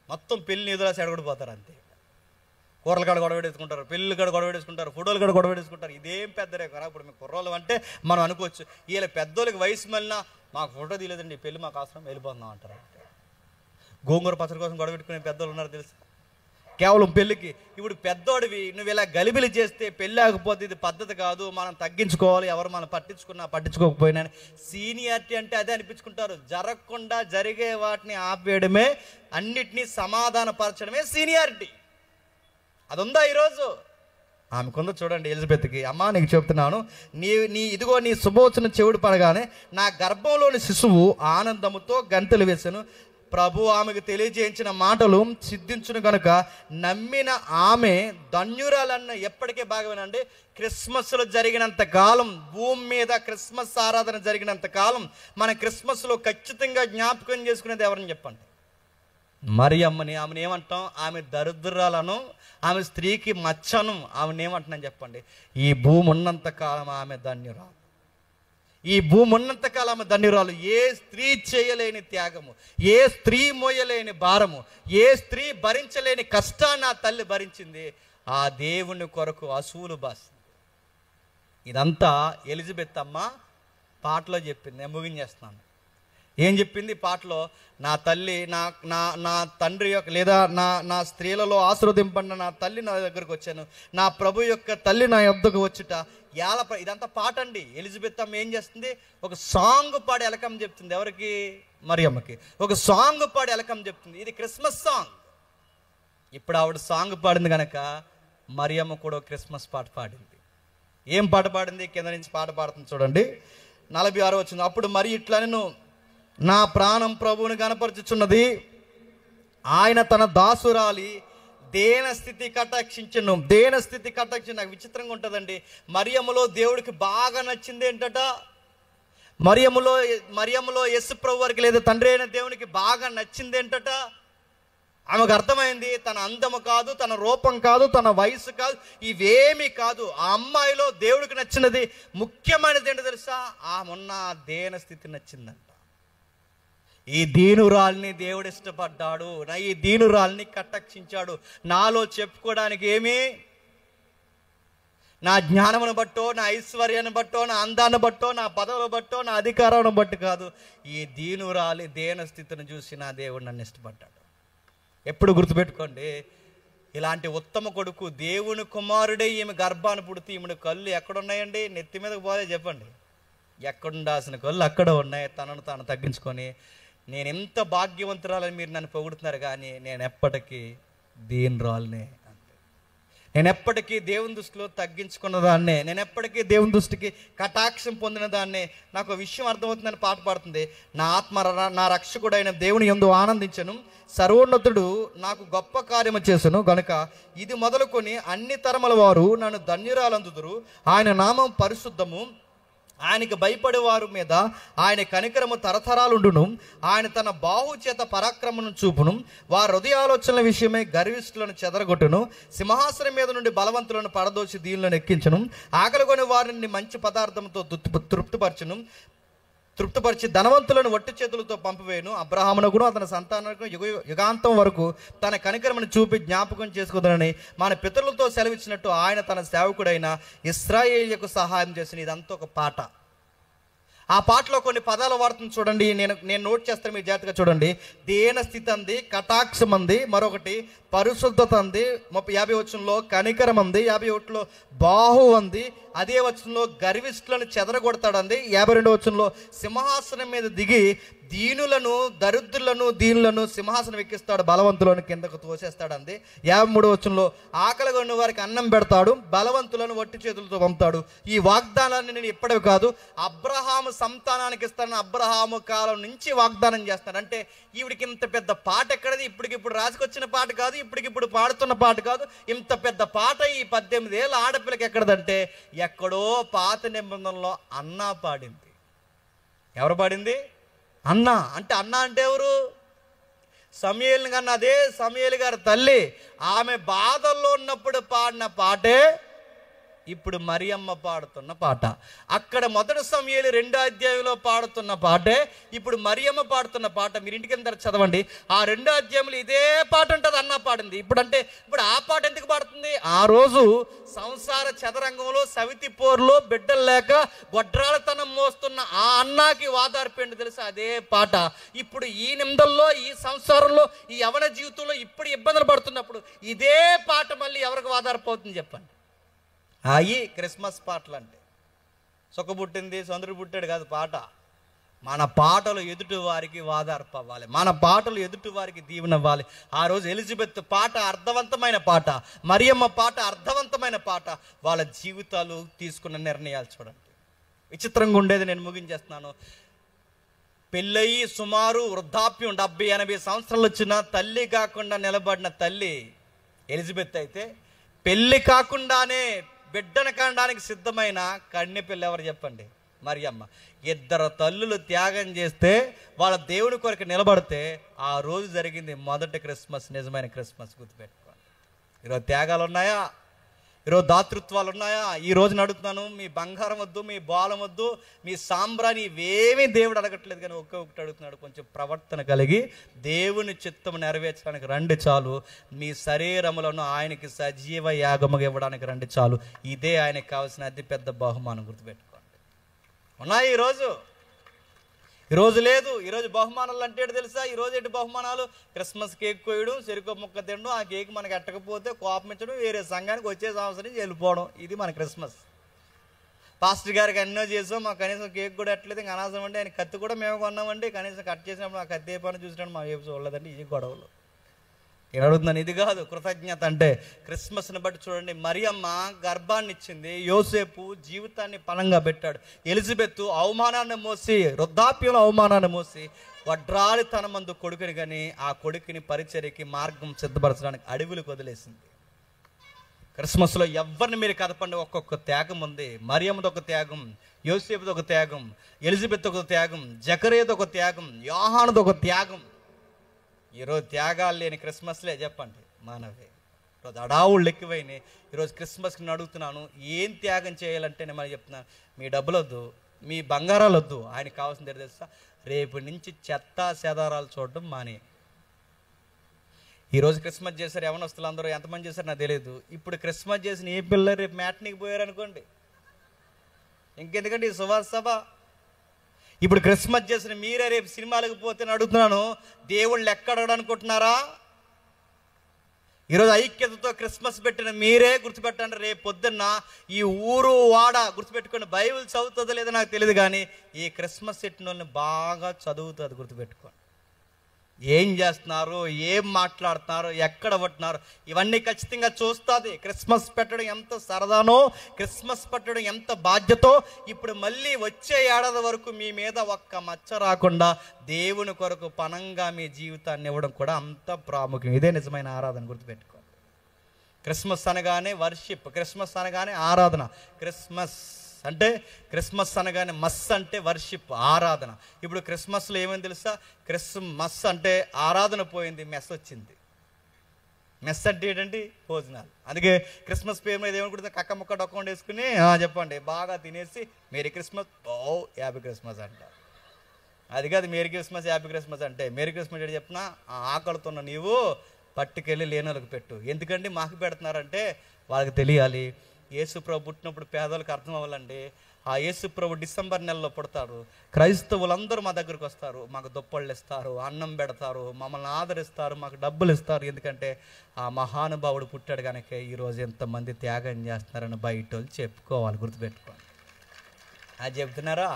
మొత్తం పెళ్ళిని ఎదురా సెడగొడిపోతారు. అంతే, కూరల కాడ గొడవ వేసుకుంటారు, పెళ్ళిళ్ళు కాడ గొడవ వేసుకుంటారు, ఫోటోలు కాడ గొడవ వేసుకుంటారు. ఇదేం పెద్దరే కదా. ఇప్పుడు మీకు కుర్రోళ్ళు అంటే మనం అనుకోవచ్చు, వీళ్ళ పెద్దోళ్ళకి వయసు మళ్ళీ మాకు ఫోటో తీయలేదండి, పెళ్ళి మాకు అవసరం, వెళ్ళిపోతున్నాం అంటారు. గోంగూర పచ్చడి కోసం గొడవ పెట్టుకునే పెద్దోళ్ళు ఉన్నారు తెలుసు, కేవలం పెళ్ళికి. ఇప్పుడు పెద్దోడివి నువ్వు ఇలా గలిబిలి చేస్తే పెళ్ళి ఆగిపోతే ఇది పద్ధతి కాదు, మనం తగ్గించుకోవాలి. ఎవరు మనం పట్టించుకున్నా పట్టించుకోకపోయినా సీనియారిటీ అంటే అదే అనిపించుకుంటారు. జరగకుండా జరిగే వాటిని ఆపేయడమే, అన్నిటినీ సమాధానపరచడమే సీనియారిటీ. అది ఉందా ఈరోజు? ఆమెకుందో చూడండి ఎలిజబెత్కి. అమ్మా నీకు చెప్తున్నాను, ఇదిగో నీ శుభవచనం చెవుడు పడగానే నా గర్భంలోని శిశువు ఆనందముతో గంతులు వేసాను. ప్రభు ఆమెకు తెలియజేయించిన మాటలు సిద్ధించును గనుక నమ్మిన ఆమె ధన్యురాలన్న. ఎప్పటికే బాగా వినండి, క్రిస్మస్లో జరిగినంత కాలం, భూమి మీద క్రిస్మస్ ఆరాధన జరిగినంత కాలం మన క్రిస్మస్లో ఖచ్చితంగా జ్ఞాపకం చేసుకునేది ఎవరని చెప్పండి? మరియమ్మని. ఆమెను ఏమంటాం? ఆమె దరిద్రాలను, ఆమె స్త్రీకి మచ్చను. ఆమెను ఏమంటున్నాను చెప్పండి? ఈ భూమి ఉన్నంత కాలం ఆమె ధన్యురాలు. ఈ భూమి ఉన్నంత కాలం ఆమె ధన్యురాలు. ఏ స్త్రీ చేయలేని త్యాగము, ఏ స్త్రీ మోయలేని భారము, ఏ స్త్రీ భరించలేని కష్టాన్ని ఆ తల్లి భరించింది. ఆ దేవుని కొరకు అసూలు బాస్. ఇదంతా ఎలిజబెత్ అమ్మ పాటలో చెప్పింది. నేను ముగించేస్తున్నాను. ఏం చెప్పింది పాటలో? నా తల్లి, నా తండ్రి యొక్క, లేదా నా స్త్రీలలో ఆశీర్వదింపడిన నా తల్లి నా దగ్గరకు వచ్చాను, నా ప్రభు యొక్క తల్లి నా యొద్దకు వచ్చుట. ఇదంతా పాట అండి. ఎలిజబెత్ అమ్మ ఏం చేస్తుంది? ఒక సాంగ్ పాడి ఎలకం చెప్తుంది. ఎవరికి? మరియమ్మకి. ఒక సాంగ్ పాడి ఎలకం చెప్తుంది. ఇది క్రిస్మస్ సాంగ్. ఇప్పుడు ఆవిడ సాంగ్ పాడింది కనుక మరియమ్మ కూడా క్రిస్మస్ పాట పాడింది. ఏం పాట పాడింది? కింద నుంచి పాట పాడుతుంది చూడండి. 46 వచ్చింది. అప్పుడు మరి ఇట్లా నేను, నా ప్రాణం ప్రభువుని కనపరుచుచున్నది, ఆయన తన దాసురాలి దేన స్థితి కటాక్షించను. దేన స్థితి కటాక్షి. నాకు విచిత్రంగా ఉంటుందండి. మరియమ్మలో దేవుడికి బాగా నచ్చింది ఏంటట? మరియమ్మలో యేసు ప్రభు వారికి, లేదా తండ్రి అయిన దేవునికి బాగా నచ్చింది ఏంటట? ఆమెకు అర్థమైంది, తన అందము కాదు, తన రూపం కాదు, తన వయసు కాదు, ఇవేమీ కాదు. ఆ అమ్మాయిలో దేవుడికి నచ్చినది ముఖ్యమైనది ఏంటో తెలుసా? ఆమెన్న దేన స్థితి నచ్చిందంట. ఈ దీనురాల్ని దేవుడు ఇష్టపడ్డాడు, ఈ దీనురాల్ని కటాక్షించాడు. నాలో చెప్పుకోవడానికి ఏమి? నా జ్ఞానమును బట్టో, నా ఐశ్వర్యాన్ని బట్టో, నా అందాన్ని బట్టో, నా పదవులు బట్టో, నా అధికారాన్ని బట్టి కాదు. ఈ దీనురాలి దేన స్థితిని చూసి నా దేవుడు నన్ను ఇష్టపడ్డాడు. ఎప్పుడు గుర్తుపెట్టుకోండి, ఇలాంటి ఉత్తమ కొడుకు, దేవుని కుమారుడే ఈమె గర్భాన్ని పుడితే ఈమె కళ్ళు ఎక్కడున్నాయండి? నెత్తి మీదకి పోలే చెప్పండి. ఎక్కడుండాల్సిన కళ్ళు అక్కడ ఉన్నాయి. తనను తాను తగ్గించుకొని, నేను ఎంత భాగ్యవంతురాలని మీరు నన్ను పొగుడుతున్నారు, కానీ నేను ఎప్పటికీ దీనురాలనే. అంతే. నేను ఎప్పటికీ దేవుని దృష్టిలో తగ్గించుకున్న దాన్నే, నేను ఎప్పటికీ దేవుని దృష్టికి కటాక్షం పొందిన దాన్నే. నాకు ఒక విషయం అర్థమవుతుందని పాట పాడుతుంది. నా ఆత్మ నా రక్షకుడైన దేవుని యందు ఆనందించను, సర్వోన్నతుడు నాకు గొప్ప కార్యము చేసెను గనుక ఇది మొదలుకొని అన్ని తరముల వారు నన్ను ధన్యురాలందుదురు. ఆయన నామం పరిశుద్ధము, ఆయనకి భయపడే వారి మీద ఆయన కనికరము తరతరాలుండును. ఆయన తన బాహు చేత పరాక్రమను చూపును. వారి హృదయాలోచనల విషయమై గర్విష్ఠులను చెదరగొట్టును. సింహాసనం మీద నుండి బలవంతులను పడదోసి దీనులను ఎక్కించును. ఆకలిగొని వారిని మంచి పదార్థంతో తృప్తిపరిచి ధనవంతులను వట్టి చేతులతో పంపివేయను. అబ్రహామునకును అతని సంతానానికి యుగాంతం వరకు తన కనికరమును చూపి జ్ఞాపకం చేసుకుందని మన పితరులతో సెలవిచ్చినట్టు ఆయన తన సేవకుడైన ఇశ్రాయేలుకు సహాయం చేసిన. ఇదంతా ఒక పాట. ఆ పాటలో కొన్ని పదాలు వాడుతుంది చూడండి, నేను నోట్ చేస్తాను, మీరు జాగ్రత్తగా చూడండి. దీన స్థితి అంది, కటాక్షం అంది, మరొకటి పరిశుద్ధత అంది, 50 వచనంలో కనికరం అంది, 51లో బాహు అంది, అదే వచనంలో గర్విష్ఠులను చెదరగొడతాడంది, 52 వచనంలో సింహాసనం మీద దిగి దీనులను దరిద్రులను దీనులను సింహాసనం ఎక్కిస్తాడు, బలవంతులను కిందకు తోసేస్తాడంది, 53 వచనంలో ఆకలిగా ఉన్న వారికి అన్నం పెడతాడు, బలవంతులను వట్టి చేతులతో పంపుతాడు. ఈ వాగ్దానాన్ని నేను ఇప్పటివి కాదు, అబ్రహాము సంతానానికి ఇస్తానని అబ్రహాము కాలం నుంచి వాగ్దానం చేస్తాను. అంటే ఈవిడికి ఇంత పెద్ద పాట ఎక్కడది? ఇప్పటికిప్పుడు రాసుకొచ్చిన పాట కాదు, ఇప్పటికిప్పుడు పాడుతున్న పాట కాదు. ఇంత పెద్ద పాట ఈ 18 ఏళ్ళ ఆడపిల్లకి ఎక్కడదంటే ఎక్కడో పాత నిబంధనలో అన్నా పాడింది. ఎవరు పాడింది? అన్న. అంటే అన్న అంటే ఎవరు? సమూయేలుని కన్నా అదే సమూయేలు గారి తల్లి. ఆమె బాధల్లో ఉన్నప్పుడు పాడిన పాటే ఇప్పుడు మరియమ్మ పాడుతున్న పాట. అక్కడ మొదటి సమూయేలు 2వ అధ్యాయంలో పాడుతున్న పాటే ఇప్పుడు మరియమ్మ పాడుతున్న పాట. మీరు ఇంటికి వెళ్ళిన తర్వాత చదవండి. ఆ 2వ అధ్యాయంలో ఇదే పాట ఉంటుంది, అన్న పాడింది. ఇప్పుడు ఆ పాట ఎందుకు పాడుతుంది? ఆ రోజు సంసార చదరంగంలో సవితి పోర్లో బిడ్డలు లేక గొడ్రాలతనం మోస్తున్న ఆ అన్నాకి వాదార్పేండి తెలుసా? అదే పాట ఇప్పుడు ఈ నిమిషంలో, ఈ సంసారంలో, ఈ యవన జీవితంలో ఇప్పుడు ఇబ్బందులు పడుతున్నప్పుడు ఇదే పాట మళ్ళీ ఎవరికి వాదార్పవుతుంది చెప్పండి? అవి క్రిస్మస్ పాటలు అంటే. సుఖ పుట్టింది చంద్రుడు పుట్టాడు కాదు పాట. మన పాటలు ఎదుటి వారికి వాదార్పు అవ్వాలి, మన పాటలు ఎదుటి వారికి దీవెన అవ్వాలి. ఆ రోజు ఎలిజబెత్ పాట అర్థవంతమైన పాట, మరియమ్మ పాట అర్థవంతమైన పాట. వాళ్ళ జీవితాలు తీసుకున్న నిర్ణయాలు చూడండి. విచిత్రంగా ఉండేది, నేను ముగించేస్తున్నాను. పెళ్ళయి సుమారు వృద్ధాప్యం 70-80 సంవత్సరాలు వచ్చిన తల్లి కాకుండా నిలబడిన తల్లి ఎలిజబెత్ అయితే, పెళ్ళి కాకుండానే బిడ్డను కనడానికి సిద్ధమైన కన్య పిల్ల ఎవరు చెప్పండి? మరియమ్మ. 2 తల్లులు త్యాగం చేస్తే, వాళ్ళ దేవుని కొరకు నిలబడితే ఆ రోజు జరిగింది మొదటి క్రిస్మస్, నిజమైన క్రిస్మస్. గుర్తుపెట్టుకోండి. ఈరోజు త్యాగాలు ఉన్నాయా? ఈరోజు దాతృత్వాలు ఉన్నాయా? ఈ రోజు అడుగుతున్నాను, మీ బంగారం వద్దు, మీ బాలం వద్దు, మీ సాంబ్రాణి, ఇవేమీ దేవుడు అడగట్లేదు. కానీ ఒక్కొక్కటి అడుగుతున్నాడు, కొంచెం ప్రవర్తన కలిగి దేవుని చిత్తము నెరవేర్చడానికి రండి చాలు. మీ శరీరములను ఆయనకి సజీవ యాగముగా ఇవ్వడానికి రండి చాలు. ఇదే ఆయనకి కావాల్సిన అతిపెద్ద బహుమానం. గుర్తుపెట్టుకోండి. ఉన్నాయి ఈరోజు లేదు. ఈరోజు బహుమానాలు అంటే తెలుసా? ఈరోజు ఏంటి బహుమానాలు? క్రిస్మస్ కేక్ కోయడం, చెరుకు ముక్క తినడం, ఆ కేక్ మనకి ఎట్టకపోతే కోపమించడం, వేరే సంఘానికి వచ్చే సంవత్సరం నుంచి వెళ్ళిపోవడం. ఇది మన క్రిస్మస్. పాస్టర్ గారికి ఎన్నో చేసాం, మాకు కనీసం కేక్ కూడా ఎట్టలేదు. ఇంకా అనవసరం అండి. ఆయన కత్తి కూడా మేము కొన్నామండి, కనీసం కట్ చేసినప్పుడు ఆ కత్తి ఏ పని చూసినప్పుడు మా వైపు చూడలేదండి. ఇది గొడవలు. నేను అడుగుతున్నాను, ఇది కాదు కృతజ్ఞత అంటే. క్రిస్మస్ని బట్టి చూడండి, మరియమ్మ గర్భాన్ని ఇచ్చింది, యోసేపు జీవితాన్ని పణంగా పెట్టాడు, ఎలిజబెత్ అవమానాన్ని మోసి, వృద్ధాప్యంలో అవమానాన్ని మోసి వడ్రాలితనం మందు కొడుకుని కానీ ఆ కొడుకుని పరిచర్యకి మార్గం సిద్ధపరచడానికి అడవులకు వదిలేసింది. క్రిస్మస్లో ఎవరిని మీరు కదపండి, ఒక్కొక్క త్యాగం ఉంది. మరియమ్మది ఒక త్యాగం, యోసేపుది ఒక త్యాగం, ఎలిజబెత్ ఒక త్యాగం, జకరియది ఒక త్యాగం, యోహానుది ఒక త్యాగం. ఈరోజు త్యాగాలు లేని క్రిస్మస్లే చెప్పండి మానవే. ఈరోజు అడావుళ్ళు ఎక్కువైనాయి. ఈరోజు క్రిస్మస్కి నేను అడుగుతున్నాను, ఏం త్యాగం చేయాలంటే నేను మరి చెప్తున్నాను, మీ డబ్బులు వద్దు, మీ బంగారాలు వద్దు. ఆయనకు కావాల్సింది ఏంటో తెలుసా? రేపు నుంచి చెత్త చెదారాలు చూడడం మానే. ఈరోజు క్రిస్మస్ చేశారు యవనస్తులు అందరూ, ఎంతమంది చేశారు నాకు తెలియదు. ఇప్పుడు క్రిస్మస్ చేసిన ఏ పిల్లలు రేపు మ్యాట్నీకి పోయారు అనుకోండి, ఇంకెందుకంటే ఈ సువార్త సభ. ఇప్పుడు క్రిస్మస్ చేసిన మీరే రేపు సినిమాలకు పోతే అడుగుతున్నాను, దేవుళ్ళు ఎక్కడ అనుకుంటున్నారా? ఈరోజు ఐక్యతతో క్రిస్మస్ పెట్టిన మీరే గుర్తుపెట్టండి, రేపు పొద్దున్న ఈ ఊరు వాడ గుర్తుపెట్టుకోండి. బైబిల్ చదువుతుందో లేదో నాకు తెలియదు, కానీ ఈ క్రిస్మస్ పెట్టిన వాళ్ళని బాగా చదువుతుంది, గుర్తుపెట్టుకోండి. ఏం చేస్తున్నారు, ఏం మాట్లాడుతున్నారు, ఎక్కడ పట్టినారు, ఇవన్నీ ఖచ్చితంగా చూస్తుంది. క్రిస్మస్ పెట్టడం ఎంత సరదానో, క్రిస్మస్ పెట్టడం ఎంత బాధ్యతో. ఇప్పుడు మళ్ళీ వచ్చే ఏడాది వరకు మీ మీద ఒక్క మచ్చ రాకుండా దేవుని కొరకు పనంగా మీ జీవితాన్ని ఇవ్వడం కూడా అంత ప్రాముఖ్యం. ఇదే నిజమైన ఆరాధన, గుర్తుపెట్టుకోండి. క్రిస్మస్ అనగానే వర్షిప్, క్రిస్మస్ అనగానే ఆరాధన, క్రిస్మస్ అనగానే మస్ అంటే వర్షిప్, ఆరాధన. ఇప్పుడు క్రిస్మస్లో ఏమైంది తెలుసా? క్రిస్మస్ అంటే ఆరాధన పోయింది, మెస్ వచ్చింది. మెస్ అంటే ఏంటండి? భోజనాలు. అందుకే క్రిస్మస్ పేరు మీద ఏమనుకుంటుంది? కక్క ముక్క డొక్క వేసుకుని చెప్పండి బాగా తినేసి మేరీ క్రిస్మస్, హ్యాపీ క్రిస్మస్ అంటారు. అది కాదు మేరీ క్రిస్మస్ హ్యాపీ క్రిస్మస్ అంటే. మేరీ క్రిస్మస్ ఏంటి చెప్పిన, ఆకలితున్న నీవు పట్టుకెళ్ళి లేనోళ్ళకి పెట్టు. ఎందుకండి మాకు పెడుతున్నారంటే వాళ్ళకి తెలియాలి యేసుప్రభు పుట్టినప్పుడు పేదలకు అర్థం అవ్వాలండి. ఆ యేసుప్రభు డిసెంబర్ నెలలో పుడతారు, క్రైస్తవులందరూ మా దగ్గరకు వస్తారు, మాకు దుప్పళ్ళు ఇస్తారు, అన్నం పెడతారు, మమ్మల్ని ఆదరిస్తారు, మాకు డబ్బులు ఇస్తారు. ఎందుకంటే ఆ మహానుభావుడు పుట్టాడు కనుక ఈరోజు ఎంతమంది త్యాగం చేస్తున్నారని బయట వాళ్ళు చెప్పుకోవాలి, గుర్తుపెట్టుకోండి. అది చెప్తున్నారా?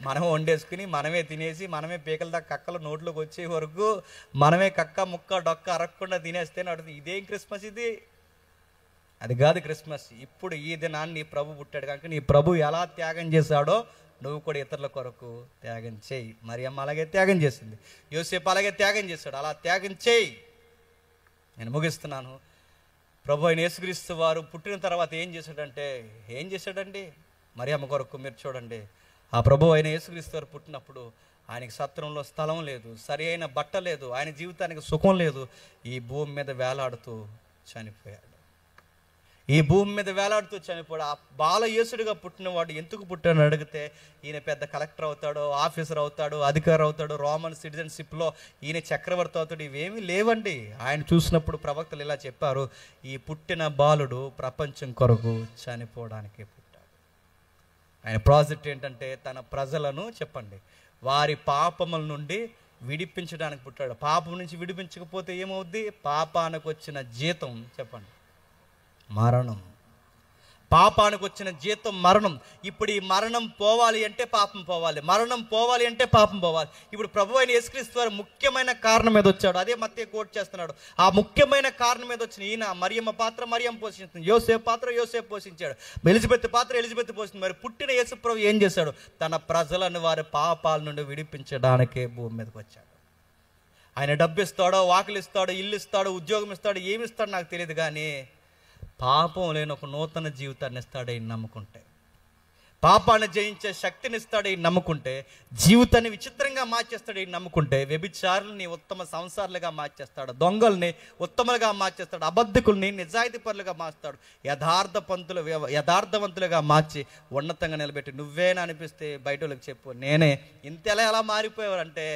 మనం వండేసుకుని మనమే తినేసి మనమే పీకల దాకా కక్కలు నోట్లోకి వచ్చే వరకు మనమే కక్క ముక్క డొక్క అరగకుండా తినేస్తే అడుగుతుంది. ఇదేం క్రిస్మస్ ఇది? అది కాదు క్రిస్మస్. ఇప్పుడు ఈ దినాన్ని నీ ప్రభు పుట్టాడు కనుక నీ ప్రభు ఎలా త్యాగం చేశాడో నువ్వు కూడా ఇతరుల కొరకు త్యాగం చేయి. మరియమ్మ అలాగే త్యాగం చేసింది, యోసేపు అలాగే త్యాగం చేశాడు, అలా త్యాగం చేయి. నేను ముగిస్తున్నాను. ప్రభు అయిన యేసుక్రీస్తు వారు పుట్టిన తర్వాత ఏం చేశాడండి? మరియమ్మ కొరకు మీరు చూడండి. ఆ ప్రభు అయిన యేసుక్రీస్తు వారు పుట్టినప్పుడు ఆయనకి సత్రంలో స్థలం లేదు, సరి అయిన బట్ట లేదు, ఆయన జీవితానికి సుఖం లేదు. ఈ భూమి మీద వేలాడుతూ చనిపోయాడు. ఆ బాల యేసుడిగా పుట్టినవాడు ఎందుకు పుట్టాడని అడిగితే ఈయన పెద్ద కలెక్టర్ అవుతాడు, ఆఫీసర్ అవుతాడు, అధికారి అవుతాడు, రోమన్ సిటిజన్షిప్లో ఈయన చక్రవర్తి అవుతాడు. ఇవేమీ లేవండి. ఆయన చూసినప్పుడు ప్రవక్తలు ఇలా చెప్పారు, ఈ పుట్టిన బాలుడు ప్రపంచం కొరకు చనిపోవడానికి పుట్టాడు. ఆయన ప్రాజెక్ట్ ఏంటంటే తన ప్రజలను చెప్పండి వారి పాపముల నుండి విడిపించడానికి పుట్టాడు. పాపం నుంచి విడిపించకపోతే ఏమవుద్ది? పాపానికి వచ్చిన జీతం చెప్పండి మరణం. పాపానికి వచ్చిన జీతం మరణం. ఇప్పుడు ఈ మరణం పోవాలి అంటే పాపం పోవాలి, మరణం పోవాలి అంటే పాపం పోవాలి. ఇప్పుడు ప్రభు అయిన యేసుక్రీస్తు వారు ముఖ్యమైన కారణం మీద వచ్చాడు. అదే మత్తయి కోట్ చేస్తున్నాడు. ఆ ముఖ్యమైన కారణం మీద వచ్చిన ఈయన మరియమ్మ పాత్ర మరియమ్మ పోషించింది, యోసేపు పాత్ర యోసేపు పోషించాడు, ఎలిజబెత్ పాత్ర ఎలిజబెత్ పోషించింది. మరి పుట్టిన యేసు ప్రభు ఏం చేశాడు? తన ప్రజలను వారి పాపాల నుండి విడిపించడానికే భూమి మీదకి వచ్చాడు. ఆయన డబ్బు ఇస్తాడో, వాకిలు ఇస్తాడో, ఇల్లు ఇస్తాడో, ఉద్యోగం ఇస్తాడో, ఏమి ఇస్తాడో నాకు తెలియదు, కానీ పాపం లేని ఒక నూతన జీవితాన్ని ఇస్తాడు ఈయన నమ్ముకుంటే. పాపాన్ని జయించే శక్తిని ఇస్తాడు ఈయన నమ్ముకుంటే. జీవితాన్ని విచిత్రంగా మార్చేస్తాడు ఈయన నమ్ముకుంటే. వ్యభిచారుల్ని ఉత్తమ సంసారులుగా మార్చేస్తాడు, దొంగల్ని ఉత్తములుగా మార్చేస్తాడు, అబద్ధికుల్ని నిజాయితీపరులుగా మార్స్తాడు, యథార్థవంతులుగా మార్చి ఉన్నతంగా నిలబెట్టి నువ్వేనా అనిపిస్తే బయట వాళ్ళకి చెప్పు నేనే. ఇంతలా ఎలా మారిపోయేవారంటే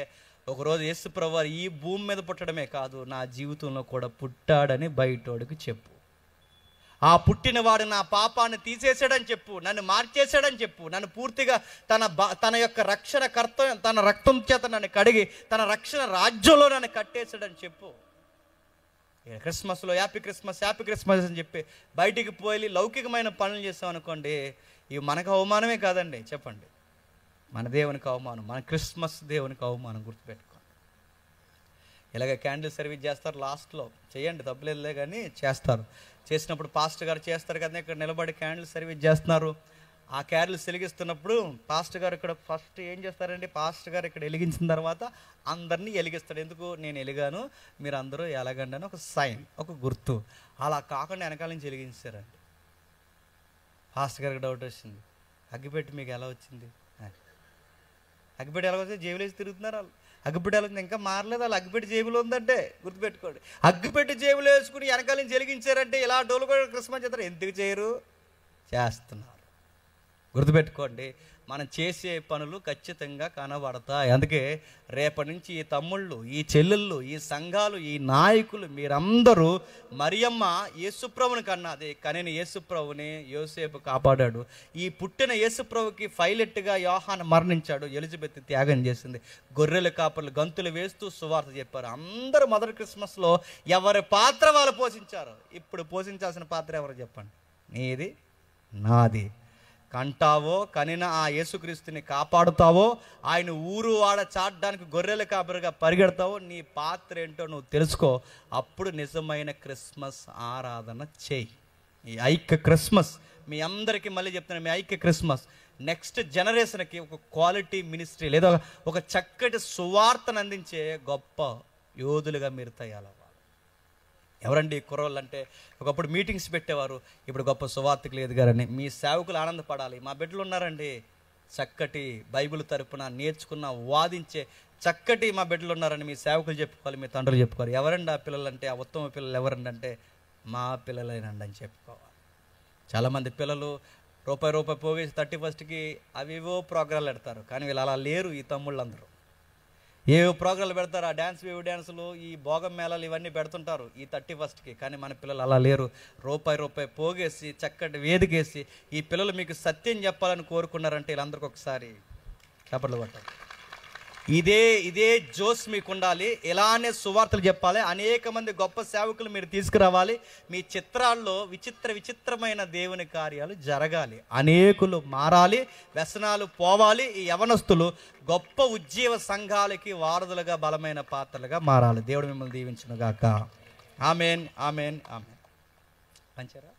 ఒకరోజు యేసు ప్రభువు ఈ భూమి మీద పుట్టడమే కాదు నా జీవితంలో కూడా పుట్టాడని బయటోడికి చెప్పు. ఆ పుట్టినవాడు నా పాపాన్ని తీసేసాడని చెప్పు, నన్ను మార్చేశాడని చెప్పు, నన్ను పూర్తిగా తన యొక్క తన రక్తం చేత నన్ను కడిగి తన రక్షణ రాజ్యంలో నన్ను కట్టేశాడని చెప్పు. క్రిస్మస్లో హ్యాపీ క్రిస్మస్ హ్యాపీ క్రిస్మస్ అని చెప్పి బయటికి పోయి లౌకికమైన పనులు చేస్తాం అనుకోండి, ఇవి మనకు అవమానమే కాదండి. చెప్పండి, మన దేవునికి అవమానం, మన క్రిస్మస్ దేవునికి అవమానం. గుర్తుపెట్టుకోండి. ఇలాగ క్యాండిల్ సర్వీస్ చేస్తారు, లాస్ట్లో చేయండి తప్పులేదులే కానీ చేస్తారు. చేసినప్పుడు పాస్టర్ గారు చేస్తారు కదా, ఇక్కడ నిలబడి క్యాండిల్ సర్వీస్ చేస్తున్నారు. ఆ క్యాండిల్ వెలిగిస్తున్నప్పుడు పాస్టర్ గారు ఇక్కడ ఫస్ట్ ఏం చేస్తారండి? పాస్టర్ గారు ఇక్కడ వెలిగించిన తర్వాత అందరినీ వెలిగిస్తాడు. ఎందుకు? నేను వెలిగాను, మీరు అందరూ ఎలాగండి అని ఒక సైన్, ఒక గుర్తు. అలా కాకుండా వెనకాల నుంచి వెలిగించారండి. పాస్టర్ గారికి డౌట్ వచ్చింది, అగ్గిపెట్టి మీకు ఎలా వచ్చింది? అగ్గిపెట్టి ఎలా వస్తే జేబులు వేసి తిరుగుతున్నారు వాళ్ళు. అగ్గిపెట్టి ఎలా ఇంకా మారలేదు, వాళ్ళు అగ్గిపెట్టి జేబులో ఉందంటే గుర్తుపెట్టుకోండి. అగ్గిపెట్టి జేబులో వేసుకుని వెనకాల నుంచి వెలిగించారంటే ఇలా డోలు కూడా క్రిస్మస్ చేస్తారు. ఎందుకు చేయరు? చేస్తున్నారు. గుర్తుపెట్టుకోండి, మనం చేసే పనులు ఖచ్చితంగా కనబడతాయి. అందుకే రేపటి నుంచి ఈ తమ్ముళ్ళు, ఈ చెల్లెళ్ళు, ఈ సంఘాలు, ఈ నాయకులు మీరందరూ మరియమ్మ యేసుప్రభుని కన్నది, కానీ యేసుప్రభుని యోసేపు కాపాడాడు. ఈ పుట్టిన యేసుప్రభుకి పైలట్గా యోహాను మరణించాడు, ఎలిజబెత్ త్యాగం చేసింది. గొర్రెల కాపర్లు గంతులు వేస్తూ సువార్త చెప్పారు. అందరూ మొదటి క్రిస్మస్లో ఎవరి పాత్ర వాళ్ళు పోషించారు. ఇప్పుడు పోషించాల్సిన పాత్ర ఎవరు చెప్పండి? నీది, నాది. కంటావో, కనిన ఆ యేసుక్రీస్తుని కాపాడుతావో, ఆయన ఊరు వాడ చాటడానికి గొర్రెల కాపరిగా పరిగెడతావో, నీ పాత్ర ఏంటో నువ్వు తెలుసుకో. అప్పుడు నిజమైన క్రిస్మస్ ఆరాధన చేయి. ఈ ఐక్య క్రిస్మస్ మీ అందరికీ మళ్ళీ చెప్తున్నాను, మీ ఐక్య క్రిస్మస్ నెక్స్ట్ జనరేషన్కి ఒక క్వాలిటీ మినిస్ట్రీ లేదా ఒక చక్కటి సువార్తను అందించే గొప్ప యోధులుగా మీరు తయారవ్వాలి. ఎవరండి కుర్రోళ్ళు అంటే, ఒకప్పుడు మీటింగ్స్ పెట్టేవారు, ఇప్పుడు గొప్ప సువార్తకు లేదు గారని. మీ సేవకులు ఆనందపడాలి. మా బిడ్డలు ఉన్నారండి, చక్కటి బైబిల్ తరపున నేర్చుకున్న వాదించే చక్కటి మా బిడ్డలు ఉన్నారని మీ సేవకులు చెప్పుకోవాలి, మీ తండ్రులు చెప్పుకోవాలి. ఎవరండి ఆ పిల్లలు అంటే, ఆ ఉత్తమ పిల్లలు ఎవరండి అంటే, మా పిల్లలేనండి అని చెప్పుకోవాలి. చాలామంది పిల్లలు రూపాయి పోగేసి 31కి అవివో ప్రోగ్రాంలు పెడతారు, కానీ వీళ్ళు అలా లేరు. ఈ తమ్ముళ్ళందరూ ఏవో ప్రోగ్రాంలు పెడతారు, ఆ డ్యాన్స్ వేవ్ డ్యాన్సులు, ఈ భోగం మేళాలు ఇవన్నీ పెడుతుంటారు ఈ 31కి. కానీ మన పిల్లలు అలా లేరు. రూపాయి పోగేసి చక్కటి వేదికేసి ఈ పిల్లలు మీకు సత్యం చెప్పాలని కోరుకున్నారంటే వీళ్ళందరికీ ఒకసారి చప్పట్లు కొట్టాలి. ఇదే జోస్ మీకు ఉండాలి. ఇలానే సువార్తలు చెప్పాలి. అనేక మంది గొప్ప సేవకులు మీరు తీసుకురావాలి. మీ చిత్రాల్లో విచిత్రమైన దేవుని కార్యాలు జరగాలి. అనేకులు మారాలి, వ్యసనాలు పోవాలి. ఈ యవనస్తులు గొప్ప ఉజ్జీవ సంఘాలకి వారధులుగా బలమైన పాత్రలుగా మారాలి. దేవుడు మిమ్మల్ని దీవించును గాక. ఆమేన్, ఆమేన్, ఆమేన్. పంచారా?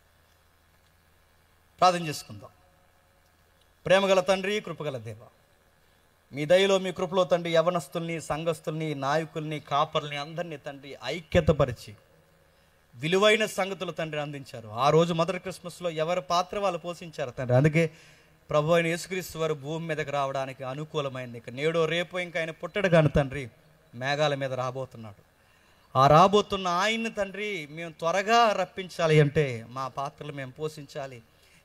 ప్రార్థన చేసుకుందాం. ప్రేమగల తండ్రి, కృపగల దేవ, మీ దయలో మీ కృపలో తండ్రి యవనస్తుల్ని, సంఘస్థుల్ని, నాయకుల్ని, కాపర్ని అందరినీ తండ్రి ఐక్యతపరిచి విలువైన సంగతులు తండ్రి అందించారు. ఆ రోజు మొదటి క్రిస్మస్లో ఎవరి పాత్ర వాళ్ళు పోషించారు తండ్రి. అందుకే ప్రభు అయిన యేసుక్రీస్తు వారు భూమి మీదకి రావడానికి అనుకూలమైంది. ఇక నేడో రేపో ఇంకా ఆయన పుట్టడు కానీ తండ్రి మేఘాల మీద రాబోతున్నాడు. ఆ రాబోతున్న ఆయన్ని తండ్రి మేము త్వరగా రప్పించాలి అంటే మా పాత్రలు మేము పోషించాలి.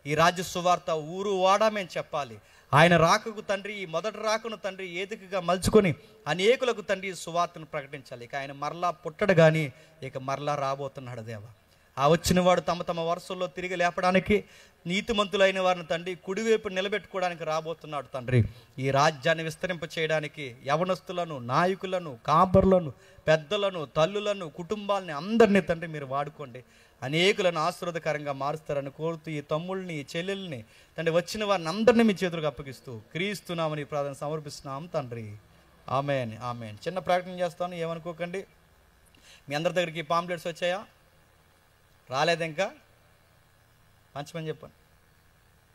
ఈ రాజ్య సువార్త ఊరు వాడా మేము చెప్పాలి. ఆయన రాకకు తండ్రి, ఈ మొదటి రాకను తండ్రి ఏదికగా మలుచుకొని అనేకులకు తండ్రి సువార్తను ప్రకటించాలి. ఇక ఆయన మరలా పుట్టడు కానీ ఇక మరలా రాబోతున్నాడు దేవ. ఆ వచ్చిన వాడు తమ వరుసల్లో తిరిగి లేపడానికి, నీతిమంతులైన వారిని తండ్రి కుడివైపు నిలబెట్టుకోవడానికి రాబోతున్నాడు తండ్రి. ఈ రాజ్యాన్ని విస్తరింప చేయడానికి యవనస్తులను, నాయకులను, కాపర్లను, పెద్దలను, తల్లులను, కుటుంబాలని అందరినీ తండ్రి మీరు వాడుకోండి. అనేకులను ఆశీర్వాదకరంగా మారుస్తారని కోరుతూ ఈ తమ్ముళ్ళని, ఈ చెల్లెల్ని తండ్రి వచ్చిన వారిని అందరినీ మీ చేతులకు అప్పగిస్తూ క్రీస్తున్నామని ప్రార్థన సమర్పిస్తున్నాం తండ్రి. ఆమేన్, ఆమేన్. చిన్న ప్రకటన చేస్తాను, ఏమనుకోకండి. మీ అందరి దగ్గరికి పాంప్లెట్స్ వచ్చాయా? రాలేదు ఇంకా? మంచి చెప్పండి.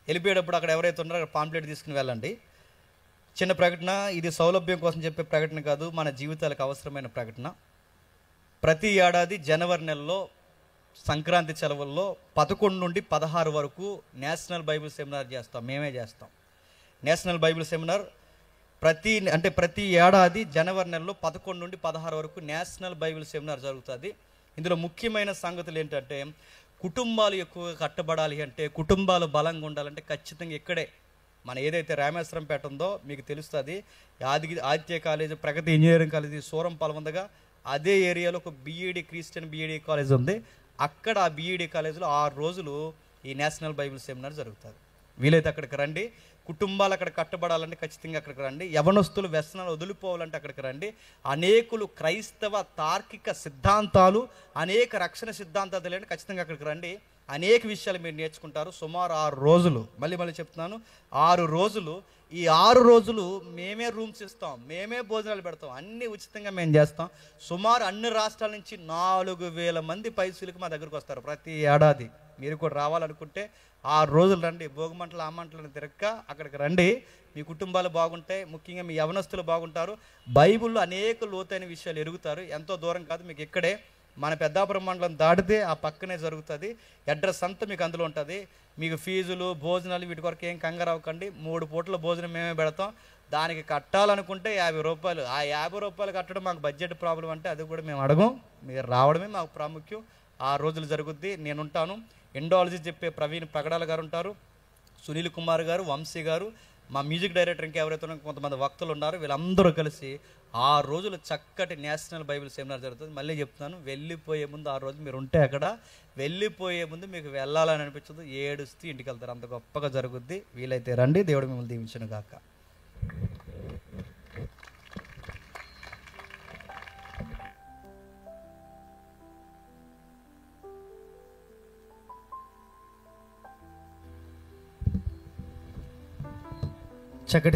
వెళ్ళిపోయేటప్పుడు అక్కడ ఎవరైతే ఉన్నారో అక్కడ పాంప్లెట్ తీసుకుని వెళ్ళండి. చిన్న ప్రకటన, ఇది సౌలభ్యం కోసం చెప్పే ప్రకటన కాదు, మన జీవితాలకు అవసరమైన ప్రకటన. ప్రతి ఏడాది జనవరి నెలలో సంక్రాంతి సెలవుల్లో 11 నుండి 16 వరకు నేషనల్ బైబిల్ సెమినార్ చేస్తాం. మేమే చేస్తాం నేషనల్ బైబిల్ సెమినార్. ప్రతి ఏడాది జనవరి నెలలో 11 నుండి 16 వరకు నేషనల్ బైబిల్ సెమినార్ జరుగుతుంది. ఇందులో ముఖ్యమైన సంగతులు ఏంటంటే, కుటుంబాలు ఎక్కువగా కట్టబడాలి అంటే, కుటుంబాలు బలంగా ఉండాలంటే ఖచ్చితంగా ఇక్కడే మన ఏదైతే రామేశ్వరంపేట ఉందో మీకు తెలుస్తుంది. ఆదిత్య కాలేజ్, ప్రగతి ఇంజనీరింగ్ కాలేజీ, సూరంపాలెం ఉందగా, అదే ఏరియాలో ఒక క్రిస్టియన్ బీఈడి కాలేజ్ ఉంది. అక్కడ ఆ బీఈడి కాలేజీలో 6 రోజులు ఈ నేషనల్ బైబిల్ సెమినార్ జరుగుతుంది. వీలైతే అక్కడికి రండి. కుటుంబాలు అక్కడ కట్టబడాలంటే ఖచ్చితంగా అక్కడికి రండి. యవనస్తులు వ్యసనాలు వదిలిపోవాలంటే అక్కడికి రండి. అనేకులు క్రైస్తవ తార్కిక సిద్ధాంతాలు, అనేక రక్షణ సిద్ధాంతాలు తెలియండి, ఖచ్చితంగా అక్కడికి రండి. అనేక విషయాలు మీరు నేర్చుకుంటారు. సుమారు 6 రోజులు, మళ్ళీ చెప్తున్నాను, 6 రోజులు. ఈ 6 రోజులు మేమే రూమ్స్ ఇస్తాం, మేమే భోజనాలు పెడతాం, అన్నీ ఉచితంగా మేము చేస్తాం. సుమారు అన్ని రాష్ట్రాల నుంచి 4000 మంది పైసలకు మా దగ్గరకు వస్తారు ప్రతి ఏడాది. మీరు కూడా రావాలనుకుంటే 6 రోజులు రండి. భోగమంటలు, ఆ మంటలను తిరక్క అక్కడికి రండి. మీ కుటుంబాలు బాగుంటాయి, ముఖ్యంగా మీ యవనస్తులు బాగుంటారు. బైబిల్లో అనేక లోతైన విషయాలు ఎరుగుతారు. ఎంతో దూరం కాదు, మీకు ఇక్కడే మన పెద్దాపురం మండలం దాటితే ఆ పక్కనే జరుగుతుంది. అడ్రస్ అంతా మీకు అందులో ఉంటుంది. మీకు ఫీజులు, భోజనాలు వీటి కొరకు ఏం కంగారు అవ్వకండి. 3 పూటల భోజనం మేమే పెడతాం. దానికి కట్టాలనుకుంటే 50 రూపాయలు. ఆ 50 రూపాయలు కట్టడం మాకు బడ్జెట్ ప్రాబ్లం అంటే అది కూడా మేము అడగం. మీరు రావడమే మాకు ప్రాముఖ్యం. 6 రోజులు జరుగుద్ది. నేనుంటాను. ఎండాలజీ చెప్పే ప్రవీణ్ పగడాల గారు ఉంటారు, సునీల్ కుమార్ గారు, వంశీ గారు, మా మ్యూజిక్ డైరెక్టర్ ఇంకా ఎవరైతే ఉన్నారో కొంతమంది వక్తలు ఉన్నారు. వీళ్ళందరూ కలిసి 6 రోజులు చక్కటి నేషనల్ బైబిల్ సెమినార్ జరుగుతుంది. మళ్ళీ చెప్తున్నాను, వెళ్ళిపోయే ముందు 6 రోజులు మీరు ఉంటే అక్కడ వెళ్ళిపోయే ముందు మీకు వెళ్ళాలని అనిపించదు, ఏడుస్తూ ఇంటికి వెళ్తారు. అంత గొప్పగా జరుగుద్ది. వీలైతే రండి. దేవుడు మిమ్మల్ని దీవించును గాక. చక్కటి